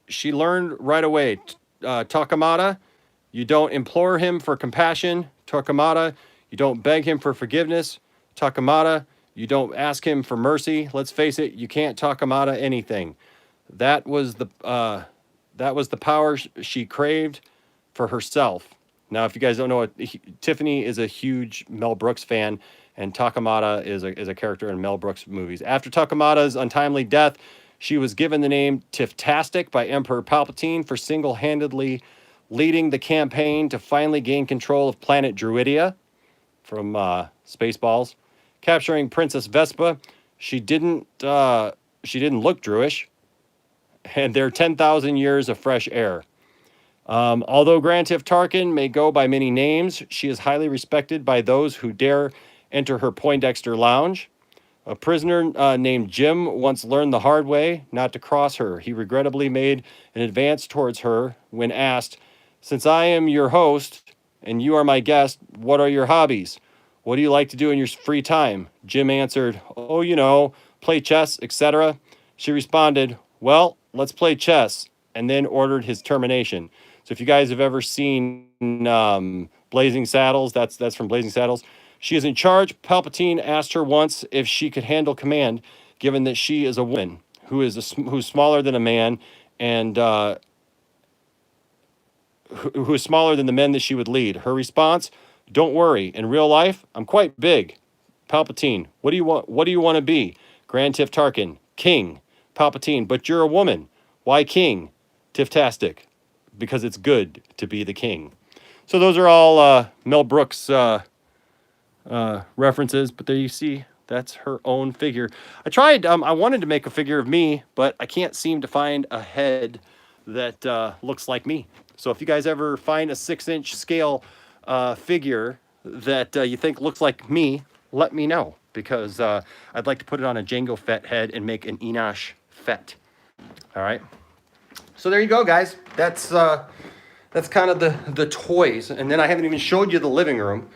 She learned right away. Torquemada, you don't implore him for compassion. Torquemada, you don't beg him for forgiveness. Torquemada, you don't ask him for mercy. Let's face it, you can't Torquemada anything. That was the power she craved for herself. Now, if you guys don't know it, Tiffany is a huge Mel Brooks fan, and Torquemada is a character in Mel Brooks movies. After Torquemada's untimely death, she was given the name Tiff-tastic by Emperor Palpatine for single-handedly leading the campaign to finally gain control of planet Druidia from Spaceballs. Capturing Princess Vespa, she didn't look Druish, and there are 10,000 years of fresh air. Although Grand Tiff Tarkin may go by many names, she is highly respected by those who dare enter her Poindexter lounge. A prisoner named Jim once learned the hard way not to cross her. He regrettably made an advance towards her when asked, "Since I am your host and you are my guest, what are your hobbies? What do you like to do in your free time?" Jim answered, "Oh, play chess, etc." She responded, "Well, let's play chess," and then ordered his termination. So if you guys have ever seen Blazing Saddles, that's from Blazing Saddles. She is in charge. Palpatine asked her once if she could handle command, given that she is a woman who's smaller than a man and who is smaller than the men that she would lead. Her response, "Don't worry. In real life, I'm quite big." Palpatine, what do you want? What do you want to be? Grand Tiff Tarkin, king. Palpatine, but you're a woman. Why king? Tiff-tastic, because it's good to be the king. So those are all Mel Brooks references, but there you see, that's her own figure. I tried, I wanted to make a figure of me, but I can't seem to find a head that looks like me. So if you guys ever find a 6-inch scale figure that you think looks like me, let me know, because I'd like to put it on a Jango Fett head and make an Enosh Fett. All right. So there you go, guys. That's kind of the toys. And then I haven't even showed you the living room.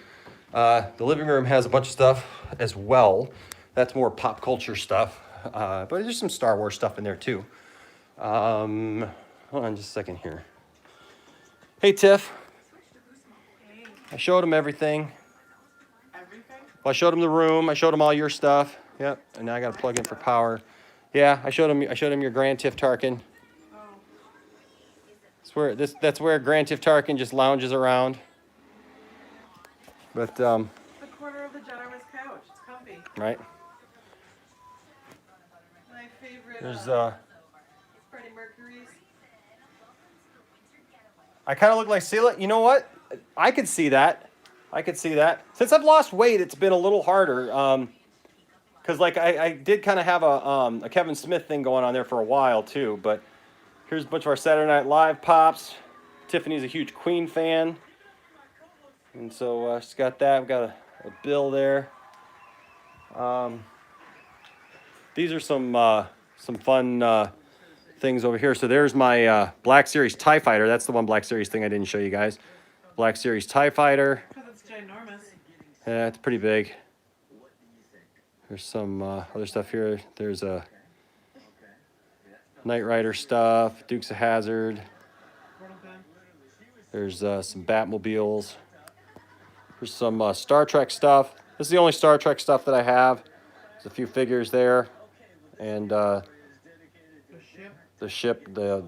The living room has a bunch of stuff as well. That's more pop culture stuff. But there's some Star Wars stuff in there too. Hold on just a second here. Hey, Tiff.
Hey,
I showed him everything.
everything?
Well, I showed him the room. I showed him all your stuff. Yep. And now I got to plug in for power. Yeah, I showed him your Grand Tiff Tarkin. That's where Grand Tiff Tarkin just lounges around. But
It's the corner of the generous couch. It's comfy.
right.
My favorite.
There's
Freddie Mercury's.
I kind of look like Sela. You know what? I could see that. I could see that. Since I've lost weight, it's been a little harder. Because like I did kind of have a Kevin Smith thing going on there for a while too. But here's a bunch of our Saturday Night Live pops. Tiffany's a huge Queen fan, and so she's got that. We've got a bill there. These are some fun things over here. So there's my Black Series TIE Fighter. That's the one Black Series thing I didn't show you guys. Black Series TIE Fighter.
Because it's ginormous.
Yeah, it's pretty big. There's some other stuff here. There's a Knight Rider stuff, Dukes of Hazzard. There's some Batmobiles. There's some Star Trek stuff. This is the only Star Trek stuff that I have. There's a few figures there, and the ship, the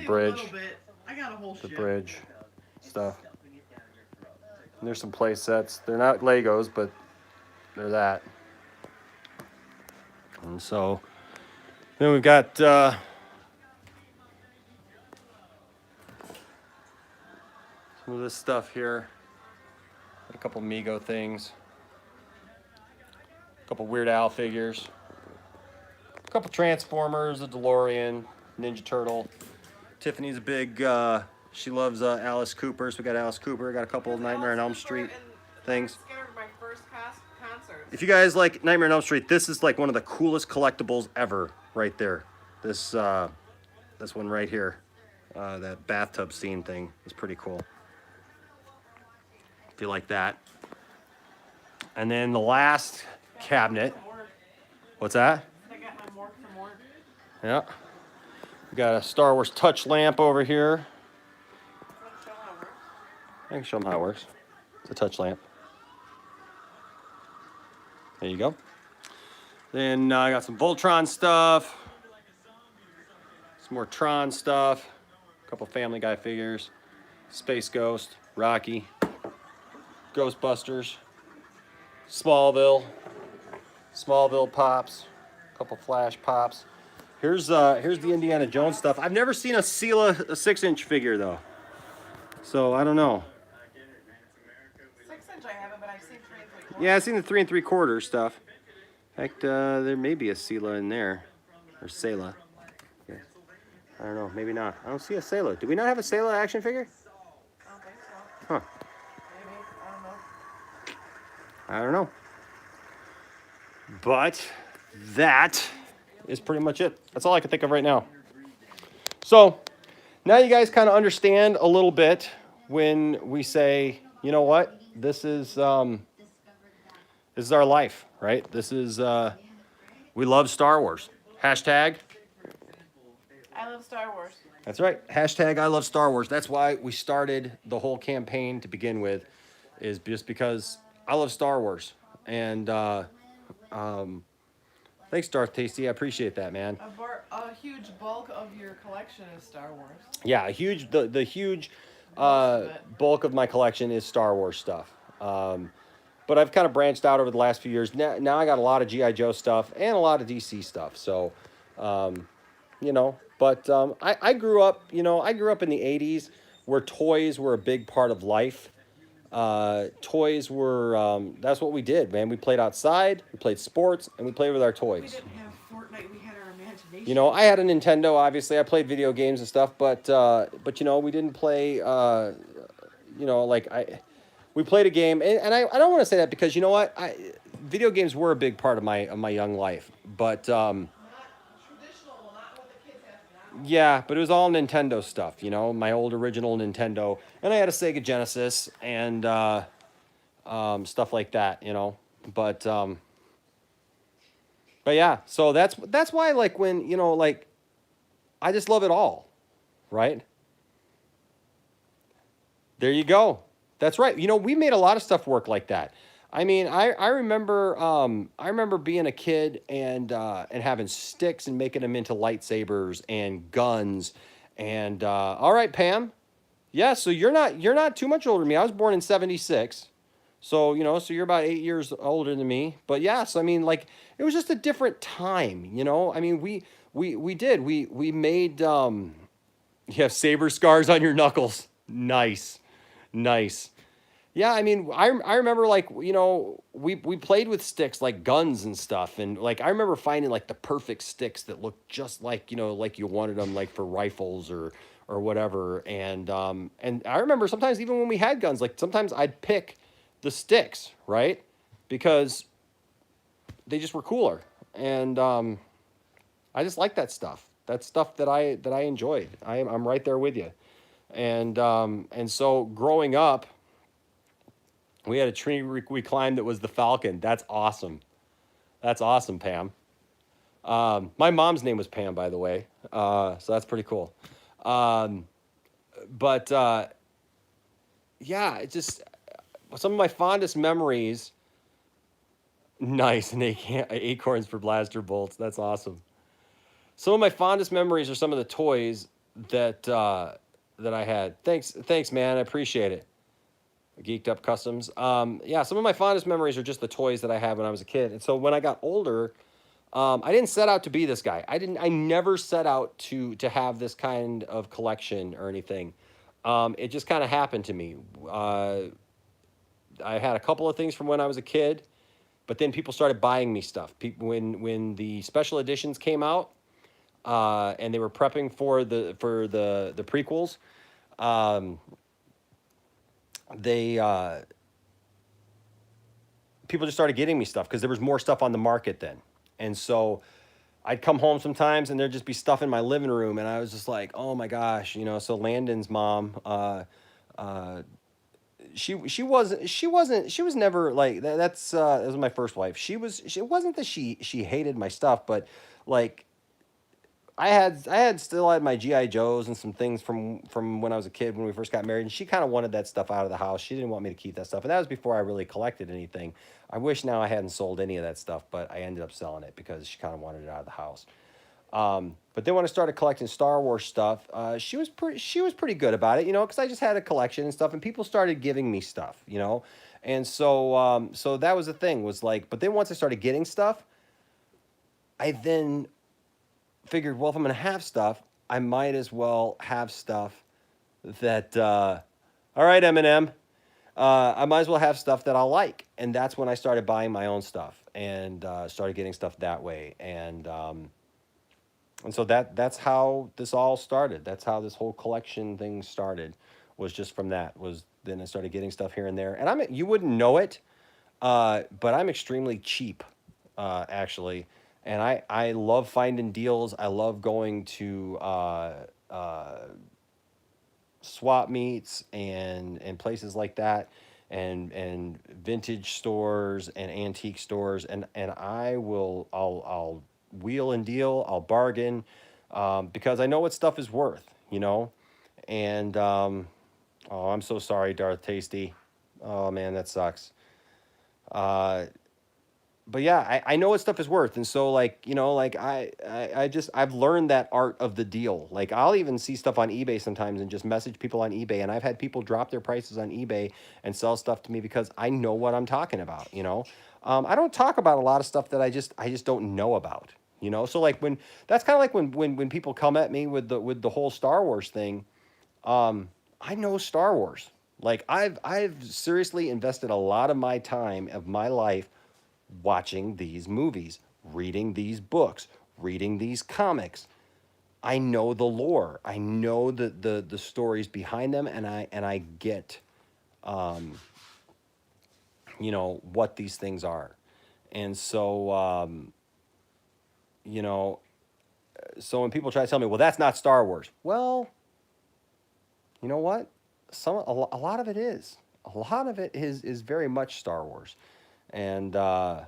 bridge,
I got a whole
the bridge stuff. And there's some play sets. They're not Legos, but they're that. And so then we've got some of this stuff here. A couple Mego things. A couple Weird Al figures. A couple Transformers, a DeLorean, Ninja Turtle. Tiffany's a big, she loves Alice Cooper, so we got Alice Cooper. Got a couple of Nightmare on Elm Street things.
My first concert.
If you guys like Nightmare on Elm Street, this is like one of the coolest collectibles ever right there. This one right here. That bathtub scene thing is pretty cool. If you like that. And then the last cabinet. What's that?
I got my morgue from work.
Yeah. We got a Star Wars touch lamp over here. I can show them how it works. It's a touch lamp. There you go. Then I got some Voltron stuff. Some more Tron stuff. A couple Family Guy figures. Space Ghost, Rocky, Ghostbusters, Smallville pops, a couple Flash pops. Here's the Indiana Jones stuff. I've never seen a Sela 6-inch figure though, so I don't know.
6-inch I haven't, but I've seen 3 3/4.
Yeah, I've seen the 3 3/4 stuff. In fact, there may be a Sela in there, or Sela. Yeah. I don't know, maybe not. I don't see a Sela. Do we not have a Sela action figure?
I don't think so.
Huh.
Maybe. I don't know.
I don't know. But that is pretty much it. That's all I can think of right now. So now you guys kind of understand a little bit when we say, you know what, this is our life, right? This is we love Star Wars. Hashtag.
I love Star Wars.
That's right. Hashtag I love Star Wars. That's why we started the whole campaign to begin with, is just because I love Star Wars. And thanks, Darth Tasty. I appreciate that, man.
A huge bulk of your collection is Star Wars.
Yeah, the huge bulk of my collection is Star Wars stuff. But I've kind of branched out over the last few years. Now I got a lot of G.I. Joe stuff and a lot of DC stuff. So, you know, but I grew up, in the 80s where toys were a big part of life. Toys were, that's what we did, man. We played outside, we played sports, and we played with our toys.
We didn't have Fortnite, we had our imagination.
You know, I had a Nintendo, obviously. I played video games and stuff, but we didn't play, we played a game, and I don't want to say that because, you know what, video games were a big part of my young life, but, yeah, but it was all Nintendo stuff, my old original Nintendo, and I had a Sega Genesis and stuff like that, but yeah, so that's why, like, when, I just love it all, right? There you go. That's right. We made a lot of stuff work like that. I mean, I remember being a kid and having sticks and making them into lightsabers and guns. And all right, Pam. Yeah, so you're not too much older than me. I was born in 1976. So, so you're about 8 years older than me. But yes, I mean, like, it was just a different time, I mean, we made you have saber scars on your knuckles. Nice. Yeah, I mean, I remember like, you know, we played with sticks like guns and stuff, and like I remember finding like the perfect sticks that looked just like, you know, like you wanted them like for rifles or whatever. And I remember sometimes even when we had guns, like sometimes I'd pick the sticks, right? Because they just were cooler. And I just like that stuff. That's stuff that I enjoyed. I'm right there with you. And so growing up, we had a tree we climbed that was the Falcon. That's awesome. That's awesome, Pam. My mom's name was Pam, by the way. So that's pretty cool. Um, but yeah, it just some of my fondest memories. Nice, and acorns for blaster bolts. That's awesome. Some of my fondest memories are some of the toys that I had. Thanks, man. I appreciate it. Geeked Up Customs. Yeah, some of my fondest memories are just the toys that I had when I was a kid. And so when I got older, I didn't set out to be this guy. I never set out to have this kind of collection or anything. It just kind of happened to me. I had a couple of things from when I was a kid, but then people started buying me stuff. When the special editions came out, and they were prepping for the prequels, they people just started getting me stuff because there was more stuff on the market then. And so I'd come home sometimes and there'd just be stuff in my living room, and I was just like, oh my gosh, you know. So Landon's mom, she was never like that. That was my first wife. It wasn't that she hated my stuff, but like I still had my GI Joes and some things from when I was a kid when we first got married, and she kind of wanted that stuff out of the house. She didn't want me to keep that stuff, and that was before I really collected anything. I wish now I hadn't sold any of that stuff, but I ended up selling it because she kind of wanted it out of the house. But then when I started collecting Star Wars stuff, she was pretty good about it, you know, because I just had a collection and stuff, and people started giving me stuff, you know, and so that was the thing, was like. But then once I started getting stuff, I then figured, well, if I'm gonna have stuff, I might as well have stuff that. All right, Eminem. I might as well have stuff that I'll like, and that's when I started buying my own stuff and started getting stuff that way, and so that's how this all started. That's how this whole collection thing started. Was just from that. Was then I started getting stuff here and there, and you wouldn't know it, but I'm extremely cheap, actually. And I love finding deals. I love going to swap meets and places like that, and vintage stores and antique stores, and I'll wheel and deal. I'll bargain, because I know what stuff is worth, you know. And oh, I'm so sorry, Darth Tasty. Oh man, that sucks. But yeah, I know what stuff is worth. And so, like, you know, like I've learned that art of the deal. Like, I'll even see stuff on eBay sometimes and just message people on eBay. And I've had people drop their prices on eBay and sell stuff to me because I know what I'm talking about, you know. I don't talk about a lot of stuff that I just don't know about, you know. So like that's kind of like when people come at me with the whole Star Wars thing, I know Star Wars. Like I've seriously invested a lot of my time of my life watching these movies, reading these books, reading these comics. I know the lore. I know the stories behind them, and I get, you know, what these things are. And so, you know, so when people try to tell me, well, that's not Star Wars. Well, you know what? A lot of it is. A lot of it is very much Star Wars. And there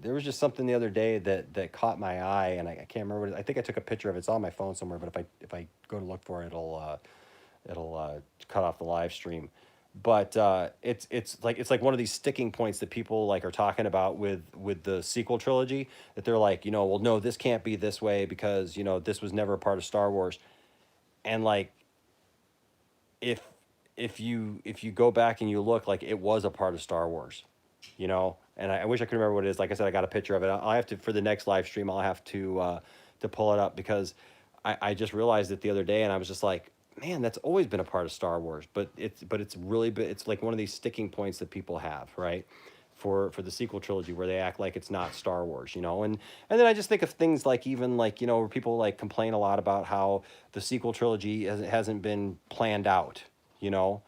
was just something the other day that caught my eye, and I can't remember what it is. I think I took a picture of it. It's on my phone somewhere, but if I go to look for it, it'll cut off the live stream. But it's like one of these sticking points that people like are talking about with the sequel trilogy, that they're like, you know, well, no, this can't be this way because, you know, this was never a part of Star Wars. And like, if you go back and you look, like, it was a part of Star Wars, you know. And I wish I could remember what it is. Like I said, I got a picture of it. I'll have to, for the next live stream, I'll have to pull it up, because I just realized it the other day, and I was just like, man, that's always been a part of Star Wars, but it's really it's like one of these sticking points that people have, right? For the sequel trilogy, where they act like it's not Star Wars, you know. And then I just think of things like, even like, you know, where people like complain a lot about how the sequel trilogy hasn't been planned out, you know.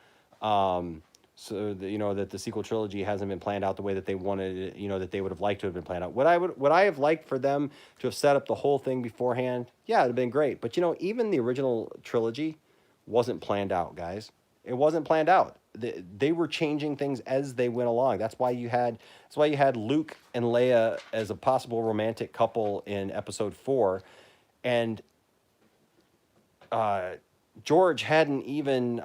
So you know, that the sequel trilogy hasn't been planned out the way that they wanted it, you know, that they would have liked to have been planned out. Would I have liked for them to have set up the whole thing beforehand? Yeah, it'd have been great. But you know, even the original trilogy wasn't planned out, guys. It wasn't planned out. They were changing things as they went along. That's why you had Luke and Leia as a possible romantic couple in Episode 4, and George hadn't even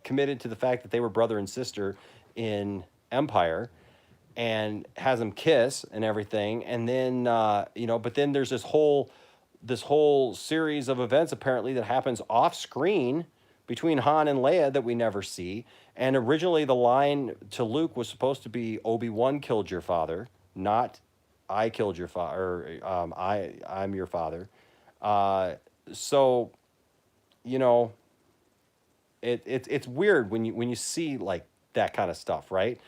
committed to the fact that they were brother and sister in Empire, and has them kiss and everything, and then you know, but then there's this whole series of events apparently that happens off screen between Han and Leia that we never see. And originally the line to Luke was supposed to be, Obi-Wan killed your father, not I killed your father, or I'm your father. So, you know, it's weird when you see like that kind of stuff, right?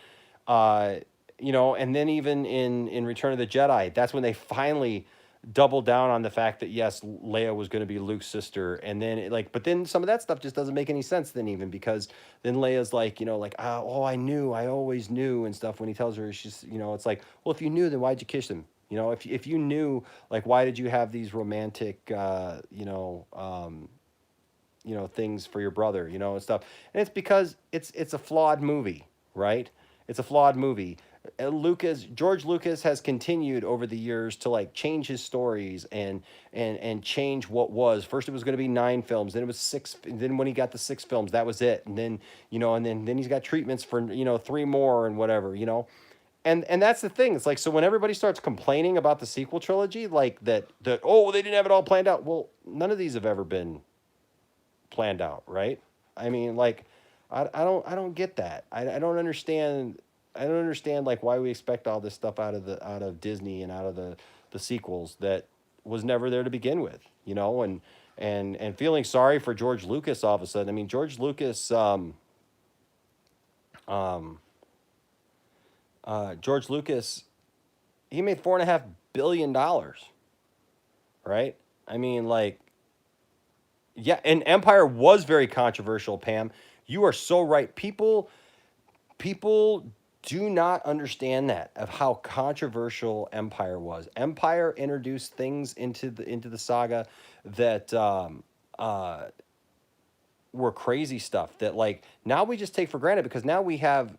You know, and then even in Return of the Jedi, that's when they finally doubled down on the fact that yes, Leia was going to be Luke's sister. And then but then some of that stuff just doesn't make any sense then, even, because then Leia's like, you know, like, oh, I always knew and stuff, when he tells her, she's, you know, it's like, well, if you knew, then why'd you kiss him? You know, if you knew, like, why did you have these romantic, you know, things for your brother, you know, and stuff. And it's because it's a flawed movie, right? It's a flawed movie. George Lucas has continued over the years to like change his stories and change what was. First it was going to be 9 films, then it was 6. Then when he got the 6 films, that was it. And then, you know, and then he's got treatments for, you know, 3 more and whatever, you know. And that's the thing. It's like, so when everybody starts complaining about the sequel trilogy, like that oh, they didn't have it all planned out. Well, none of these have ever been planned out, right? I mean, like, I don't get that. I don't understand. I don't understand like why we expect all this stuff out of Disney and out of the sequels that was never there to begin with, you know, and feeling sorry for George Lucas all of a sudden. I mean, George Lucas, he made $4.5 billion, right? I mean, like, yeah, and Empire was very controversial, Pam. You are so right. People do not understand that, of how controversial Empire was. Empire introduced things into the saga that were crazy stuff that, like, now we just take for granted, because now we have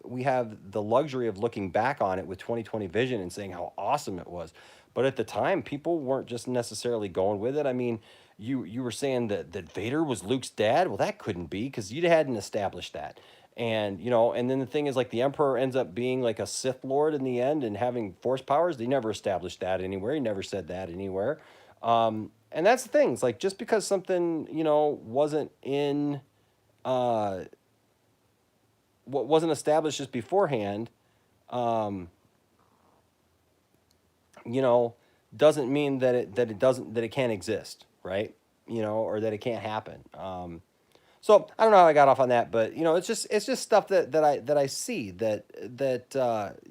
the luxury of looking back on it with 20/20 vision and saying how awesome it was. But at the time, people weren't just necessarily going with it. I mean, you were saying that Vader was Luke's dad. Well, that couldn't be, because you hadn't established that. And, you know, and then the thing is, like, the Emperor ends up being like a Sith Lord in the end and having Force powers. They never established that anywhere. He never said that anywhere. And that's the thing. It's like, just because something, you know, wasn't established just beforehand, you know, doesn't mean that it can't exist, right? You know, or that it can't happen. So I don't know how I got off on that, but, you know, it's just stuff that I see that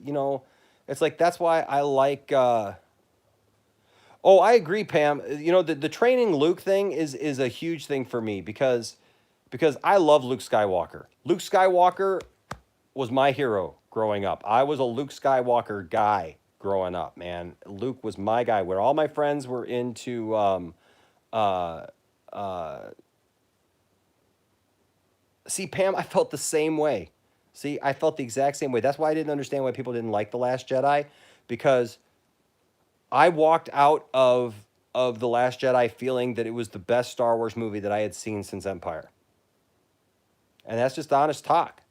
you know, it's like, that's why I like. Oh, I agree, Pam. You know, the training Luke thing is a huge thing for me, because I love Luke Skywalker. Luke Skywalker was my hero growing up. I was a Luke Skywalker guy growing up, man. Luke was my guy. Where all my friends were into see, Pam, I felt the same way. See, I felt the exact same way. That's why I didn't understand why people didn't like The Last Jedi, because I walked out of The Last Jedi feeling that it was the best Star Wars movie that I had seen since Empire. And that's just honest talk.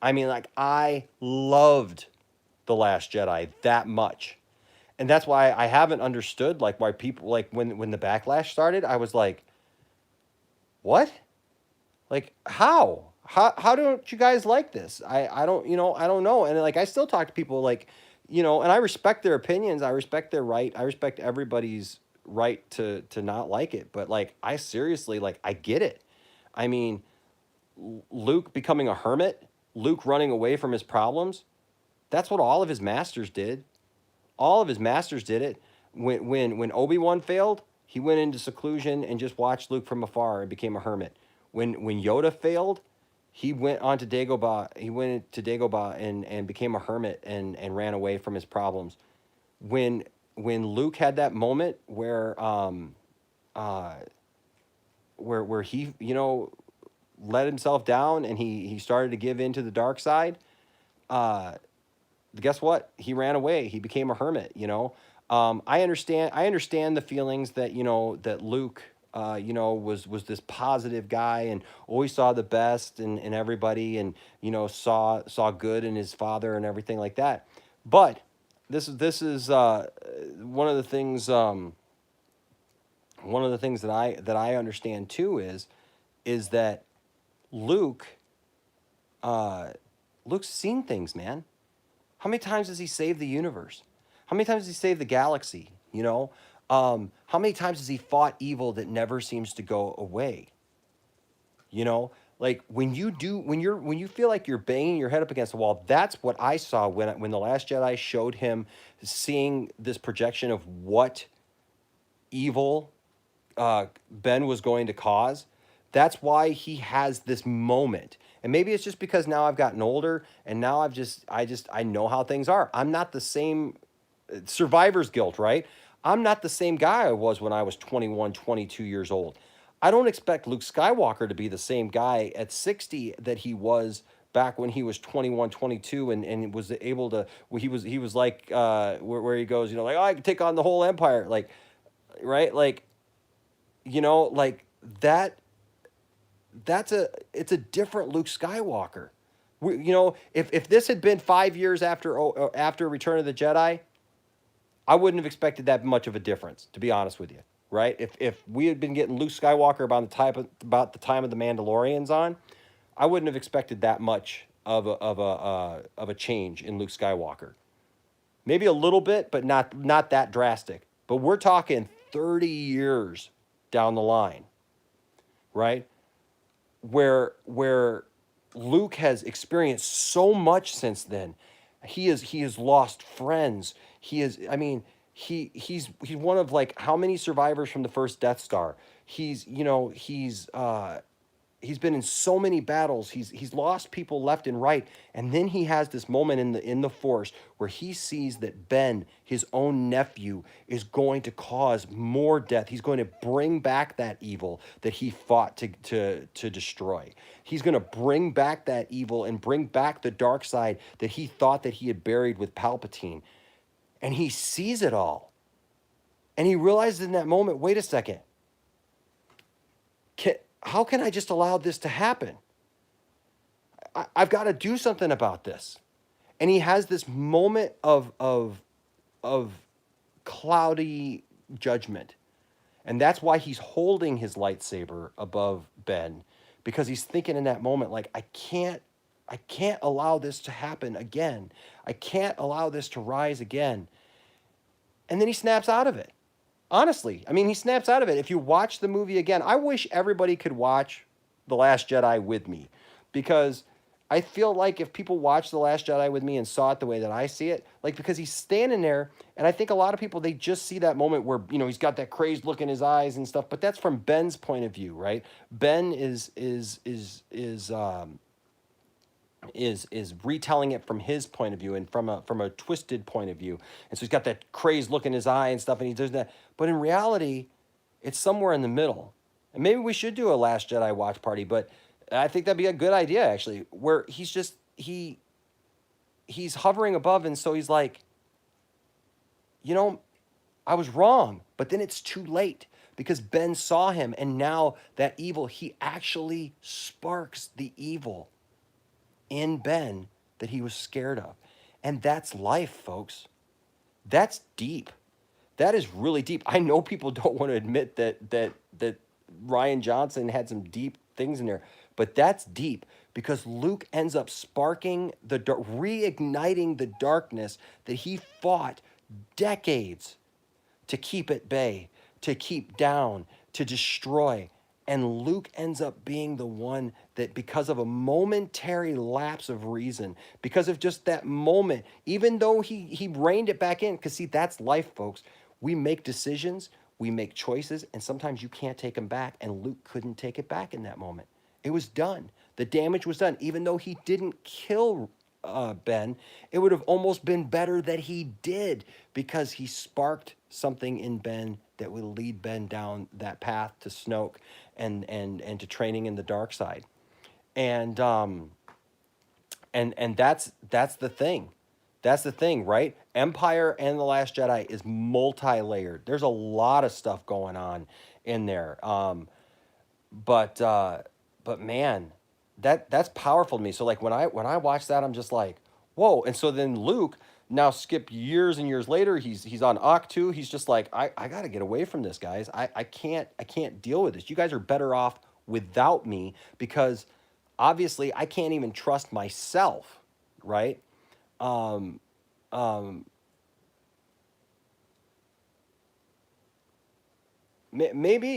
I mean, like, I loved The Last Jedi that much. And that's why I haven't understood, like, why people, like, when the backlash started, I was like, what? Like, how don't you guys like this? I don't, you know, I don't know. And, like, I still talk to people, like, you know, and I respect their opinions. I respect their right. I respect everybody's right to not like it, but like I seriously, like, I get it. I mean, Luke becoming a hermit, Luke running away from his problems, that's what all of his masters did. All of his masters did it. When Obi-Wan failed, he went into seclusion and just watched Luke from afar and became a hermit. When Yoda failed, he went on to Dagobah. He went to Dagobah and became a hermit and ran away from his problems. When Luke had that moment where he, you know, let himself down and he started to give in to the dark side, guess what? He ran away. He became a hermit, you know. I understand the feelings that, you know, that Luke, you know, was this positive guy and always saw the best in everybody, and, you know, saw good in his father and everything like that. But this is one of the things that I understand too is that Luke's seen things, man. How many times has he saved the universe? How many times has he saved the galaxy? You know, how many times has he fought evil that never seems to go away? You know, like when you feel like you're banging your head up against the wall, that's what I saw when The Last Jedi showed him seeing this projection of what evil Ben was going to cause. That's why he has this moment. And maybe it's just because now I've gotten older and now I know how things are. I'm not the same, survivor's guilt, right? I'm not the same guy I was when I was 21, 22 years old. I don't expect Luke Skywalker to be the same guy at 60 that he was back when he was 21, 22 and was able to, he was like, where he goes, you know, like, oh, I can take on the whole empire. Like, right? Like, you know, like it's a different Luke Skywalker. You know, if this had been 5 years after Return of the Jedi, I wouldn't have expected that much of a difference, to be honest with you, right? If we had been getting Luke Skywalker about the time of the Mandalorians on, I wouldn't have expected that much of a change in Luke Skywalker. Maybe a little bit, but not that drastic. But we're talking 30 years down the line, right? Where Luke has experienced so much since then. He has lost friends. He's one of, like, how many survivors from the first Death Star? He's been in so many battles. He's lost people left and right. And then he has this moment in the Force where he sees that Ben, his own nephew, is going to cause more death. He's going to bring back that evil that he fought to destroy. He's going to bring back that evil and bring back the dark side that he thought that he had buried with Palpatine. And he sees it all. And he realizes in that moment, wait a second. How can I just allow this to happen? I've got to do something about this. And he has this moment of cloudy judgment. And that's why he's holding his lightsaber above Ben, because he's thinking in that moment, like, I can't allow this to happen again. I can't allow this to rise again. And then he snaps out of it. Honestly, I mean, he snaps out of it. If you watch the movie again, I wish everybody could watch The Last Jedi with me, because I feel like if people watched The Last Jedi with me and saw it the way that I see it, like, because he's standing there, and I think a lot of people, they just see that moment where, you know, he's got that crazed look in his eyes and stuff, but that's from Ben's point of view, right? Ben is retelling it from his point of view and from a twisted point of view. And so he's got that crazed look in his eye and stuff, and he does that. But in reality, it's somewhere in the middle. And maybe we should do a Last Jedi watch party, but I think that'd be a good idea, actually, where he's just, he's hovering above, and so he's like, you know, I was wrong, but then it's too late, because Ben saw him, and now that evil, he actually sparks the evil in Ben that he was scared of. And that's life, folks. That's deep. That is really deep. I know people don't want to admit that Rian Johnson had some deep things in there, but that's deep, because Luke ends up sparking reigniting the darkness that he fought decades to keep at bay. to keep down, to destroy. And Luke ends up being the one that, because of a momentary lapse of reason, because of just that moment, even though he reined it back in, because see, that's life, folks. We make decisions, we make choices, and sometimes you can't take them back. And Luke couldn't take it back in that moment. It was done. The damage was done. Even though he didn't kill Ben, it would have almost been better that he did, because he sparked something in Ben that would lead Ben down that path to Snoke and to training in the dark side. And that's the thing. That's the thing, right? Empire and The Last Jedi is multi-layered. There's a lot of stuff going on in there. But man, that's powerful to me. So like when I watch that, I'm just like, whoa. And so then Luke, now skip years and years later, he's on Octu. He's just like, I gotta get away from this, guys. I can't deal with this. You guys are better off without me, because obviously I can't even trust myself, right? Maybe,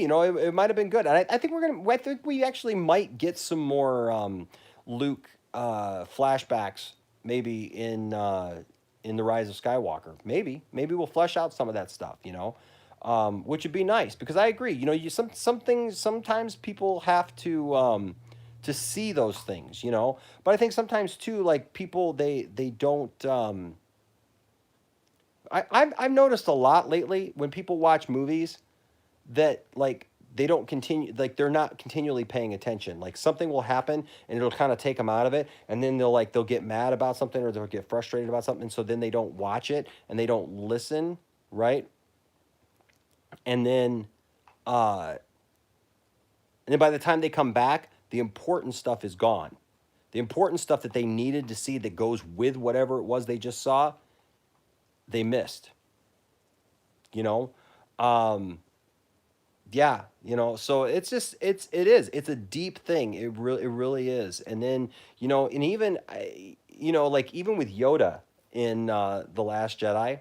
it might have been good. And I think I think we actually might get some more Luke flashbacks maybe in The Rise of Skywalker. Maybe we'll flesh out some of that stuff, which would be nice, because I agree. Some things, sometimes people have to see those things, But I think sometimes too, like people, they don't. I've noticed a lot lately when people watch movies that like they don't continue, like they're not continually paying attention. Like something will happen and it'll kind of take them out of it, and then they'll get mad about something, or they'll get frustrated about something, so then they don't watch it and they don't listen, right? And then by the time they come back, the important stuff is gone. The important stuff that they needed to see that goes with whatever it was they just saw, they missed. Yeah, so it's a deep thing. It really is. And then, and even, like even with Yoda in The Last Jedi,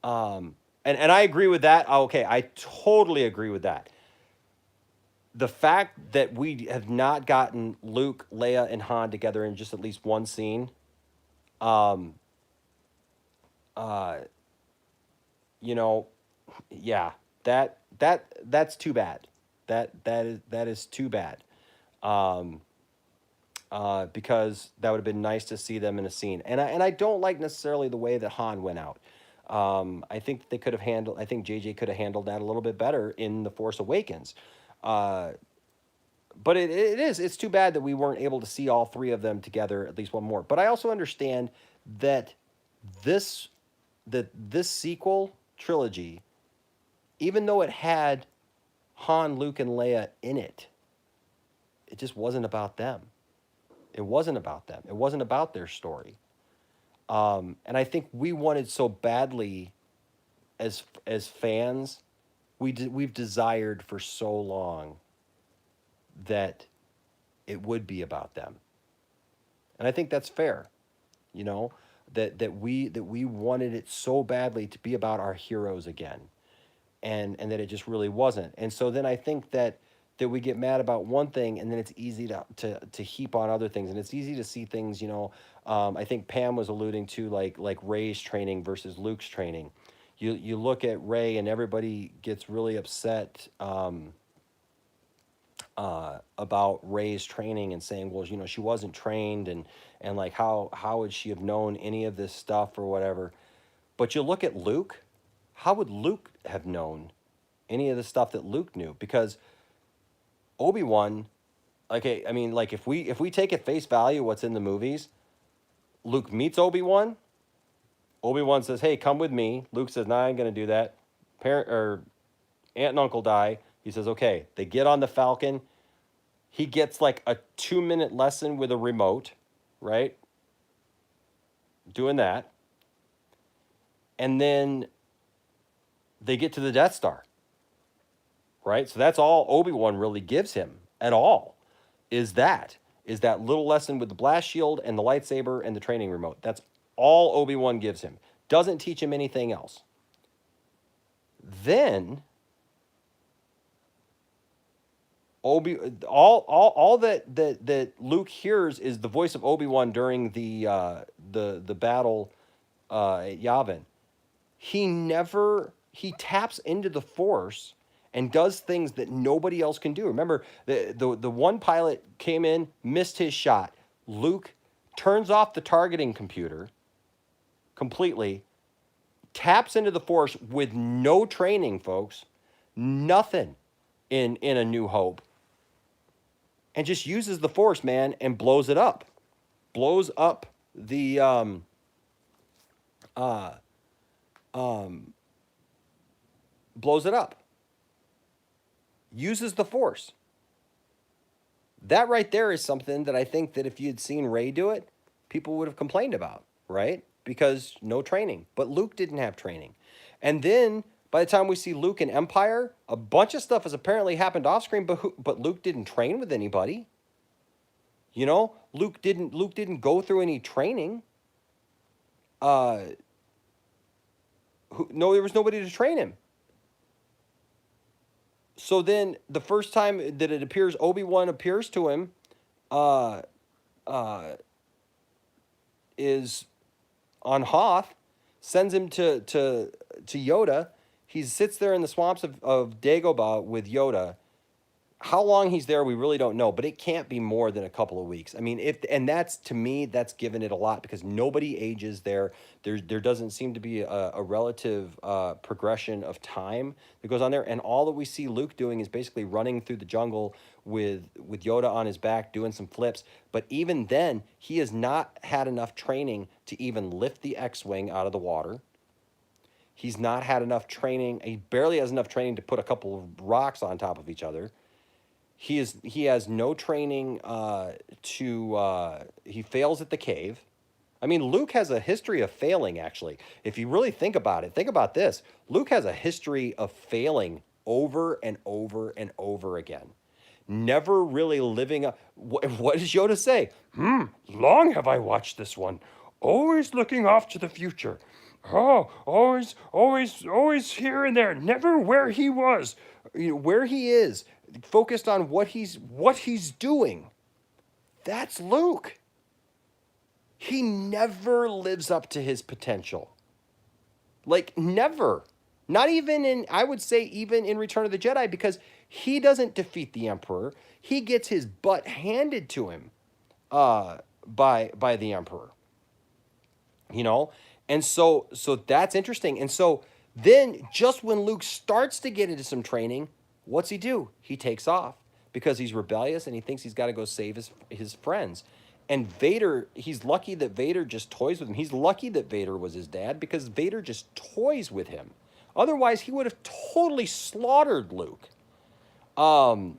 and I agree with that. Okay, I totally agree with that. The fact that we have not gotten Luke, Leia, and Han together in just at least one scene, yeah, that's too bad. That is too bad. Because that would have been nice to see them in a scene. And I don't like necessarily the way that Han went out. I think I think JJ could have handled that a little bit better in The Force Awakens. But it's too bad that we weren't able to see all three of them together, at least one more. But I also understand that this sequel trilogy, even though it had Han, Luke, and Leia in it, it just wasn't about them. It wasn't about them. It wasn't about their story. And I think we wanted so badly, as fans, we've desired for so long that it would be about them. And I think that's fair, that we wanted it so badly to be about our heroes again, and that it just really wasn't. And so then I think that we get mad about one thing, and then it's easy to heap on other things, and it's easy to see things. I think Pam was alluding to like Rey's training versus Luke's training. You look at Rey, and everybody gets really upset about Rey's training and saying, well, she wasn't trained, and like how would she have known any of this stuff or whatever. But you look at Luke, how would Luke have known any of the stuff that Luke knew? Because Obi-Wan, okay, I mean, like if we take at face value what's in the movies, Luke meets Obi-Wan. Obi-Wan says, hey, come with me. Luke says, nah, I ain't gonna do that. Aunt and uncle die. He says, okay. They get on the Falcon. He gets like a 2-minute lesson with a remote, right? Doing that. And then they get to the Death Star, right? So that's all Obi-Wan really gives him at all, is that little lesson with the blast shield and the lightsaber and the training remote. That's all Obi-Wan gives him. Doesn't teach him anything else. Then all that Luke hears is the voice of Obi-Wan during the battle at Yavin. He taps into the Force and does things that nobody else can do. Remember, the one pilot came in, missed his shot. Luke turns off the targeting computer completely, taps into the Force with no training, folks, nothing in A New Hope, and just uses the Force, man, and blows it up. Blows up the blows it up. Uses the Force. That right there is something that I think that if you had seen Rey do it, people would have complained about, right? Because no training. But Luke didn't have training. And then by the time we see Luke in Empire, a bunch of stuff has apparently happened off screen, but Luke didn't train with anybody. You know, Luke didn't go through any training. No, there was nobody to train him. So then the first time that it appears, Obi-Wan appears to him, is on Hoth, sends him to Yoda. He sits there in the swamps of Dagobah with Yoda. How long he's there, we really don't know, but it can't be more than a couple of weeks. I mean, and that's, to me, that's given it a lot because nobody ages there. There doesn't seem to be a relative progression of time that goes on there. And all that we see Luke doing is basically running through the jungle with Yoda on his back, doing some flips. But even then, he has not had enough training to even lift the X-Wing out of the water. He's not had enough training. He barely has enough training to put a couple of rocks on top of each other. He has no training he fails at the cave. I mean, Luke has a history of failing, actually. If you really think about it, think about this. Luke has a history of failing over and over and over again. Never really living up. What does Yoda say? Long have I watched this one. Always looking off to the future. Oh, always here and there. Never where he was. You know, where he is. Focused on what he's doing. That's Luke. He never lives up to his potential. Like, never. Not even I would say even in Return of the Jedi, because he doesn't defeat the Emperor. He gets his butt handed to him by the Emperor. You know? And so that's interesting. And so then just when Luke starts to get into some training, what's he do? He takes off because he's rebellious and he thinks he's got to go save his friends. And Vader, he's lucky that Vader just toys with him. He's lucky that Vader was his dad because Vader just toys with him. Otherwise, he would have totally slaughtered Luke. And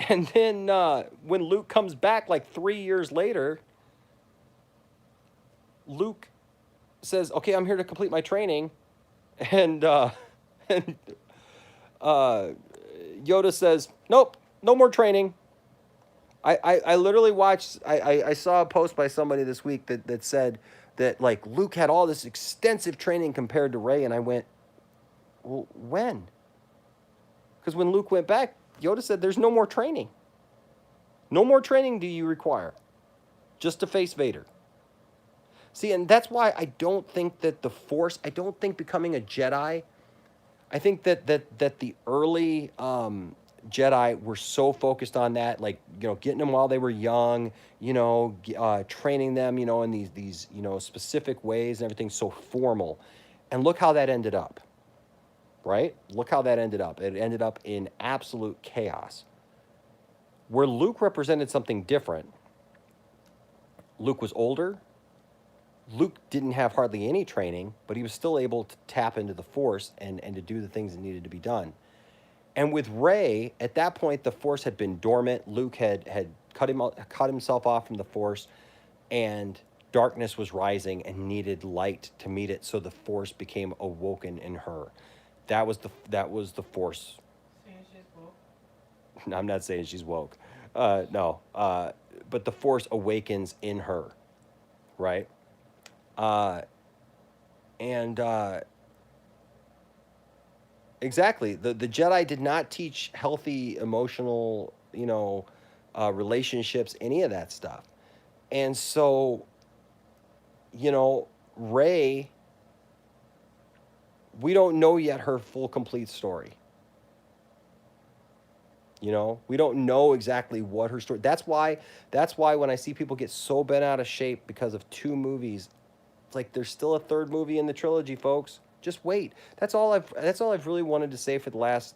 then when Luke comes back like 3 years later, Luke says, okay, I'm here to complete my training. And Yoda says, nope, no more training. I literally watched, I saw a post by somebody this week that said that, like, Luke had all this extensive training compared to Rey, and I went, well, when? Because when Luke went back, Yoda said, there's no more training. No more training do you require just to face Vader. See, and that's why I don't think that the Force, I don't think becoming a Jedi, I think that the early Jedi were so focused on that, like, you know, getting them while they were young, you know, training them, you know, in these you know, specific ways and everything, so formal. And look how that ended up, right? Look how that ended up. It ended up in absolute chaos. Where Luke represented something different, Luke was older. Luke didn't have hardly any training, but he was still able to tap into the Force and to do the things that needed to be done. And with Rey, at that point, the Force had been dormant. Luke had cut himself off from the Force, and darkness was rising and needed light to meet it, so the Force became awoken in her. That was the Force.
Saying she's woke?
I'm not saying she's woke. No. But the Force awakens in her, right? And Exactly. The Jedi did not teach healthy emotional, relationships, any of that stuff. And so, Rey, we don't know yet her full complete story. We don't know exactly what her story. That's why when I see people get so bent out of shape because of 2 movies, it's like there's still a 3rd movie in the trilogy, folks. Just wait. That's all I've really wanted to say for the last,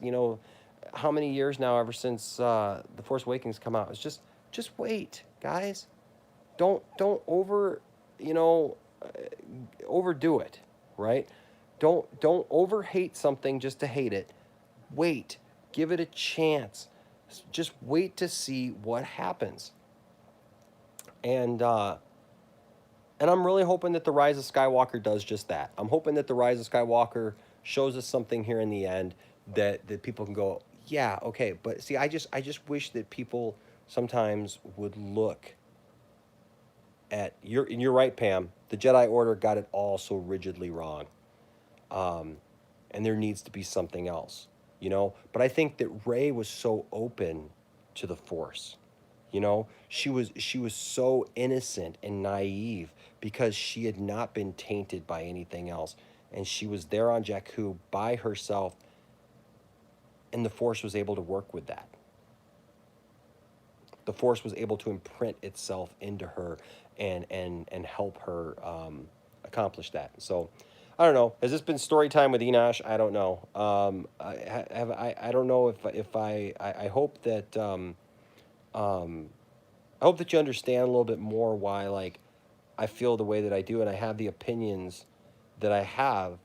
how many years now, ever since The Force Awakens come out. It's just wait, guys. Don't overdo it, right? Don't over hate something just to hate it. Wait. Give it a chance. Just wait to see what happens. And I'm really hoping that The Rise of Skywalker does just that. I'm hoping that The Rise of Skywalker shows us something here in the end that people can go, yeah, okay. But see, I just wish that people sometimes would look at you're right, Pam. The Jedi Order got it all so rigidly wrong. And there needs to be something else, But I think that Rey was so open to the Force. She was so innocent and naive because she had not been tainted by anything else, and she was there on Jakku by herself, and the Force was able to work with that. The Force was able to imprint itself into her and help her accomplish that. So, I don't know. Has this been story time with Enosh? I don't know. I don't know if I hope that I hope that you understand a little bit more why, like, I feel the way that I do, and I have the opinions that I have,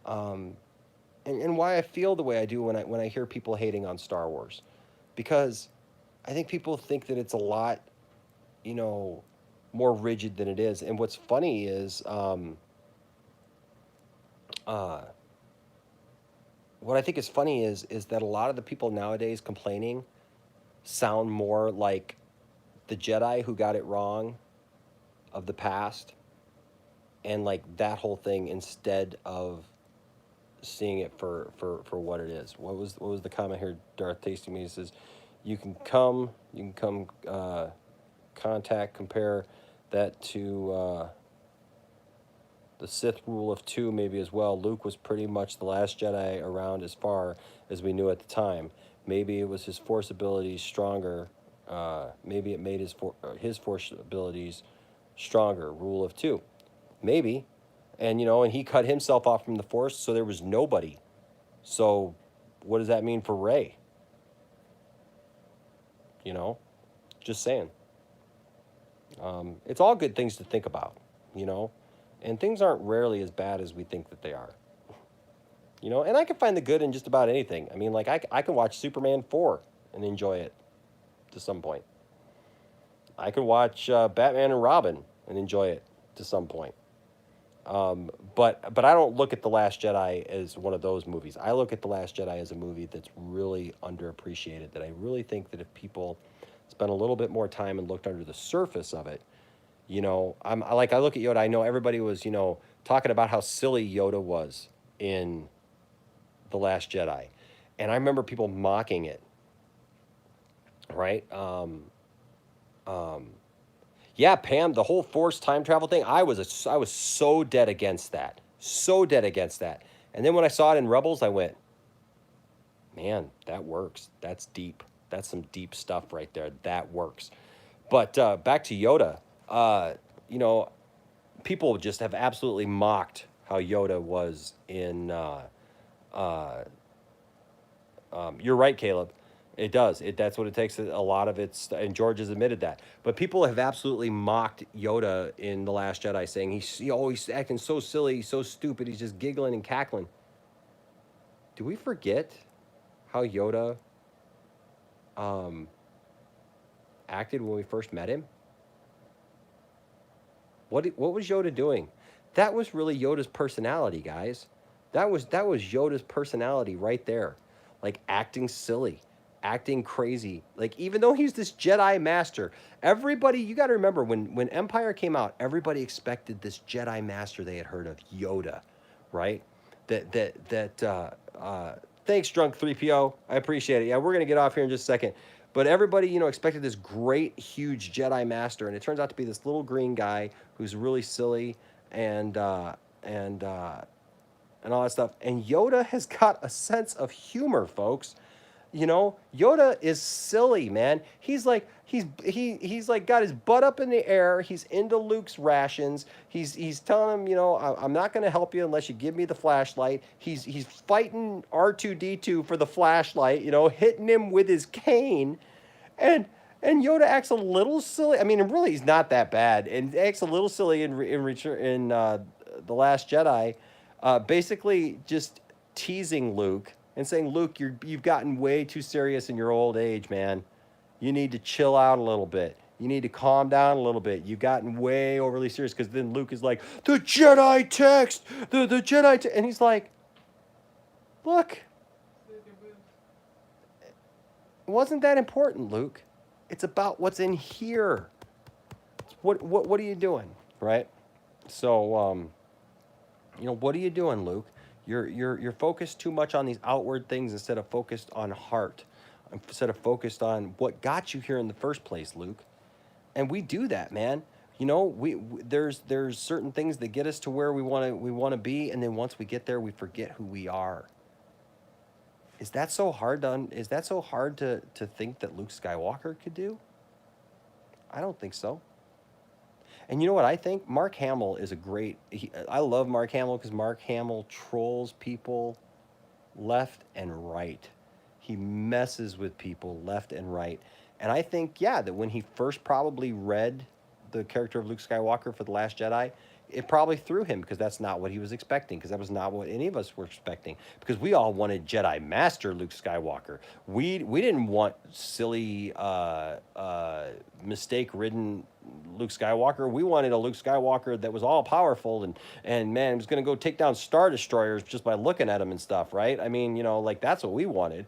and why I feel the way I do when I hear people hating on Star Wars, because I think people think that it's a lot, more rigid than it is. And what's funny is, what I think is funny is that a lot of the people nowadays complaining sound more like the Jedi who got it wrong of the past, and like that whole thing, instead of seeing it for what it is. What was the comment here? Darth Tasting Me says, you can come compare that to the Sith rule of 2 maybe as well. Luke was pretty much the last Jedi around as far as we knew at the time. Maybe it was his Force abilities stronger. Maybe it made his Force abilities stronger. Rule of 2. Maybe. And, and he cut himself off from the Force, so there was nobody. So what does that mean for Rey? Just saying. It's all good things to think about, and things aren't rarely as bad as we think that they are. And I can find the good in just about anything. I mean, like, I can watch Superman 4 and enjoy it to some point. I can watch Batman and Robin and enjoy it to some point. But I don't look at The Last Jedi as one of those movies. I look at The Last Jedi as a movie that's really underappreciated, that I really think that if people spent a little bit more time and looked under the surface of it, I look at Yoda. I know everybody was, talking about how silly Yoda was in The Last Jedi, and I remember people mocking it. Right? Yeah, Pam, the whole Force time travel thing. I was so dead against that, And then when I saw it in Rebels, I went, man, that works. That's deep. That's some deep stuff right there. That works. But back to Yoda. People just have absolutely mocked how Yoda was in. You're right, Caleb. It does. That's what it takes. A lot of it's, and George has admitted that. But people have absolutely mocked Yoda in The Last Jedi, saying he's acting so silly, so stupid. He's just giggling and cackling. Do we forget how Yoda acted when we first met him? What was Yoda doing? That was really Yoda's personality, guys. That was Yoda's personality right there. Like, acting silly, acting crazy. Like, even though he's this Jedi master, everybody, you got to remember, when Empire came out, everybody expected this Jedi master they had heard of, Yoda, right? That Thanks, Drunk 3PO. I appreciate it. Yeah, we're going to get off here in just a second. But everybody, you know, expected this great, huge Jedi Master, and it turns out to be this little green guy who's really silly and all that stuff. And Yoda has got a sense of humor, folks. You know, Yoda is silly, man. He's like he's like got his butt up in the air. He's into Luke's rations. He's telling him, you know, I'm not going to help you unless you give me the flashlight. He's fighting R2D2 for the flashlight, you know, hitting him with his cane. And Yoda acts a little silly. I mean, really, he's not that bad, and acts a little silly in The Last Jedi, basically just teasing Luke and saying, Luke, you've gotten way too serious in your old age, man. You need to chill out a little bit. You need to calm down a little bit. You've gotten way overly serious. Because then Luke is like, the Jedi text, the Jedi text. And he's like, look, it wasn't that important, Luke. It's about what's in here. What are you doing, right? So, you know, what are you doing, Luke? You're focused too much on these outward things instead of focused on heart, instead of focused on what got you here in the first place, Luke. And we do that, man. You know, there's certain things that get us to where we want to be, and then once we get there, we forget who we are. Is that so hard to think that Luke Skywalker could do? I don't think so. And you know what I think? Mark Hamill is I love Mark Hamill because Mark Hamill trolls people left and right. He messes with people left and right. And I think, yeah, that when he first probably read the character of Luke Skywalker for The Last Jedi, it probably threw him because that's not what he was expecting, because that was not what any of us were expecting, because we all wanted Jedi Master Luke Skywalker. We didn't want silly, mistake-ridden Luke Skywalker. We wanted a Luke Skywalker that was all powerful and man, was going to go take down Star Destroyers just by looking at them and stuff, right? I mean, you know, like that's what we wanted.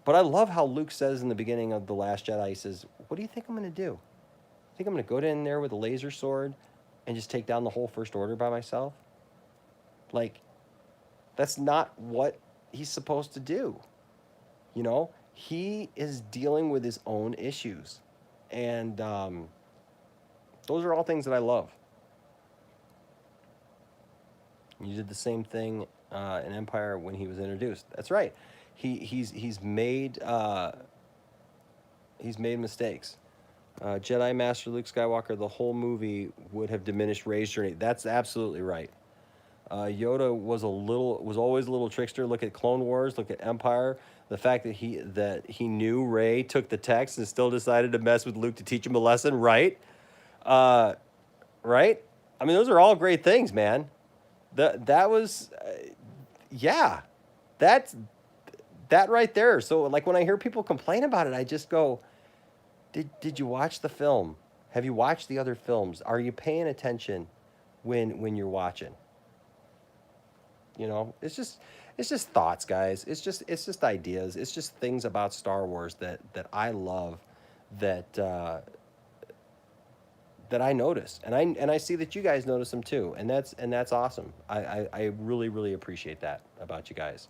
But I love how Luke says in the beginning of The Last Jedi, he says, what do you think I'm going to do? I think I'm going to go in there with a laser sword and just take down the whole First Order by myself? Like, that's not what he's supposed to do. You know, he is dealing with his own issues. And those are all things that I love. You did the same thing in Empire when he was introduced. That's right. He's made mistakes. Jedi Master Luke Skywalker, the whole movie would have diminished Rey's journey. That's absolutely right. Yoda was always a little trickster. Look at Clone Wars. Look at Empire. The fact that he knew Rey took the text and still decided to mess with Luke to teach him a lesson. Right. Right. I mean, those are all great things, man. That was, yeah. That's that right there. So like when I hear people complain about it, I just go, Did you watch the film? Have you watched the other films? Are you paying attention when you're watching? You know, it's just thoughts, guys. It's just ideas. It's just things about Star Wars that I love, that I notice, and I see that you guys notice them too, and that's awesome. I really appreciate that about you guys.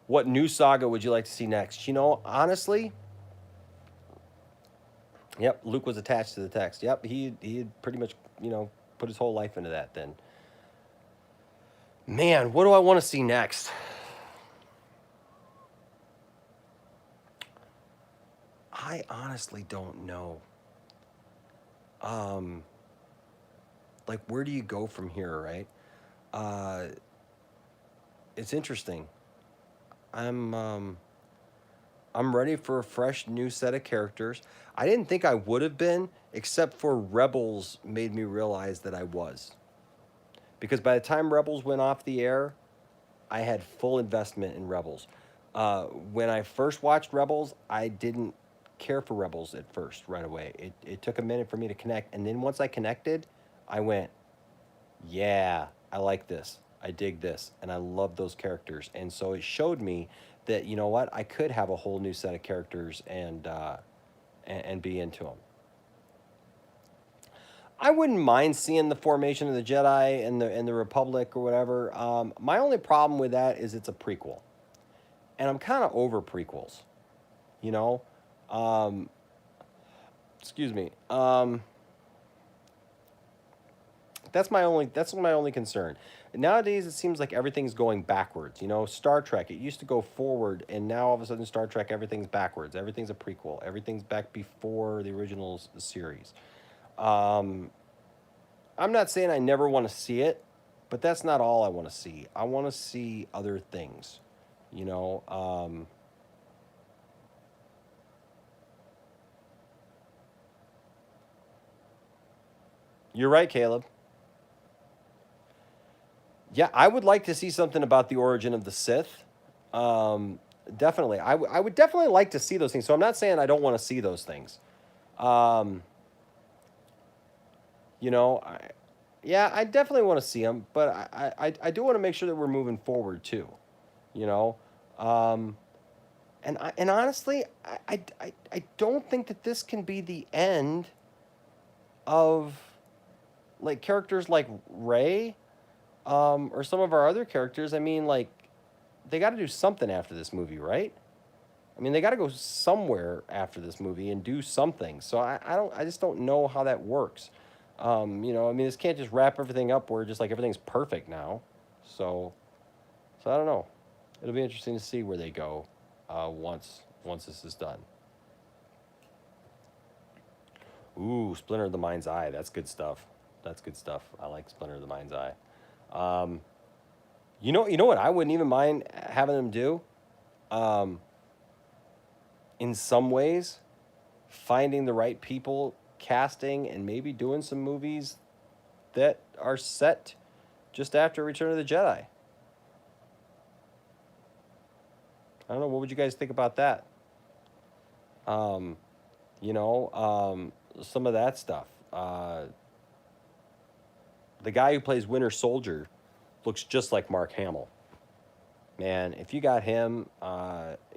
What new saga would you like to see next? You know, honestly. Yep, Luke was attached to the text. Yep, he had pretty much, you know, put his whole life into that then. Man, what do I want to see next? I honestly don't know. Like, where do you go from here, right? It's interesting. I'm ready for a fresh new set of characters. I didn't think I would have been, except for Rebels made me realize that I was. Because by the time Rebels went off the air, I had full investment in Rebels. When I first watched Rebels, I didn't care for Rebels at first right away. It took a minute for me to connect. And then once I connected, I went, yeah, I like this. I dig this. And I love those characters. And so it showed me that, you know what, I could have a whole new set of characters and be into them. I wouldn't mind seeing the formation of the Jedi and the Republic or whatever. My only problem with that is it's a prequel, and I'm kind of over prequels. You know, excuse me. That's my only concern. Nowadays, it seems like everything's going backwards. You know, Star Trek, it used to go forward, and now all of a sudden, Star Trek, everything's backwards. Everything's a prequel. Everything's back before the original series. I'm not saying I never want to see it, but that's not all I want to see. I want to see other things. You know, you're right, Caleb. Yeah, I would like to see something about the origin of the Sith. Definitely. I would definitely like to see those things. So I'm not saying I don't want to see those things. You know, I definitely want to see them, but I do want to make sure that we're moving forward too. You know, and honestly, I don't think that this can be the end of like characters like Rey. Or some of our other characters. I mean, like, they got to do something after this movie, right? I mean, they got to go somewhere after this movie and do something. So I just don't know how that works. You know, I mean, this can't just wrap everything up where just like everything's perfect now. So I don't know. It'll be interesting to see where they go once this is done. Ooh, Splinter of the Mind's Eye. That's good stuff. I like Splinter of the Mind's Eye. You know what I wouldn't even mind having them do? In some ways, finding the right people, casting, and maybe doing some movies that are set just after Return of the Jedi. I don't know, what would you guys think about that? You know, some of that stuff. The guy who plays Winter Soldier looks just like Mark Hamill. Man, if you got him,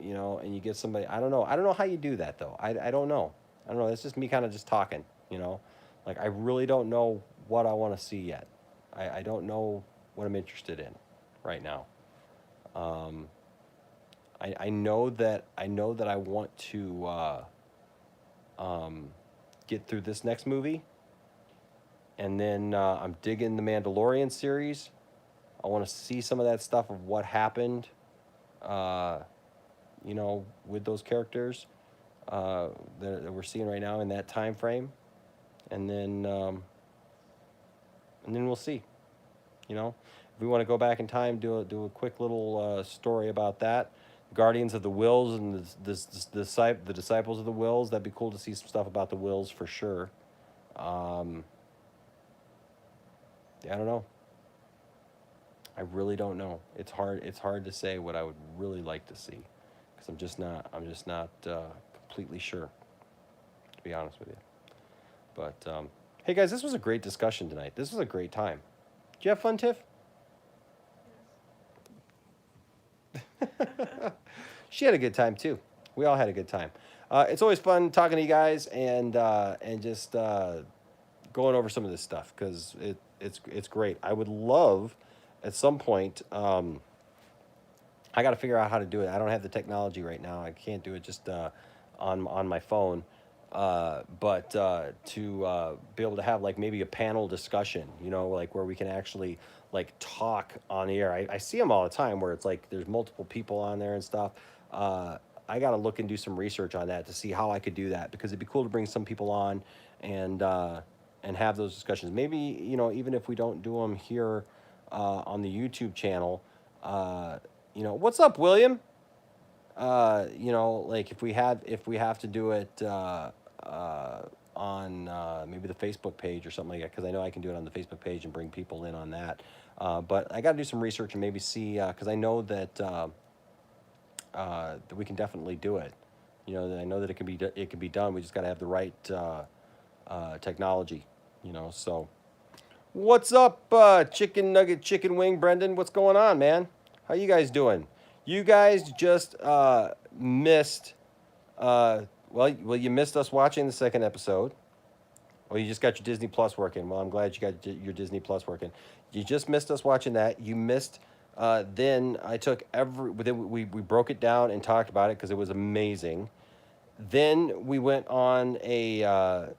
you know, and you get somebody, I don't know how you do that though. I don't know. That's just me kind of just talking, you know. Like, I really don't know what I want to see yet. I don't know what I'm interested in right now. I know that I want to get through this next movie. And then I'm digging the Mandalorian series. I want to see some of that stuff of what happened, you know, with those characters that we're seeing right now in that time frame. And then we'll see. You know, if we want to go back in time, do a quick little story about that. Guardians of the Wills and the Disciples of the Wills. That'd be cool to see some stuff about the Wills for sure. I don't know. I really don't know. It's hard to say what I would really like to see, because I'm just not completely sure, to be honest with you. But hey guys, this was a great discussion tonight. This was a great time. Did you have fun, Tiff? She had a good time too. We all had a good time. It's always fun talking to you guys and just going over some of this stuff, because it's great. I would love at some point. I got to figure out how to do it. I don't have the technology right now. I can't do it just on my phone. But to be able to have like maybe a panel discussion, you know, like where we can actually like talk on the air. I see them all the time where it's like there's multiple people on there and stuff. I got to look and do some research on that to see how I could do that, because it'd be cool to bring some people on and have those discussions. Maybe, you know, even if we don't do them here on the YouTube channel, you know, what's up, William? You know, like if we have to do it on maybe the Facebook page or something like that, because I know I can do it on the Facebook page and bring people in on that. But I got to do some research and maybe see, because I know that that we can definitely do it. You know, that I know that it can be done. We just got to have the right technology. You know, so what's up, chicken nugget, chicken wing, Brendan? What's going on, man? How you guys doing? You guys just missed. Well, you missed us watching the second episode. Well, you just got your Disney Plus working. Well, I'm glad you got your Disney Plus working. You just missed us watching that. You missed. Then I took we broke it down and talked about it because it was amazing. Then we went on a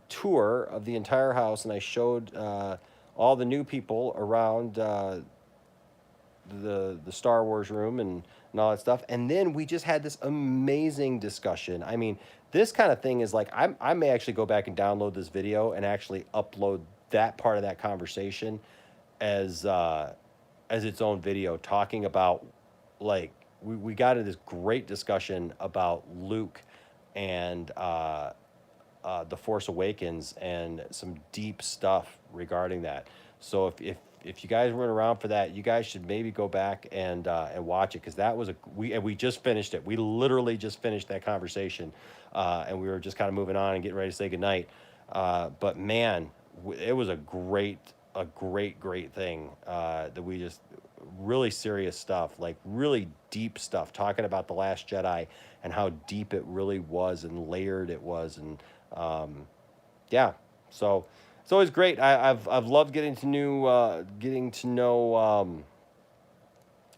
tour of the entire house, and I showed all the new people around the Star Wars room and all that stuff. And then we just had this amazing discussion. I mean, this kind of thing is like, I may actually go back and download this video and actually upload that part of that conversation as its own video, talking about, like, we got into this great discussion about Luke and The Force Awakens and some deep stuff regarding that. So if you guys weren't around for that, you guys should maybe go back and watch it, because that was we just finished it. We literally just finished that conversation, and we were just kind of moving on and getting ready to say goodnight. But man, it was a great thing that we just, really serious stuff, like really deep stuff, talking about The Last Jedi and how deep it really was and layered it was. And yeah, so it's always great. I've loved getting to know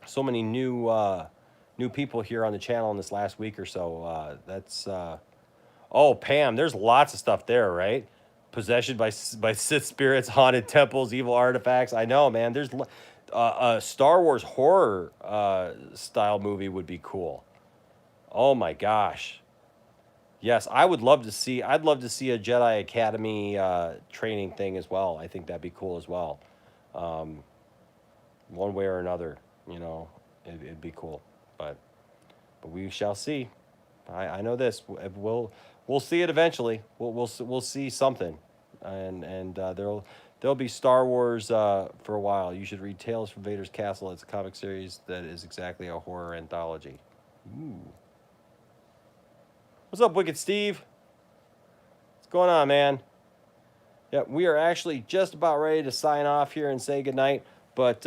so many new people here on the channel in this last week or so. That's oh, Pam, there's lots of stuff there, right? Possession by Sith spirits, haunted temples, evil artifacts. I know, man. There's a Star Wars horror style movie would be cool. Oh my gosh. Yes, I'd love to see a Jedi Academy training thing as well. I think that'd be cool as well. One way or another, it'd be cool. But we shall see. I know this. We'll see it eventually. We'll see something, and there'll be Star Wars for a while. You should read Tales from Vader's Castle. It's a comic series that is exactly a horror anthology. Ooh. What's up, Wicked Steve? What's going on, man? Yeah, we are actually just about ready to sign off here and say goodnight. But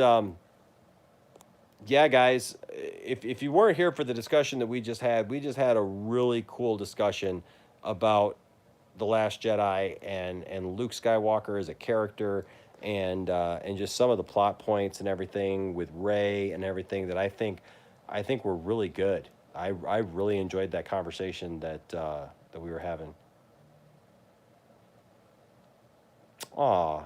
yeah, guys, if you weren't here for the discussion that we just had a really cool discussion about The Last Jedi and Luke Skywalker as a character, and just some of the plot points and everything with Rey and everything that I think were really good. I really enjoyed that conversation that we were having. Aw,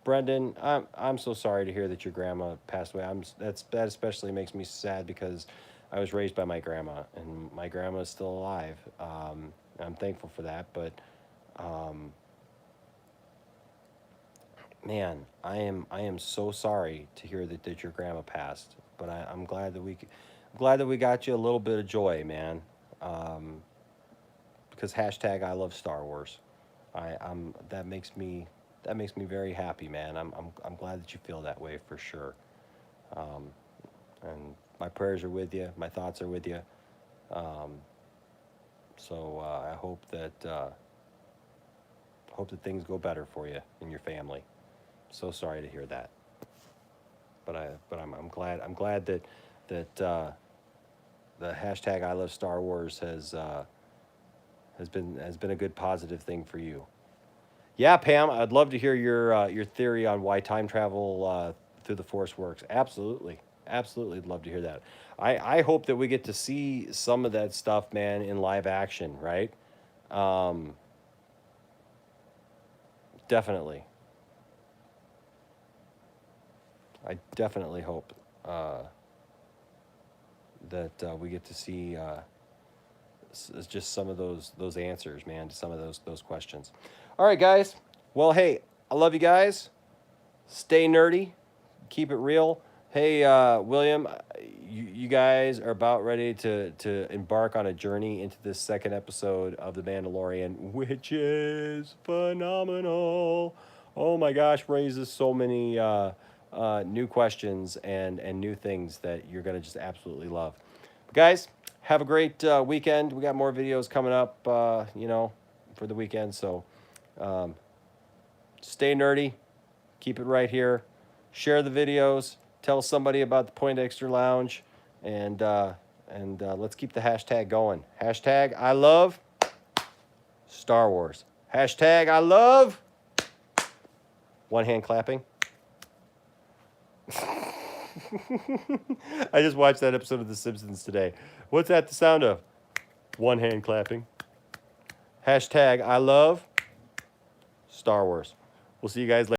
Brendan, I'm so sorry to hear that your grandma passed away. That especially makes me sad, because I was raised by my grandma, and my grandma is still alive. I'm thankful for that, but man, I am so sorry to hear that your grandma passed. But I'm glad that we got you a little bit of joy, man. Because hashtag I love Star Wars. That makes me very happy, man. I'm glad that you feel that way for sure. And my prayers are with you. My thoughts are with you. So I hope that things go better for you and your family. So sorry to hear that. But I'm glad that the hashtag I love Star Wars has been a good positive thing for you. Yeah, Pam, I'd love to hear your theory on why time travel through the Force works. Absolutely, I'd love to hear that. I hope that we get to see some of that stuff, man, in live action, right? Definitely. I definitely hope that we get to see just some of those answers, man, to some of those questions. All right, guys. Well, hey, I love you guys. Stay nerdy. Keep it real. Hey, William, you guys are about ready to embark on a journey into this second episode of The Mandalorian, which is phenomenal. Oh my gosh, raises so many new questions and new things that you're going to just absolutely love. But guys, have a great weekend. We got more videos coming up, for the weekend. So stay nerdy. Keep it right here. Share the videos. Tell somebody about the Poindexter Lounge. And let's keep the hashtag going. Hashtag I love Star Wars. Hashtag I love. One hand clapping. I just watched that episode of The Simpsons today. What's that the sound of? One hand clapping. Hashtag I love Star Wars. We'll see you guys later.